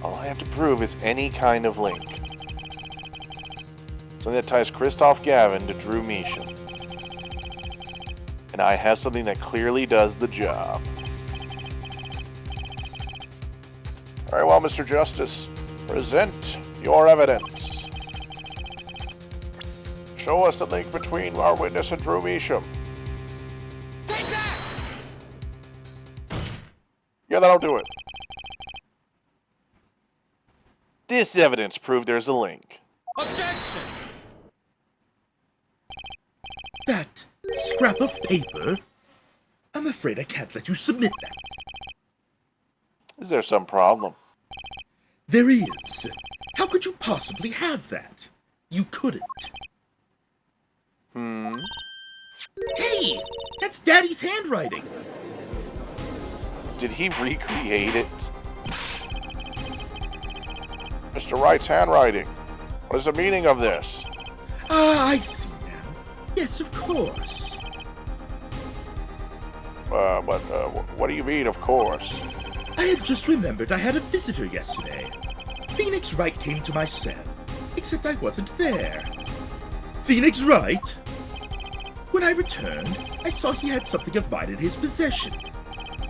All I have to prove is any kind of link. Something that ties Christoph Gavin to Drew Measham. And I have something that clearly does the job. Very well, Mr. Justice. Present your evidence. Show us the link between our witness and Drew Measham.
Take that!
Yeah, that'll do it. This evidence proved there's a link.
Objection!
That scrap of paper? I'm afraid I can't let you submit that.
Is there some problem?
There is. How could you possibly have that? You couldn't. Hey! That's Daddy's handwriting!
Did he recreate it? Mr. Wright's handwriting. What is the meaning of this?
Ah, I see now. Yes, of course.
What do you mean, of course?
I had just remembered I had a visitor yesterday. Phoenix Wright came to my cell, except I wasn't there. Phoenix Wright? When I returned, I saw he had something of mine in his possession.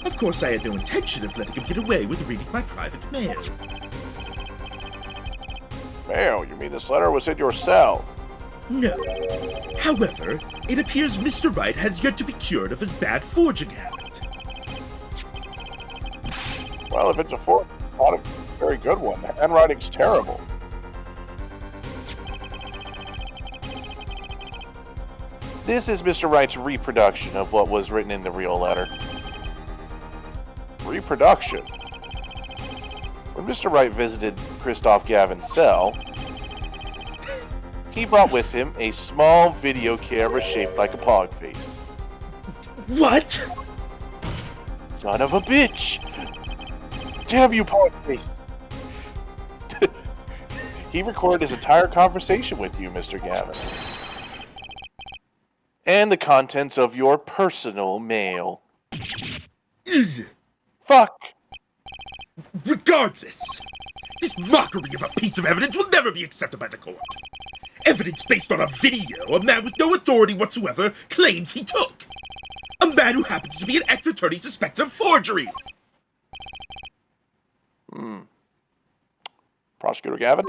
Of course, I had no intention of letting him get away with reading my private mail.
Mail? You mean this letter was in your cell?
No. However, it appears Mr. Wright has yet to be cured of his bad forging habit.
Well, if it's not a very good one. The handwriting's terrible. This is Mr. Wright's reproduction of what was written in the real letter. Reproduction? When Mr. Wright visited Christoph Gavin's cell, he brought with him a small video camera shaped like a pog face.
What?
Son of a bitch! Damn you, pog face! He recorded his entire conversation with you, Mr. Gavin. And the contents of your personal mail. Fuck!
Regardless, this mockery of a piece of evidence will never be accepted by the court. Evidence based on a video a man with no authority whatsoever claims he took. A man who happens to be an ex-attorney suspected of forgery.
Prosecutor Gavin?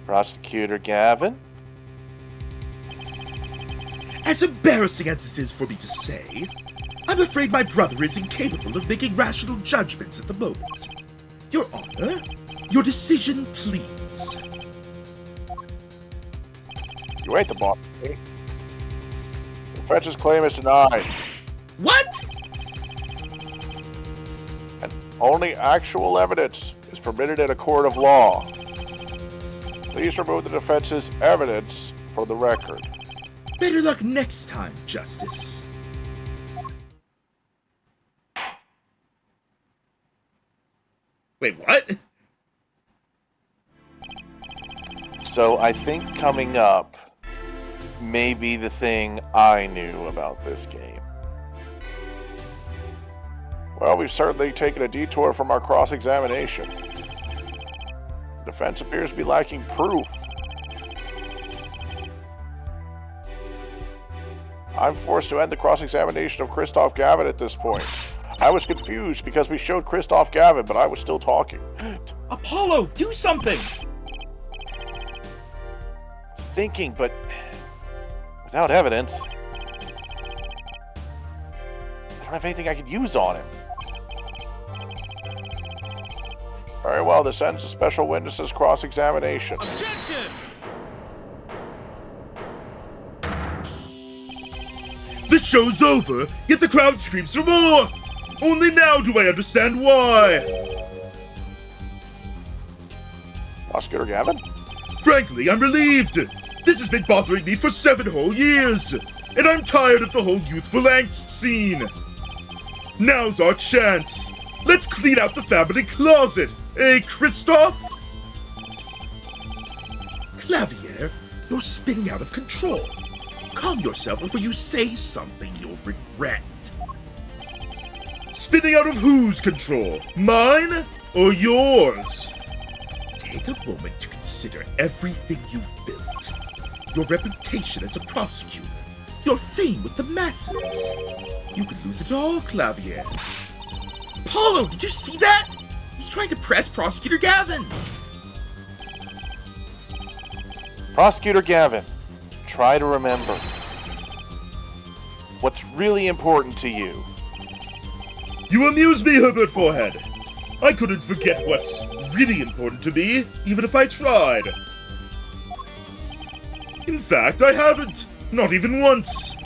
Prosecutor Gavin?
As embarrassing as this is for me to say, I'm afraid my brother is incapable of making rational judgments at the moment. Your Honor, your decision, please.
You wait the boss. The defense's claim is denied.
What?
And only actual evidence is permitted in a court of law. Please remove the defense's evidence from the record.
Better luck next time, Justice. Wait, what?
So I think coming up may be the thing I knew about this game. Well, we've certainly taken a detour from our cross-examination. The defense appears to be lacking proof. I'm forced to end the cross-examination of Christoph Gavin at this point. I was confused because we showed Christoph Gavin, but I was still talking.
Apollo, do something!
Thinking, but without evidence, I don't have anything I could use on him. Very well, this ends the special witness's cross-examination.
Objection!
The show's over, yet the crowd screams for more! Only now do I understand why!
Prosecutor Gavin?
Frankly, I'm relieved! This has been bothering me for 7 whole years! And I'm tired of the whole youthful angst scene! Now's our chance! Let's clean out the family closet! Eh, Christoph? Clavier, you're spinning out of control. Calm yourself before you say something you'll regret. Spinning out of whose control? Mine or yours? Take a moment to consider everything you've built. Your reputation as a prosecutor. Your fame with the masses. You could lose it all, Clavier. Paulo, did you see that? He's trying to press Prosecutor Gavin.
Prosecutor Gavin, try to remember. What's really important to you?
You amuse me, Herbert Forehead. I couldn't forget what's really important to me, even if I tried. In fact, I haven't. Not even once.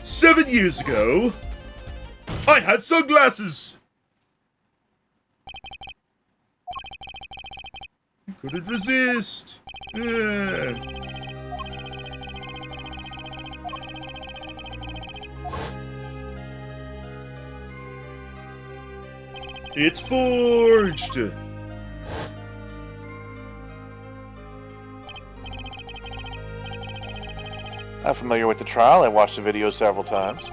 7 years ago, I had sunglasses. Couldn't resist. It's forged.
I'm familiar with the trial. I watched the video several times.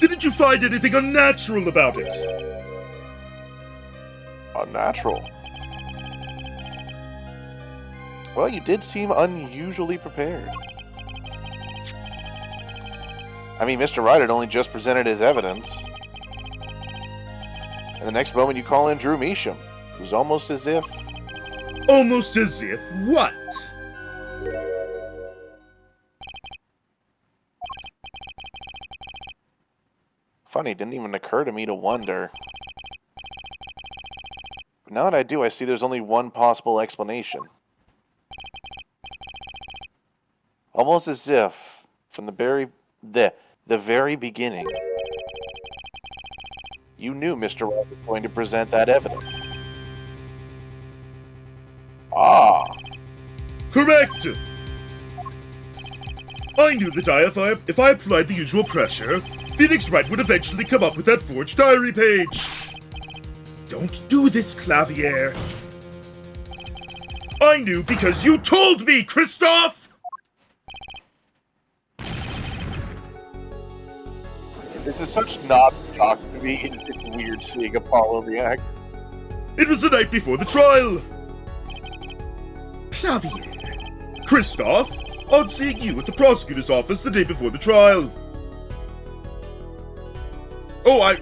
Didn't you find anything unnatural about it?
Unnatural. Well, you did seem unusually prepared. I mean, Mr. Wright had only just presented his evidence. And the next moment you call in Drew Measham. It was almost as if...
Almost as if what?
Funny, it didn't even occur to me to wonder. But now that I do, I see there's only one possible explanation. Almost as if, from the very beginning, you knew Mr. Wright was going to present that evidence. Ah,
Correct! I knew that if I applied the usual pressure, Phoenix Wright would eventually come up with that forged diary page. Don't do this, Clavier. I knew because you told me, Christoph!
this is such not shock to me. It's weird seeing Apollo react.
It was the night before the trial. Clavier. Christoph, on seeing you at the prosecutor's office the day before the trial. Oh,
I'm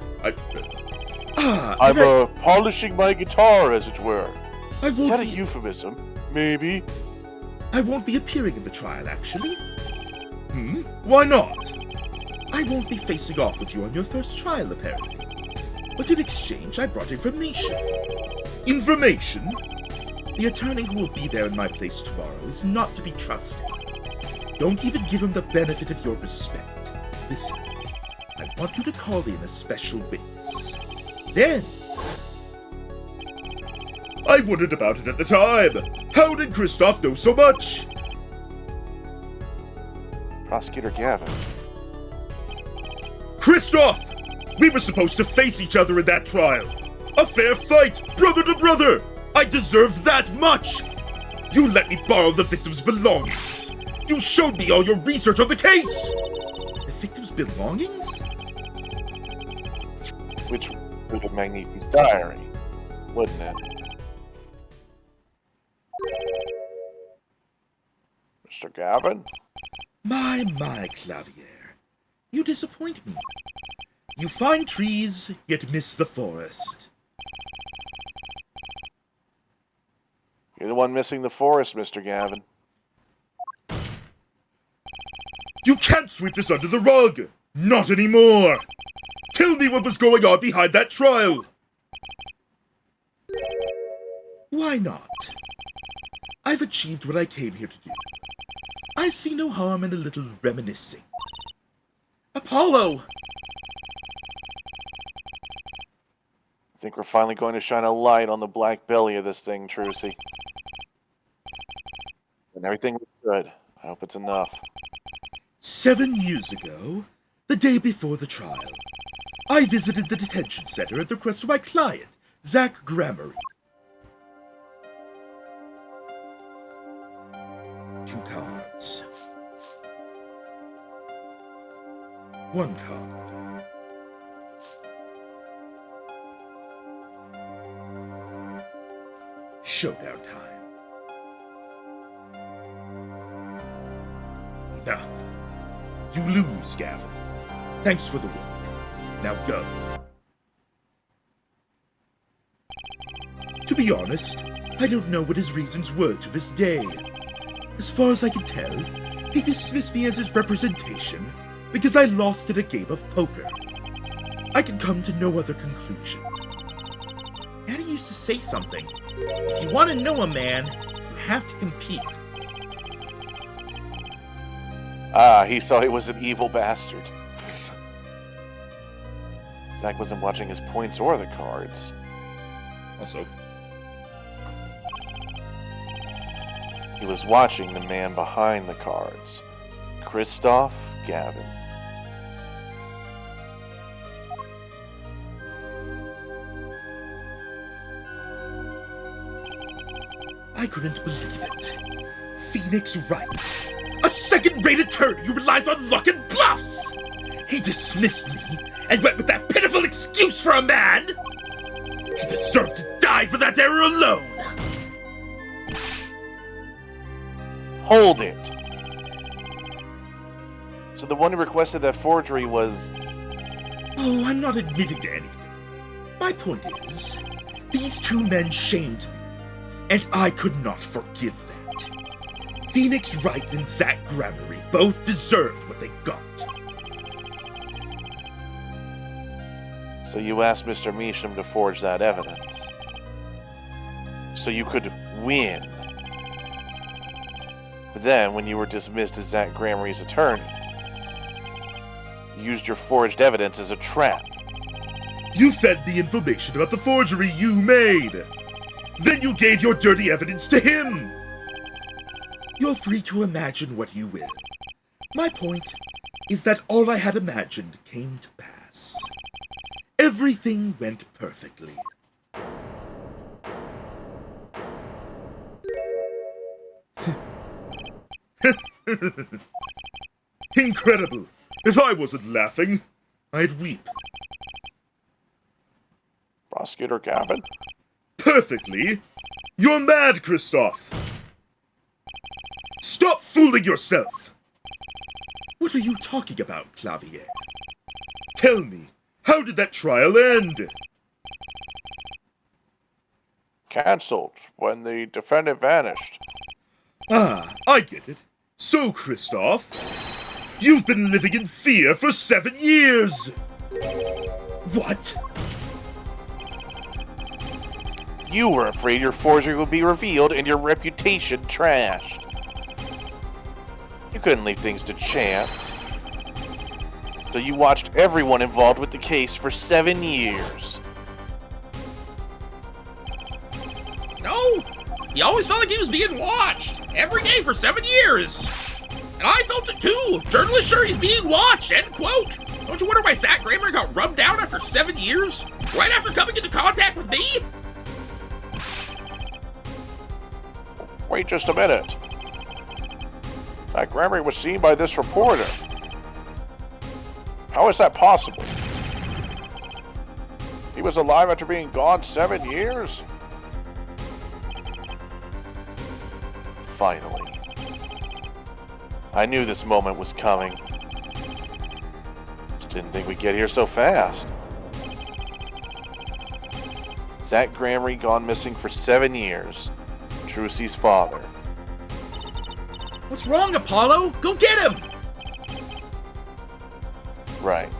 polishing my guitar, as it were.
I
Is
won't
that a
be,
euphemism? Maybe.
I won't be appearing in the trial, actually. Why not? I won't be facing off with you on your first trial, apparently. But in exchange, I brought information. Information? The attorney who will be there in my place tomorrow is not to be trusted. Don't even give him the benefit of your respect. Listen, I want you to call in a special witness. Then... I wondered about it at the time. How did Christoph know so much?
Prosecutor Gavin.
Christoph! We were supposed to face each other in that trial. A fair fight, brother to brother. I deserved that much. You let me borrow the victim's belongings. You showed me all your research on the case. The victim's belongings?
Which would have Magnifi's diary, wouldn't it? Mr. Gavin?
My, Clavier. You disappoint me. You find trees, yet miss the forest.
You're the one missing the forest, Mr. Gavin.
You can't sweep this under the rug. Not anymore. Tell me what was going on behind that trial. Why not? I've achieved what I came here to do. I see no harm in a little reminiscing. Apollo!
I think we're finally going to shine a light on the black belly of this thing, Trucy. And everything was good. I hope it's enough.
7 years ago, the day before the trial, I visited the detention center at the request of my client, Zach Grammary. 2 cards. 1 card. Showdown time. Enough. You lose, Gavin. Thanks for the work. Now go. To be honest, I don't know what his reasons were to this day. As far as I can tell, he dismissed me as his representation because I lost at a game of poker. I can come to no other conclusion. Annie used to say something. If you want to know a man, you have to compete.
Ah, he saw he was an evil bastard. Zach wasn't watching his points or the cards.
Also,
He was watching the man behind the cards, Christoph Gavin.
I couldn't believe it. Phoenix Wright, a second-rate attorney who relies on luck and bluffs. He dismissed me and went with that pitiful excuse for a man. He deserved to die for that error alone.
Hold it! So the one who requested that forgery was...
Oh, I'm not admitting to anything. My point is, these 2 men shamed me, and I could not forgive that. Phoenix Wright and Zach Grammary both deserved what they got.
So you asked Mr. Measham to forge that evidence. So you could win. But then, when you were dismissed as Zach Gramery's attorney, you used your forged evidence as a trap.
You fed me information about the forgery you made. Then you gave your dirty evidence to him. You're free to imagine what you will. My point is that all I had imagined came to pass. Everything went perfectly. Incredible. If I wasn't laughing, I'd weep.
Prosecutor Gavin?
Perfectly. You're mad, Christoph. Stop fooling yourself. What are you talking about, Clavier? Tell me, how did that trial end?
Cancelled when the defendant vanished.
Ah, I get it. So, Christoph, you've been living in fear for 7 years. What?
You were afraid your forgery would be revealed and your reputation trashed. You couldn't leave things to chance. So you watched everyone involved with the case for 7 years.
No! He always felt like he was being watched every day for 7 years. And I felt it too. Journalists sure he's being watched, end quote. Don't you wonder why Zach Gramer got rubbed down after 7 years? Right after coming into contact with me?
Wait just a minute. Zach Gramer was seen by this reporter. How is that possible? He was alive after being gone 7 years? Finally. I knew this moment was coming. Just didn't think we'd get here so fast. Zach Gramery gone missing for 7 years. Trucy's father.
What's wrong, Apollo? Go get him!
Right.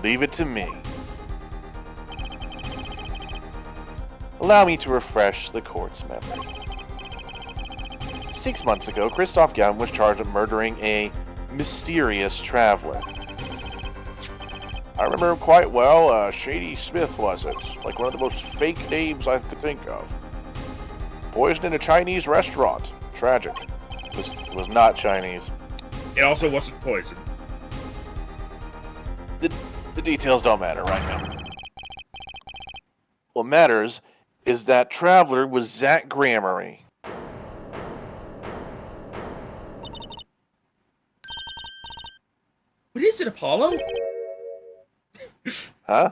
Leave it to me. Allow me to refresh the court's memory. 6 months ago, Christoph Gavin was charged of murdering a mysterious traveler. I remember him quite well. Shady Smith was it? Like one of the most fake names I could think of. Poisoned in a Chinese restaurant. Tragic. It was not Chinese.
It also wasn't poison.
The details don't matter right now. What matters is that traveler was Zach Gramery.
What is it, Apollo?
Huh?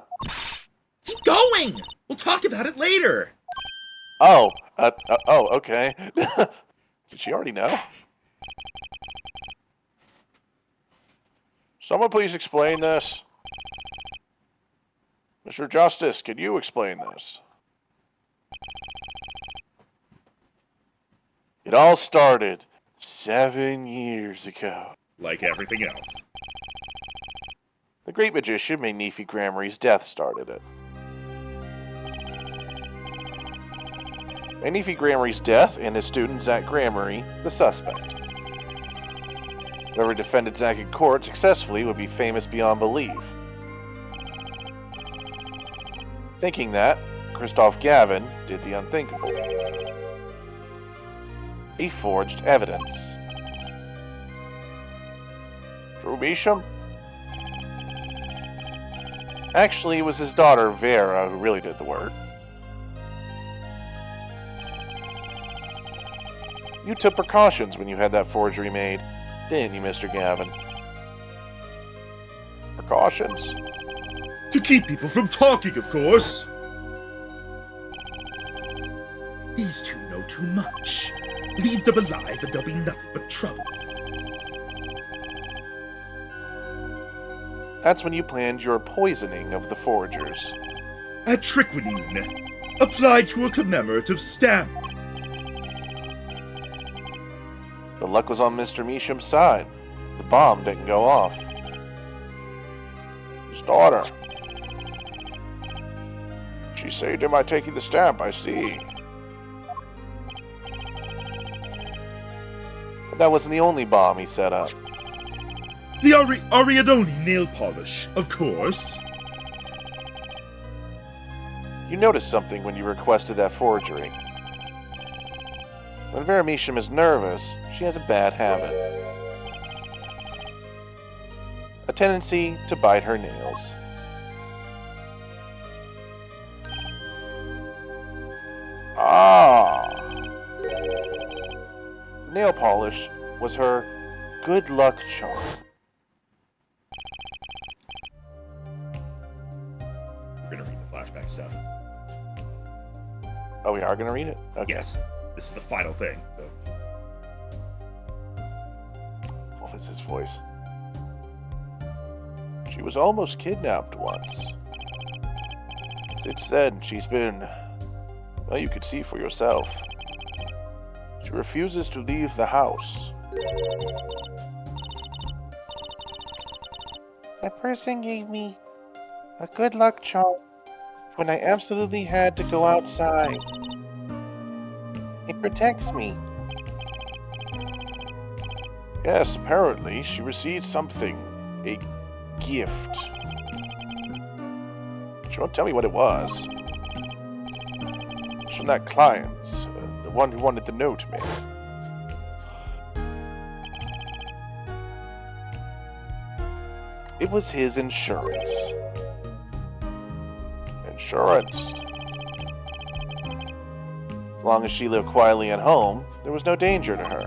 Keep going! We'll talk about it later.
Oh, okay. Did she already know? Someone please explain this. Mr. Justice, can you explain this? It all started 7 years ago.
Like everything else.
The great magician Nefi Gramery's death started it. Nefi Gramery's death and his student Zach Gramery, the suspect. Whoever defended Zach in court successfully would be famous beyond belief. Thinking that, Christoph Gavin did the unthinkable. He forged evidence. Drew Measham? Actually, it was his daughter, Vera, who really did the work. You took precautions when you had that forgery made, didn't you, Mr. Gavin? Precautions?
To keep people from talking, of course.
These two know too much. Leave them alive and there'll be nothing but trouble.
That's when you planned your poisoning of the forgers.
Atriquinine, applied to a commemorative stamp.
The luck was on Mr. Measham's side. The bomb didn't go off. His daughter. She saved him by taking the stamp, I see. That wasn't the only bomb he set up.
The Ariadone nail polish, of course.
You noticed something when you requested that forgery. When Vera Misham is nervous, she has a bad habit. A tendency to bite her nails. Ah! Nail polish was her good luck charm.
We're gonna read the flashback stuff.
Oh, we are going to read it? Okay.
Yes, this is the final thing. So.
What was his voice? She was almost kidnapped once. Since then, she's been... Well, you could see for yourself. She refuses to leave the house. That person gave me a good luck charm when I absolutely had to go outside. It protects me. Yes, apparently she received something. A gift. She won't tell me what it was. It's from that client, the one who wanted the note made. It was his insurance. Insurance. As long as she lived quietly at home, there was no danger to her.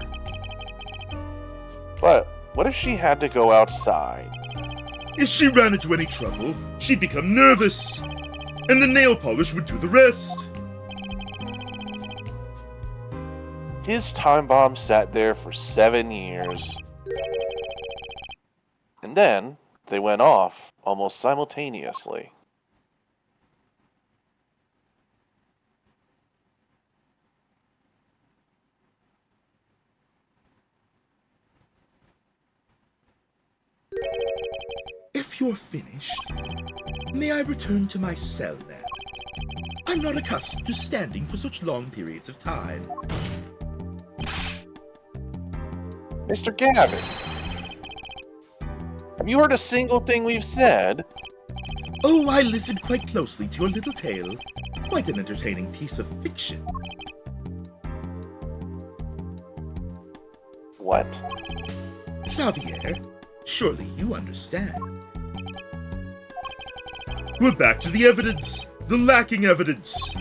But what if she had to go outside?
If she ran into any trouble, she'd become nervous, and the nail polish would do the rest.
His time bomb sat there for 7 years. And then they went off almost simultaneously.
If you're finished, may I return to my cell now? I'm not accustomed to standing for such long periods of time.
Mr. Gavin, have you heard a single thing we've said?
Oh, I listened quite closely to your little tale. Quite an entertaining piece of fiction.
What?
Clavier, surely you understand. We're back to the evidence. The lacking evidence.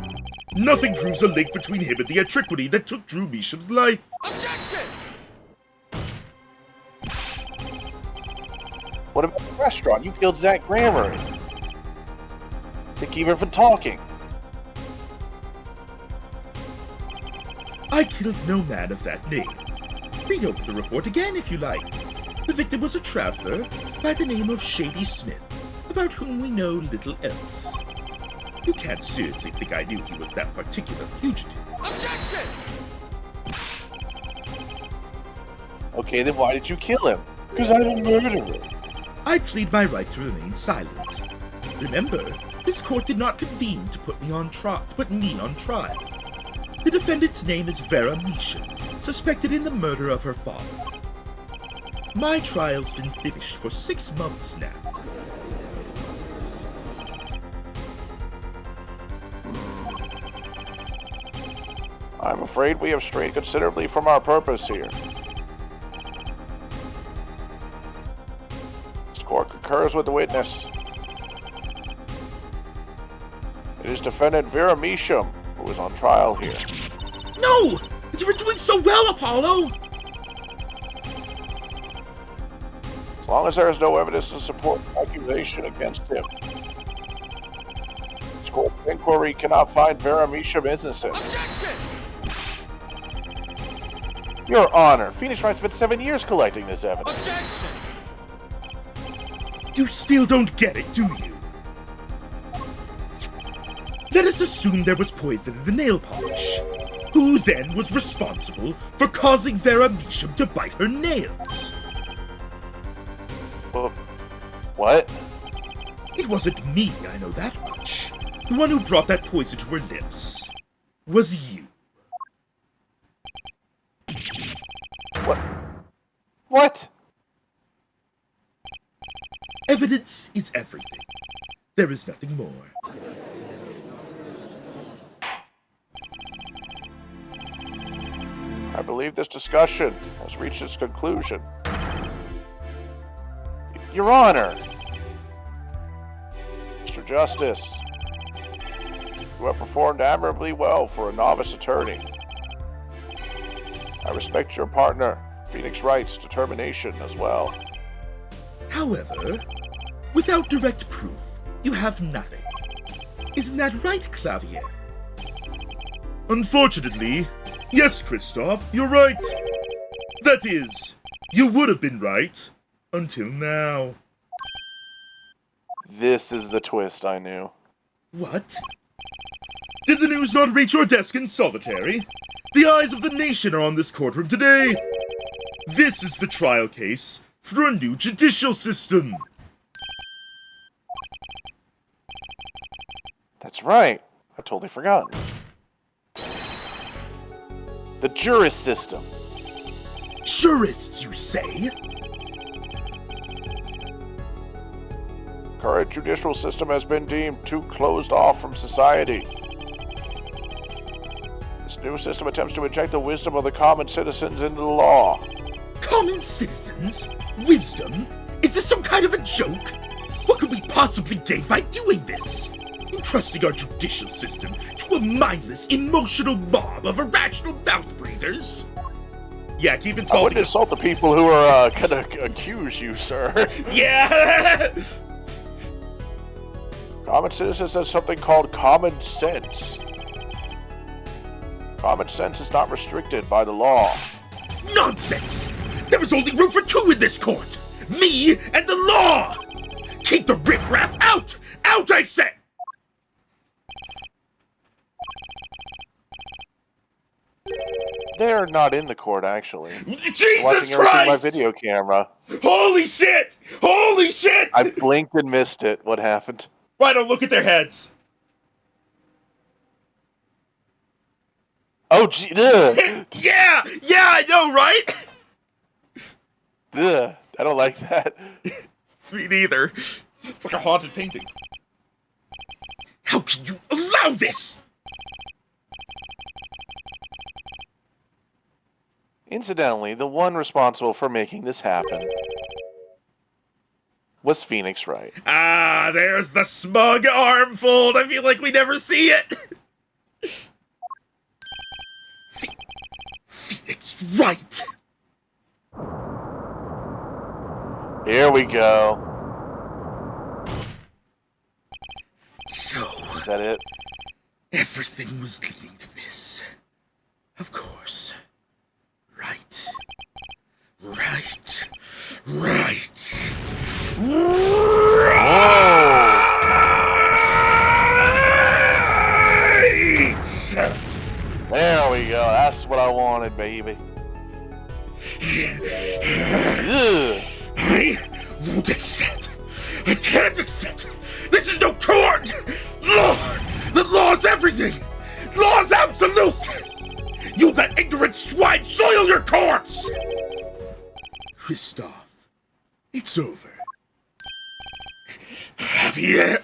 Nothing proves a link between him and the atrocity that took Drew Measham's life.
Objection!
What about the restaurant you killed Zach Grammer in? They keep him from talking.
I killed no man of that name. Read over the report again if you like. The victim was a traveler by the name of Shady Smith, about whom we know little else. You can't seriously think I knew he was that particular fugitive.
Objection!
Okay, then why did you kill him? Because I'm a murderer.
I plead my right to remain silent. Remember, this court did not convene to put me on trial. The defendant's name is Vera Misham, suspected in the murder of her father. My trial's been finished for 6 months now.
I'm afraid we have strayed considerably from our purpose here. This court concurs with the witness. It is defendant Vera Misham who is on trial here.
No! You were doing so well, Apollo!
As long as there is no evidence to support the accusation against him, this court of inquiry cannot find Vera Misham innocent.
Objection!
Your Honor, Phoenix Wright spent 7 years collecting this evidence.
Objection!
You still don't get it, do you? Let us assume there was poison in the nail polish. Who then was responsible for causing Vera Misham to bite her nails?
What?
It wasn't me, I know that much. The one who brought that poison to her lips was you.
What? What?
Evidence is everything. There is nothing more.
I believe this discussion has reached its conclusion. Your Honor, Mr. Justice, you have performed admirably well for a novice attorney. I respect your partner, Phoenix Wright's determination as well.
However, without direct proof, you have nothing. Isn't that right, Clavier? Unfortunately, yes, Christoph, you're right. That is, you would have been right until now.
This is the twist I knew.
What? Did the news not reach your desk in solitary? The eyes of the nation are on this courtroom today. This is the trial case for a new judicial system.
That's right. I totally forgot. The jurist system.
Jurists, you say?
Current judicial system has been deemed too closed off from society. This new system attempts to inject the wisdom of the common citizens into the law.
Common citizens? Wisdom? Is this some kind of a joke? What could we possibly gain by doing this? Entrusting our judicial system to a mindless, emotional mob of irrational mouth breathers? Yeah, keep
I
insulting
wouldn't insult the people who are gonna accuse you, sir.
Yeah!
Common citizens has something called common sense. Common sense is not restricted by the law.
Nonsense! There is only room for two in this court! Me and the law! Keep the riffraff out! Out, I said!
They're not in the court, actually.
Jesus
Watching everything on my video camera.
Holy shit! Holy shit!
I blinked and missed it. What happened?
Why don't look at their heads?
Oh, gee, ugh.
Yeah! Yeah, I know, right?
Ugh. I don't like that.
Me neither. It's like a haunted painting. How can you allow this?
Incidentally, the one responsible for making this happen was Phoenix Wright.
Ah, there's the smug arm fold. I feel like we never see it. Phoenix Wright.
Here we go.
So,
Is that it?
everything was leading to this. Of course. Right. Right. Right. Right.
There we go. That's what I wanted, baby. Ugh.
I won't accept. I can't accept. This is no court. Law. The law's everything. Law's absolute. You let ignorant swine soil your courts. Christoph, it's over. Javier.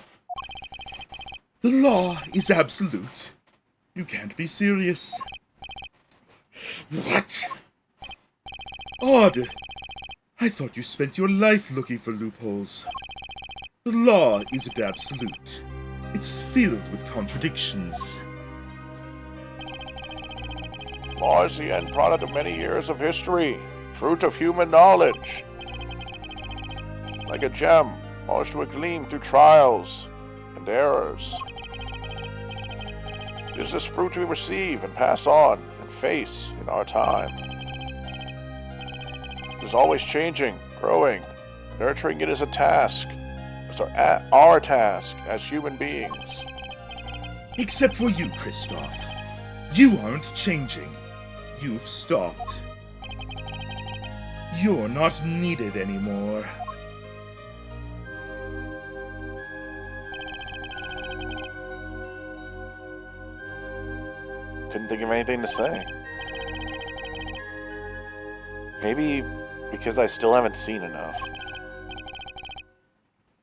The law is absolute. You can't be serious. What? Odd. I thought you spent your life looking for loopholes. The law isn't absolute. It's filled with contradictions.
Law is the end product of many years of history, fruit of human knowledge. Like a gem, polished to a gleam through trials and errors. It is this fruit we receive and pass on and face in our time. It is always changing, growing. Nurturing it is a task. It's our task as human beings.
Except for you, Christoph. You aren't changing. You've stopped. You're not needed anymore.
Couldn't think of anything to say. Maybe Because I still haven't seen enough.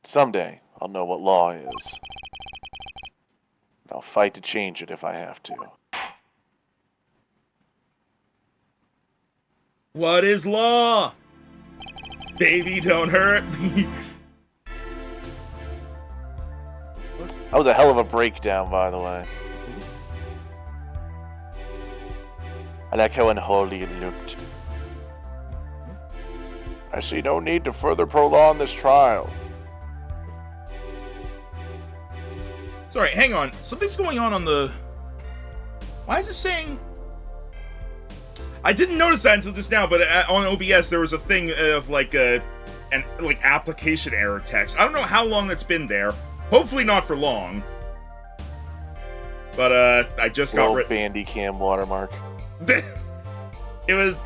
Someday, I'll know what law is. And I'll fight to change it if I have to.
What is law? Baby, don't hurt me.
That was a hell of a breakdown, by the way. I like how unholy it looked. I see no need to further prolong this trial.
Sorry, hang on. Something's going on the... Why is it saying... I didn't notice that until just now, but on OBS there was a thing of like an application error text. I don't know how long that's been there. Hopefully not for long. But I just got rid.
Bandicam watermark.
It was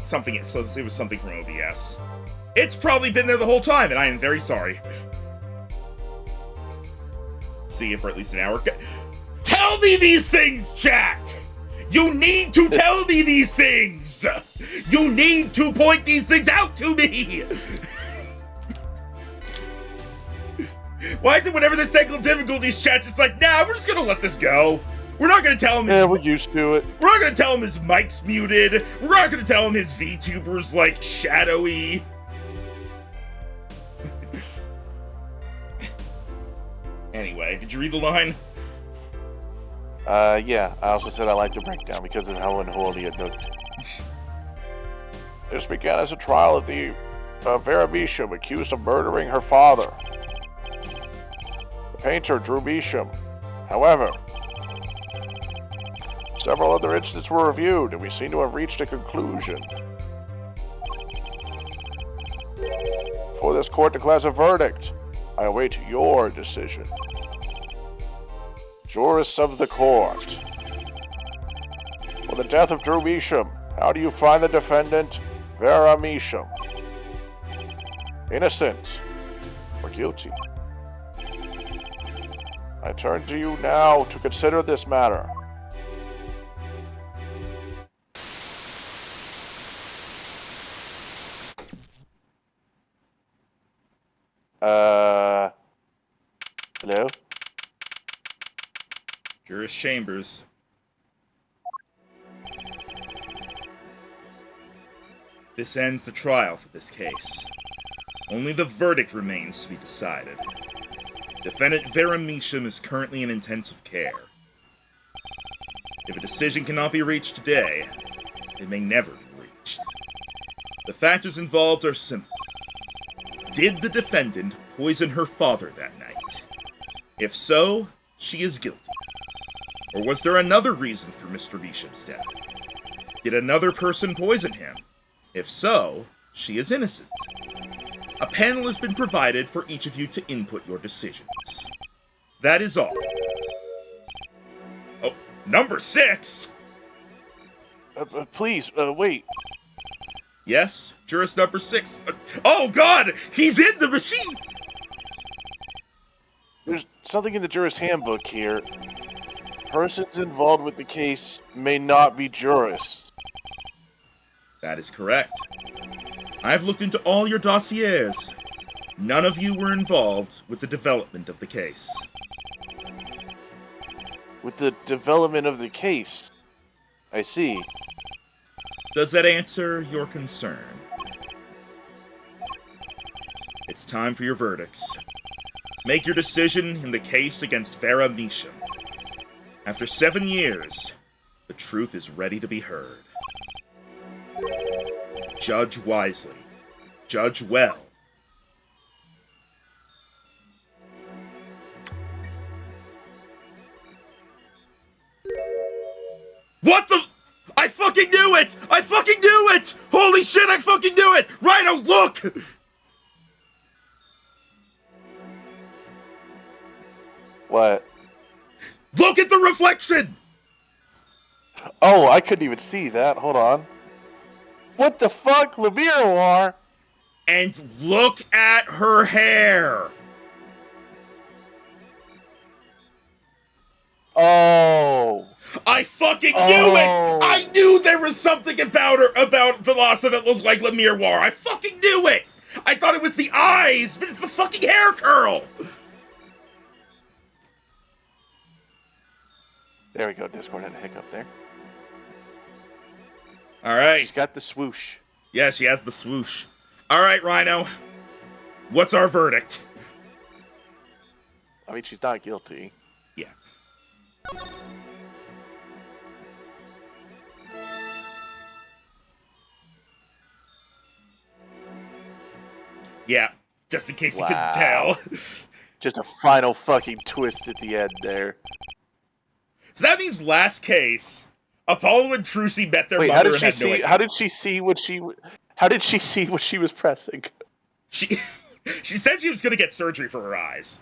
something. So it was something from OBS. It's probably been there the whole time, and I am very sorry. See you for at least an hour. Tell me these things, chat! You need to tell me these things! You need to point these things out to me! Why is it whenever there's technical difficulties, chat just like, nah, we're just gonna let this go. We're not gonna tell him.
Yeah, we're used to it.
We're not gonna tell him his mic's muted. We're not gonna tell him his VTuber's like shadowy. Anyway, did you read the line?
Yeah. I also said I like the breakdown because of how unholy it looked. This began as a trial of the Vera Measham, accused of murdering her father. The painter Drew Measham. However, several other incidents were reviewed, and we seem to have reached a conclusion. Before this court declares a verdict, I await your decision. Jurists of the court. For the death of Drew Measham, how do you find the defendant, Vera Measham? Innocent or guilty? I turn to you now to consider this matter. Hello?
Juris Chambers. This ends the trial for this case. Only the verdict remains to be decided. Defendant Vera Measham is currently in intensive care. If a decision cannot be reached today, it may never be reached. The factors involved are simple. Did the defendant poison her father that night? If so, she is guilty. Or was there another reason for Mr. Measham's death? Did another person poison him? If so, she is innocent. A panel has been provided for each of you to input your decisions. That is all. Oh, number 6!
Please, wait.
Yes, jurist number 6. Oh god! He's in the machine!
There's something in the jurist handbook here. Persons involved with the case may not be jurists.
That is correct. I've looked into all your dossiers. None of you were involved with the development of the case.
With the development of the case? I see.
Does that answer your concern? It's time for your verdicts. Make your decision in the case against Vera Measham. After 7 years, the truth is ready to be heard. Judge wisely. Judge well. What the? I fucking knew it! I fucking knew it! Holy shit, I fucking knew it! Rhino, look!
What?
Look at the reflection!
Oh, I couldn't even see that. Hold on. What the fuck, Lemiroir?
And look at her hair!
Oh.
I fucking knew
Oh.
it! I knew there was something about her, about Velasa that looked like Lemire. I fucking knew it! I thought it was the eyes, but it's the fucking hair curl!
There we go. Discord had a hiccup there.
Alright.
She's got the swoosh.
Yeah, she has the swoosh. Alright, Rhino. What's our verdict?
I mean, she's not guilty.
Yeah. Yeah, just in case you couldn't
Wow.
tell.
Just a final fucking twist at the end there.
So that means last case, Apollo and Trucy met their
Wait,
mother
how did
and
she
had no
see?
idea.
How did she see what she? How did she see what she was pressing?
She said she was going to get surgery for her eyes.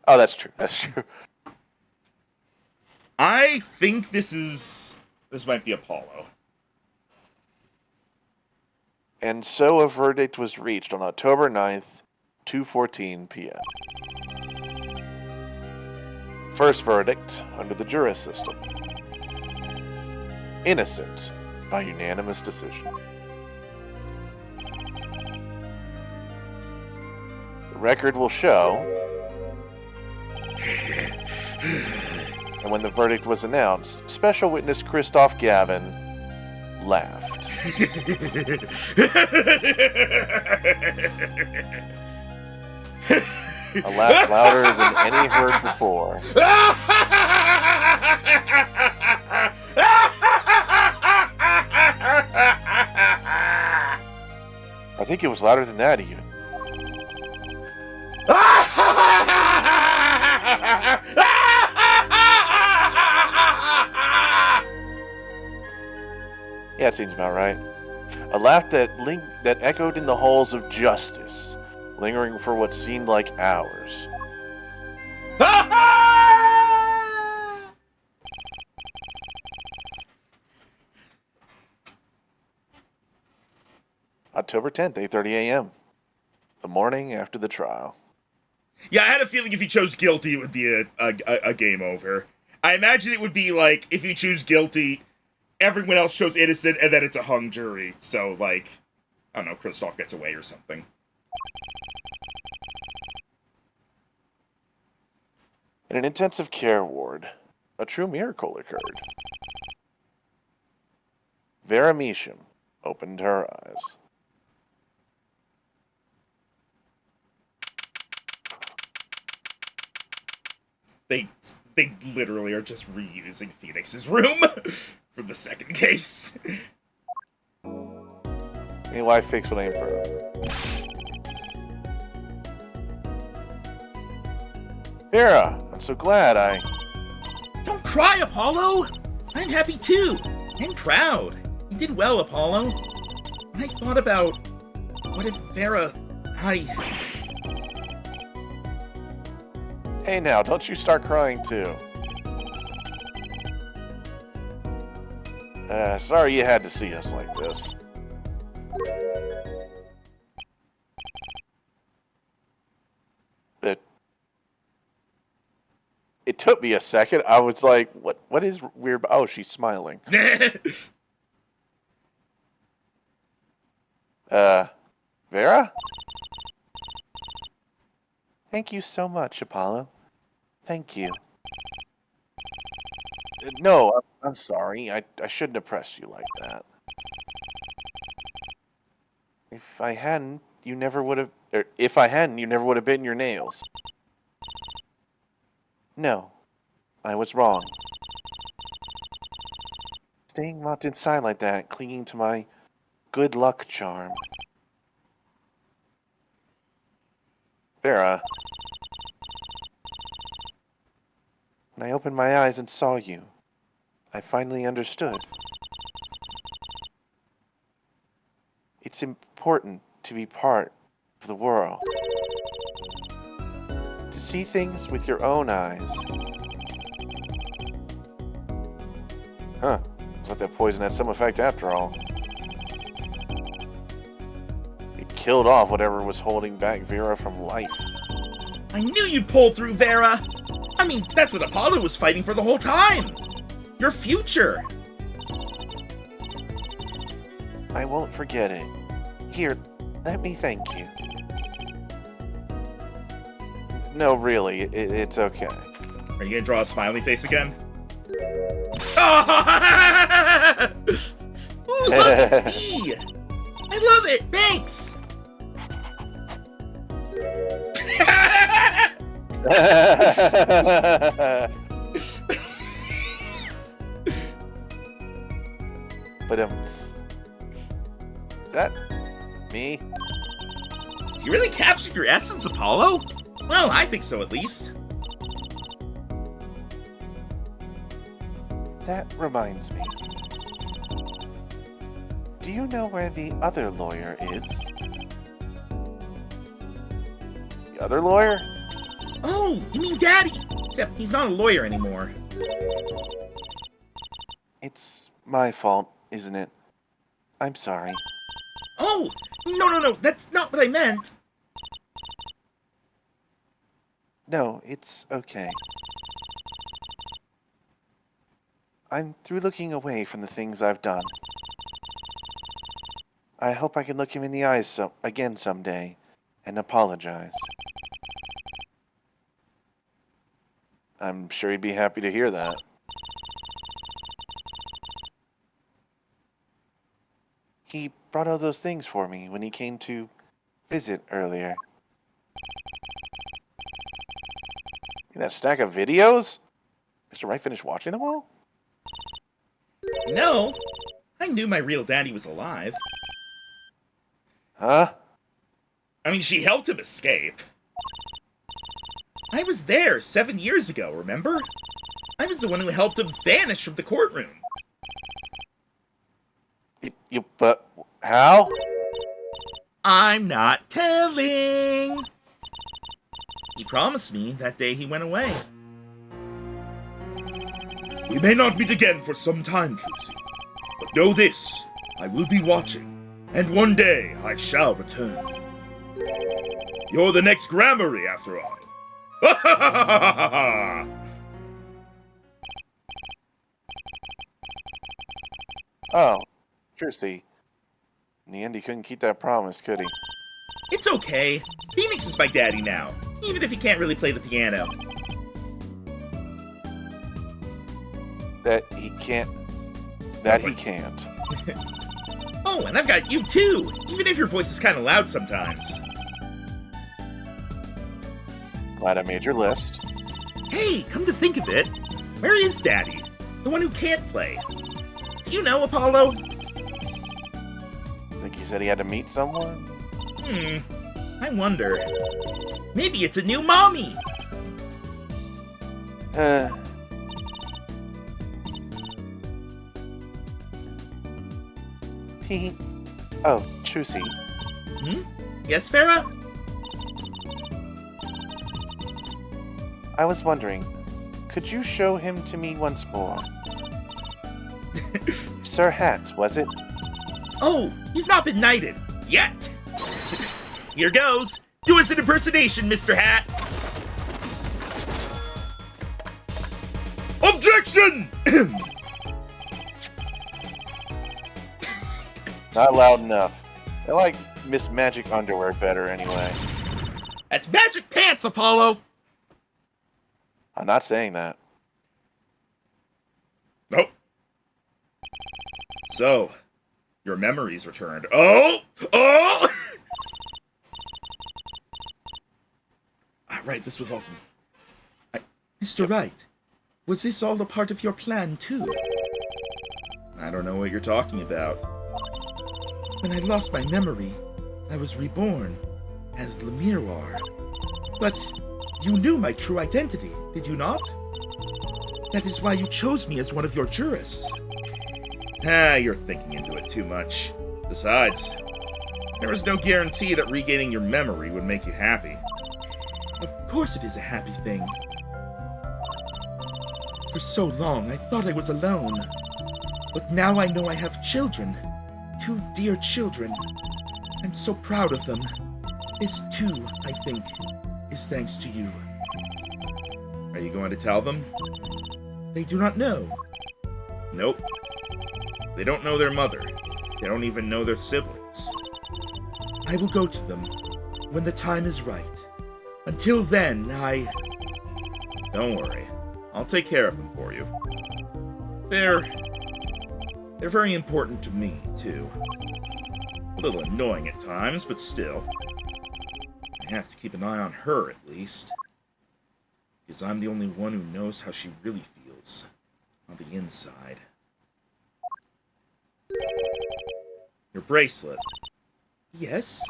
Oh, that's true. That's true.
I think this might be Apollo.
And so a verdict was reached on October 9th, 2:14 p.m. First verdict under the jury system. Innocent by unanimous decision. The record will show. And when the verdict was announced, special witness Christoph Gavin laughed. A laugh louder than any heard before. I think it was louder than that even. Yeah, it seems about right. A laugh that echoed in the halls of justice, lingering for what seemed like hours. October 10th, 8:30 a.m. The morning after the trial.
Yeah, I had a feeling if you chose guilty, it would be a game over. I imagine it would be like, if you choose guilty, everyone else chose innocent, and then it's a hung jury. So, like, I don't know, Christoph gets away or something.
In an intensive care ward, a true miracle occurred. Vera Measham opened her eyes.
They literally are just reusing Phoenix's room for the second case.
Hey, why fix what ain't broke? Vera, I'm so glad
Don't cry, Apollo! I'm happy too. I'm proud. You did well, Apollo. When I thought about what if Vera,
Hey now, don't you start crying too. Sorry you had to see us like this. It took me a second. I was like, what is weird? Oh, she's smiling. Vera? Thank you so much, Apollo. Thank you. No, I'm sorry. I shouldn't have pressed you like that. If I hadn't, you never would have... if I hadn't, you never would have bitten your nails. No, I was wrong. Staying locked inside like that, clinging to my good luck charm. Vera. When I opened my eyes and saw you, I finally understood. It's important to be part of the world. To see things with your own eyes. Huh. Looks like that poison had some effect after all. It killed off whatever was holding back Vera from life.
I knew you'd pull through, Vera! I mean, that's what Apollo was fighting for the whole time!
Your future.
I won't forget it. Here, let me thank you. No, really, it's okay.
Are you gonna draw a smiley face again?
Oh! Ooh, look, it's me. I love it. Thanks.
But is that me?
You really captured your essence, Apollo? Well, I think so, at least.
That reminds me. Do you know where the other lawyer is? The other lawyer?
Oh, you mean Daddy? Except he's not a lawyer anymore.
It's my fault, isn't it? I'm sorry.
Oh, no, that's not what I meant.
No, it's okay. I'm through looking away from the things I've done. I hope I can look him in the eyes again someday and apologize. I'm sure he'd be happy to hear that. He brought all those things for me when he came to visit earlier. That stack of videos? Mr. Wright finished watching them all?
No, I knew my real daddy was alive.
Huh?
I mean, she helped him escape. I was there 7 years ago, remember? I was the one who helped him vanish from the courtroom.
But how?
I'm not telling. He promised me that day he went away.
We may not meet again for some time, Trucy, but know this, I will be watching, and one day I shall return. You're the next Grammary, after all.
Oh, Trucy. In the end, he couldn't keep that promise, could he?
It's okay. Phoenix is my daddy now, even if he can't really play the piano.
That he can't. That he can't.
Oh, and I've got you too, even if your voice is kind of loud sometimes.
Glad I made your list.
Hey, come to think of it, where is Daddy? The one who can't play. Do you know, Apollo?
Think he said he had to meet someone?
I wonder. Maybe it's a new mommy.
Oh, Trucy.
Yes, Farah?
I was wondering, could you show him to me once more? Sir Hat, was it?
Oh, he's not been knighted. Yet. Here goes. Do us an impersonation, Mr. Hat.
Objection!
Not loud enough. I like Miss Magic Underwear better anyway.
That's magic pants, Apollo.
I'm not saying that.
Nope. So, your memory's returned. Oh! Oh!
Right, this was awesome. Mr. Wright, was this all a part of your plan, too?
I don't know what you're talking about.
When I lost my memory, I was reborn as the Miroir. But you knew my true identity, did you not? That is why you chose me as one of your jurists.
You're thinking into it too much. Besides, there was no guarantee that regaining your memory would make you happy.
Of course it is a happy thing. For so long, I thought I was alone. But now I know I have children. 2 dear children. I'm so proud of them. This, too, I think, is thanks to you.
Are you going to tell them?
They do not know. Nope. They don't know their mother. They don't even know their siblings. I will go to them when the time is right. Until then, Don't worry. I'll take care of them for you. They're very important to me, too. A little annoying at times, but still. I have to keep an eye on her, at least. Because I'm the only one who knows how she really feels. On the inside. Your bracelet. Yes?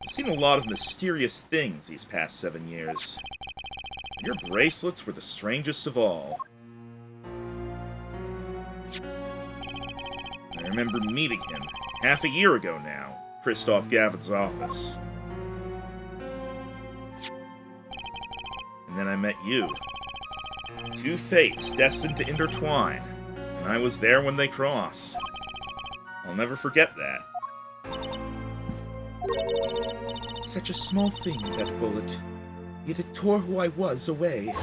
I've seen a lot of mysterious things these past 7 years. And your bracelets were the strangest of all. I remember meeting him half a year ago now, Christoph Gavin's office. And then I met you. Two fates destined to intertwine, and I was there when they crossed. I'll never forget that. Such a small thing, that bullet. Yet it tore who I was away.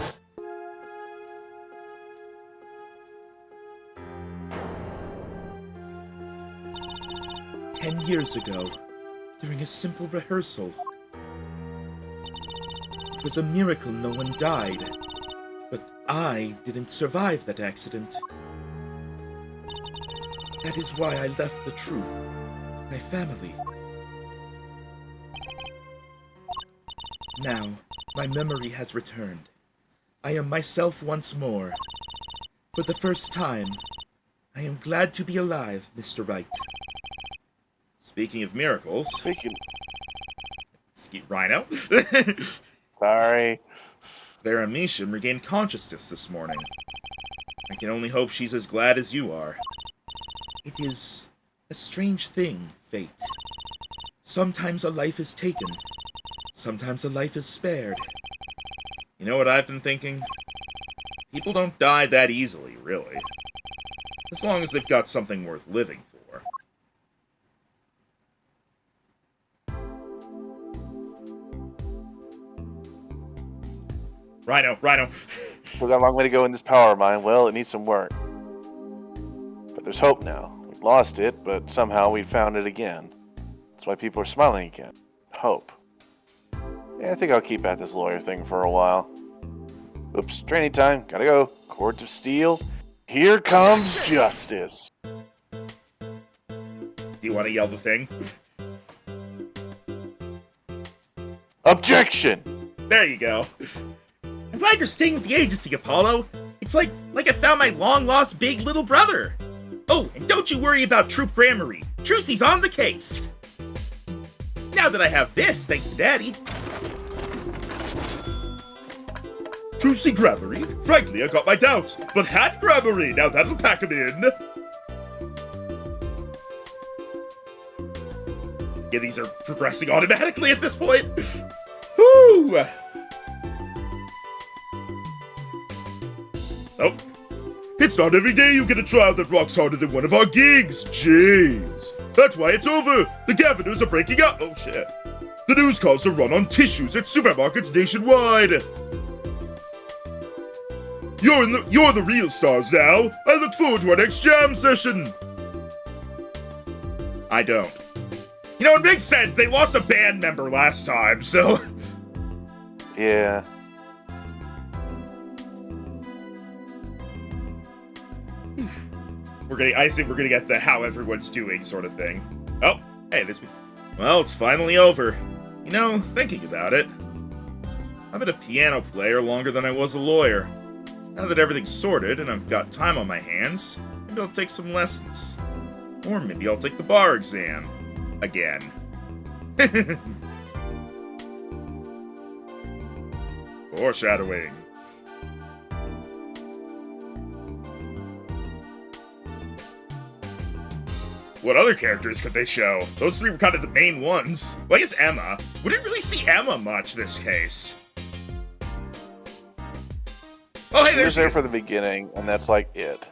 "10 years ago, during a simple rehearsal. It was a miracle no one died, but I didn't survive that accident. That is why I left the troupe, my family. Now, my memory has returned. I am myself once more. For the first time, I am glad to be alive, Mr. Wright." Speaking of miracles... Rhino?
Sorry.
Vera Misham regained consciousness this morning. I can only hope she's as glad as you are. It is a strange thing, fate. Sometimes a life is taken. Sometimes a life is spared. You know what I've been thinking? People don't die that easily, really. As long as they've got something worth living for. Rhino.
We've got a long way to go in this power mine. Well, it needs some work. But there's hope now. We lost it, but somehow we found it again. That's why people are smiling again. Hope. Yeah, I think I'll keep at this lawyer thing for a while. Oops, training time. Gotta go. Court of Steel. Here comes justice.
Do you want to yell the thing?
Objection!
There you go. I'm glad you're staying with the agency, Apollo. It's like I found my long-lost big little brother. Oh, and don't you worry about Troop Gramarye. Trucy's on the case. Now that I have this, thanks to Daddy. Trucy Gramarye? Frankly, I got my doubts. But Hat Gramarye, now that'll pack him in. Yeah, these are progressing automatically at this point. Whew! Nope. It's not every day you get a trial that rocks harder than one of our gigs, James. That's why it's over. The Gaviners are breaking up. Oh, shit. The news calls to run on tissues at supermarkets nationwide. You're the real stars now. I look forward to our next jam session. I don't. You know, it makes sense. They lost a band member last time, so...
Yeah.
I assume we're gonna get the how everyone's doing sort of thing. Oh, hey, well, it's finally over. You know, thinking about it, I've been a piano player longer than I was a lawyer. Now that everything's sorted and I've got time on my hands, maybe I'll take some lessons. Or maybe I'll take the bar exam. Again. Foreshadowing. What other characters could they show? Those three were kind of the main ones. Well, I guess Emma. We didn't really see Emma much this case. Oh, hey,
She was there for the beginning, and that's like it.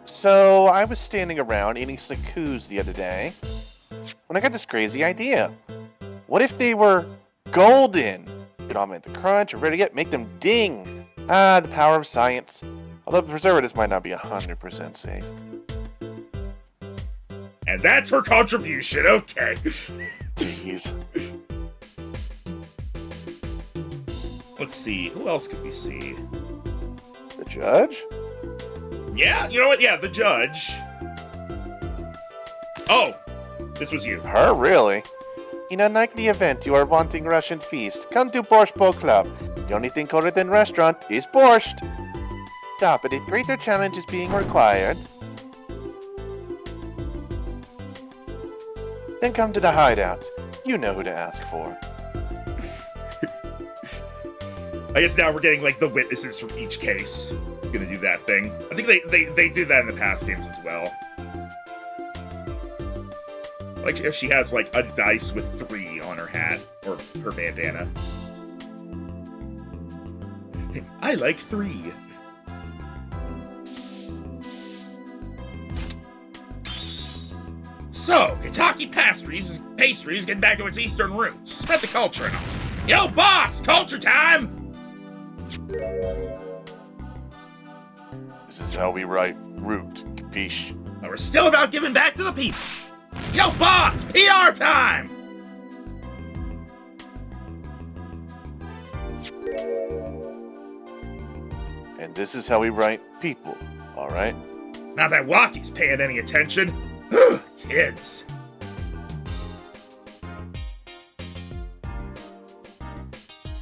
So, I was standing around eating snackoos the other day, when I got this crazy idea. What if they were golden? Could automate the crunch or ready to get, make them ding. Ah, the power of science. Although preservatives might not be 100% safe.
And that's her contribution, okay.
Jeez.
Let's see, who else could we see?
The judge?
Yeah, you know what? Yeah, the judge. Oh, this was you.
Her, really? In unlikely event you are wanting Russian feast, come to Borscht Bowl Club. The only thing colder than restaurant is borscht. Stop it, a greater challenge is being required. Then come to the hideout. You know who to ask for.
I guess now we're getting, like, the witnesses from each case. It's gonna do that thing. I think they did that in the past games as well. Like, if she has, like, a dice with 3 on her hat, or her bandana. I like 3. So, Kentucky pastries getting back to its eastern roots. Spread the culture and all. Yo, boss! Culture time!
This is how we write root, capiche?
But we're still about giving back to the people. Yo, boss! PR time!
And this is how we write people, alright?
Not that Walkie's paying any attention. Kids.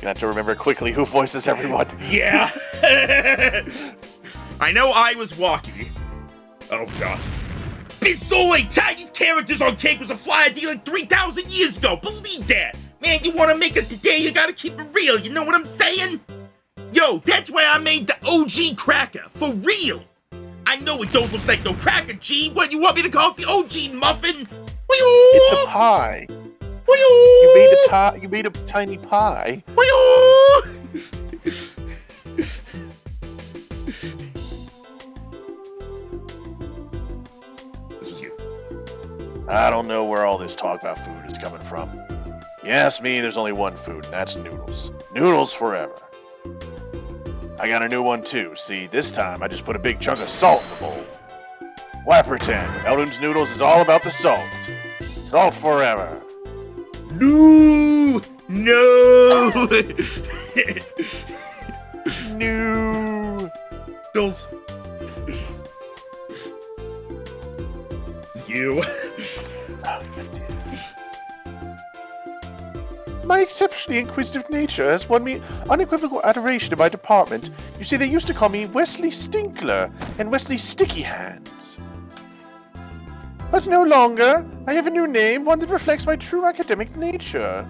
You have to remember quickly who voices everyone.
Yeah. I know I was Walkie. Oh, God. Bisoy! Chinese characters on cake was a flyer deal like 3,000 years ago. Believe that. Man, you want to make it today, you gotta keep it real. You know what I'm saying? Yo, that's why I made the OG cracker. For real. I know it don't look like no cracker, G. What, you want me to call it the OG muffin?
It's a pie. You made a tiny pie.
This was you.
I don't know where all this talk about food is coming from. You ask me, there's only one food, and that's noodles. Noodles forever. I got a new one too. See, this time I just put a big chunk of salt in the bowl. Why pretend? Eldon's Noodles is all about the salt. Salt forever.
No! No!
No.
Bills. You.
My exceptionally inquisitive nature has won me unequivocal adoration in my department. You see, they used to call me Wesley Stinkler and Wesley Sticky Hands. But no longer. I have a new name, one that reflects my true academic nature.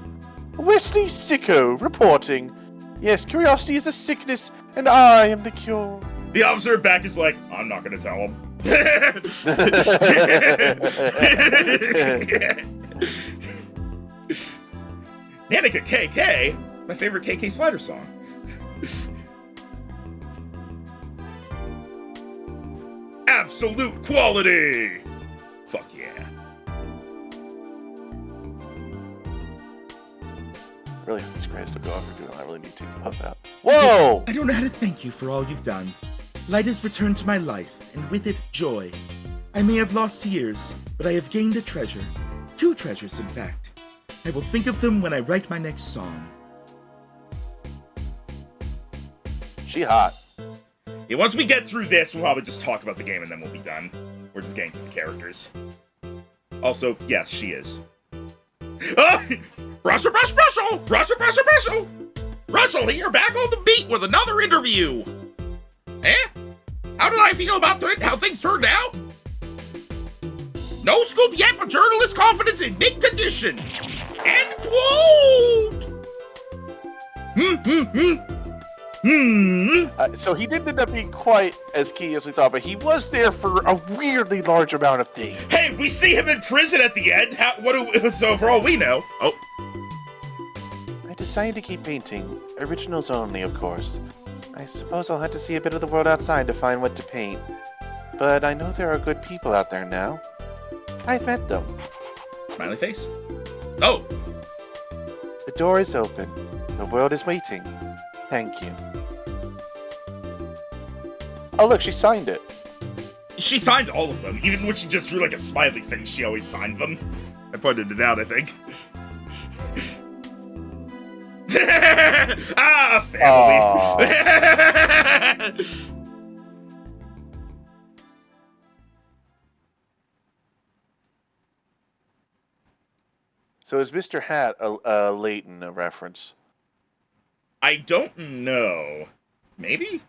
Wesley Sicko, reporting. Yes, curiosity is a sickness, and I am the cure.
The officer back is like, I'm not gonna tell him. Nanika KK, my favorite KK Slider song. Absolute quality! Fuck yeah.
Really, if this grades to go off or do I really need to take the puff out? Whoa!
I don't know how to thank you for all you've done. Light has returned to my life, and with it, joy. I may have lost years, but I have gained a treasure. 2 treasures, in fact. I will think of them when I write my next song.
She hot.
Yeah, once we get through this, we'll probably just talk about the game and then we'll be done. We're just getting through the characters. Also, yes, she is. Russell! Russell here, back on the beat with another interview. Eh? How did I feel about how things turned out? No scoop yet, but journalist confidence in big condition. End quote!
So he didn't end up being quite as key as we thought, but he was there for a weirdly large amount of things.
Hey, we see him in prison at the end. So for all we know... Oh.
I decided to keep painting. Originals only, of course. I suppose I'll have to see a bit of the world outside to find what to paint. But I know there are good people out there now. I've met them.
Smiley face. Oh.
The door is open. The world is waiting. Thank you. Oh, look, she signed it.
She signed all of them. Even when she just drew like a smiley face, she always signed them. I pointed it out, I think. Family.
So is Mr. Hat a Layton a reference?
I don't know. Maybe?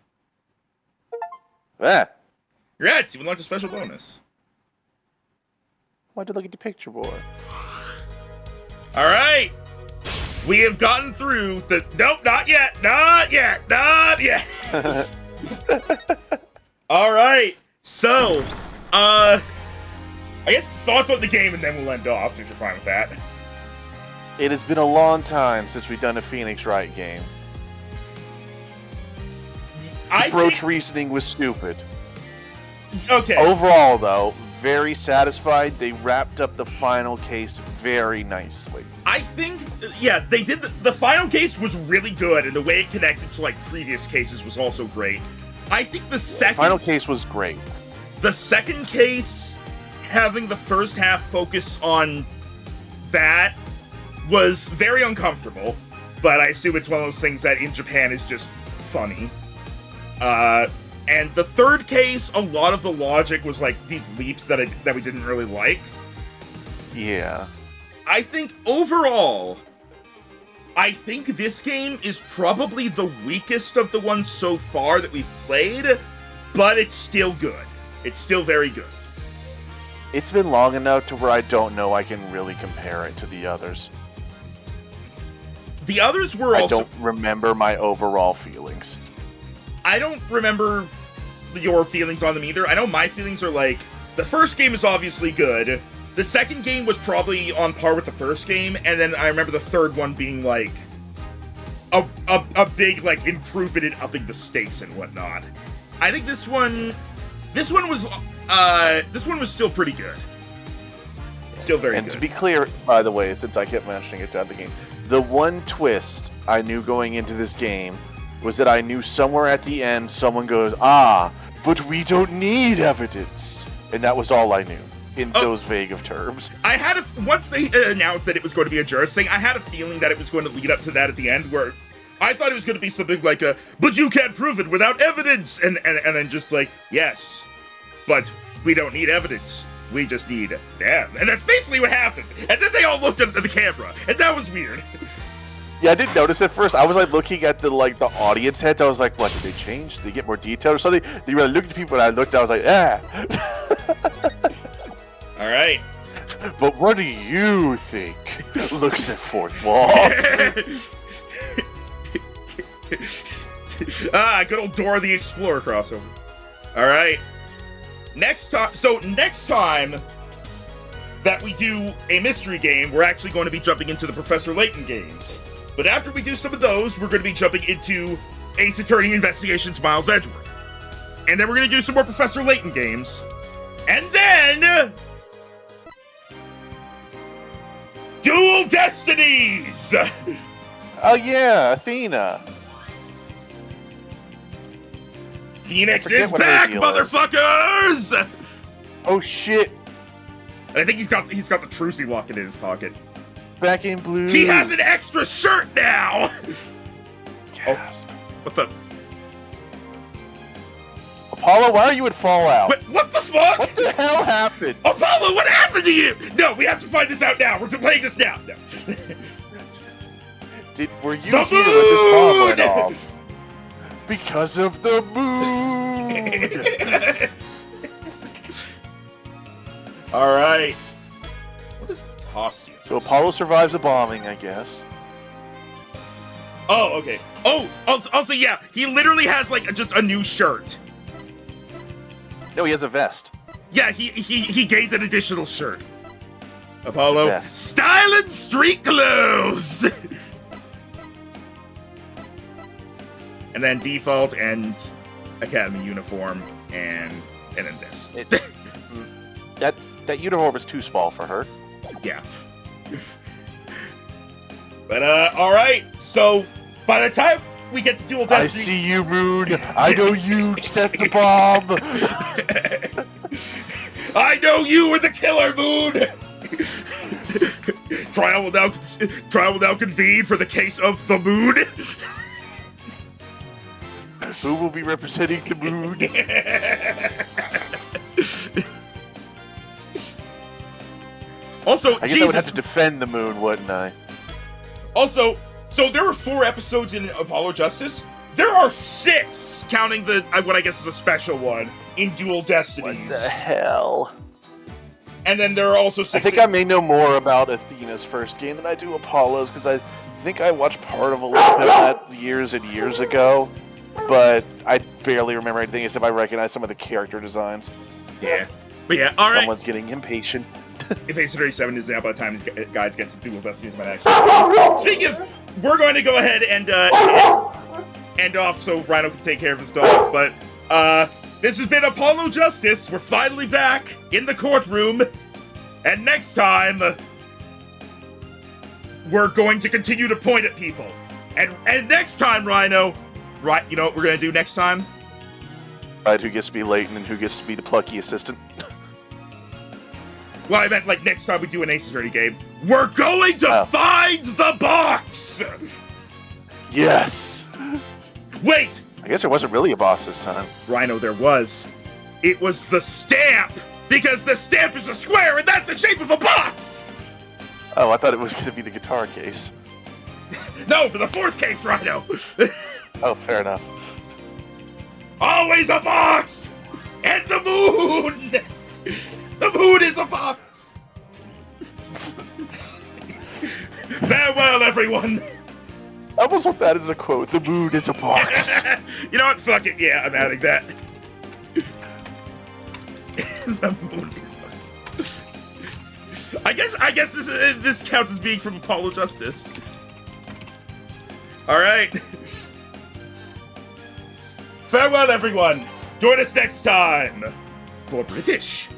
Ah,
Congrats, you unlocked a special bonus.
why did I look at the picture boy?
Alright. We have gotten through the... Nope, not yet. Not yet. Not yet. Alright. So, I guess thoughts on the game and then we'll end off, if you're fine with that.
It has been a long time since we've done a Phoenix Wright game. Approach reasoning was stupid.
Okay.
Overall, though, very satisfied. They wrapped up the final case very nicely.
I think, yeah, they did. The final case was really good, and the way it connected to, like, previous cases was also great. I think the
Final case was great.
The second case, having the first half focus on that was very uncomfortable, but I assume it's one of those things that in Japan is just funny. And the third case, a lot of the logic was like these leaps that we didn't really like.
Yeah.
I think overall, I think this game is probably the weakest of the ones so far that we've played, but it's still good. It's still very good.
It's been long enough to where I don't know I can really compare it to the others.
The others were also...
I don't remember my overall feelings.
I don't remember your feelings on them either. I know my feelings are like, the first game is obviously good. The second game was probably on par with the first game, and then I remember the third one being like a big like improvement in upping the stakes and whatnot. I think this one was still pretty good. Still very good.
And to be clear, by the way, since I kept mentioning it throughout the game, the one twist I knew going into this game was that I knew somewhere at the end someone goes, but we don't need evidence. And that was all I knew in those vague of terms.
I had once they announced that it was going to be a Jurist thing, I had a feeling that it was going to lead up to that at the end, where I thought it was going to be something like but you can't prove it without evidence, and then just like, yes, but we don't need evidence. We just need them. And that's basically what happened. And then they all looked at the camera, and that was weird.
Yeah, I didn't notice at first. I was like looking at the audience heads. I was like, what, did they change? Did they get more detail or something? They really looked at people and I looked, I was like,
All right.
But what do you think? Looks at fourth wall.
Good old Dora the Explorer crossover. All right. Next time that we do a mystery game, we're actually going to be jumping into the Professor Layton games. But after we do some of those, we're going to be jumping into Ace Attorney Investigations Miles Edgeworth. And then we're going to do some more Professor Layton games. And then... Dual Destinies!
Oh yeah, Athena.
Phoenix is back, motherfuckers!
Oh shit.
I think he's got the Trucy locket in his pocket.
Back in blue.
He has an extra shirt now!
Gasp.
Oh, what the...
Apollo, why are you at Fallout?
What the fuck?
What the hell happened?
Apollo, what happened to you? No, we have to find this out now. We're playing this now. No.
Were you here when this bomb went off? Because of the moon!
Alright. What is costume?
So Apollo survives a bombing, I guess.
Oh, okay. Oh, also, yeah, he literally has, like, just a new shirt.
No, he has a vest.
Yeah, he gained an additional shirt. Apollo, style and street clothes! And then default and academy uniform, and then this.
That uniform is too small for her.
Yeah. But, alright, so by the time we get to dual
I
destiny.
see you, Moon. I know you set the bomb.
I know you were the killer, Moon. Trial will now convene for the case of the Moon.
Who will be representing the Moon?
Also,
I guess
Jesus.
I would have to defend the Moon, wouldn't I?
Also, so there were 4 episodes in Apollo Justice. There are 6, counting the what I guess is a special one in Dual Destinies.
What the hell?
And then there are also 6.
I think I may know more about Athena's first game than I do Apollo's, because I think I watched part of a little bit of that years and years ago, but I barely remember anything except I recognize some of the character designs.
Yeah. But yeah, all right.
Someone's getting impatient.
If Ace 37 is out by the time these guys get to Dual Destinies, might actually. Speaking of, we're going to go ahead and end off so Rhino can take care of his dog. But this has been Apollo Justice. We're finally back in the courtroom, and next time we're going to continue to point at people. And next time, Rhino, right? You know what we're gonna do next time?
Right, who gets to be Leighton and who gets to be the plucky assistant?
Well, I meant like next time we do an Ace Attorney game, we're going to find the box!
Yes!
Wait!
I guess there wasn't really a boss this time.
Rhino, there was. It was the stamp! Because the stamp is a square and that's the shape of a box!
Oh, I thought it was going to be the guitar case.
No, for the 4th case, Rhino!
Oh, fair enough.
Always a box! And the moon! The moon is a box! Farewell, everyone!
I almost want that as a quote. The moon is a box.
You know what? Fuck it. Yeah, I'm adding that. The moon is a... I guess this counts as being from Apollo Justice. All right. Farewell, everyone. Join us next time for British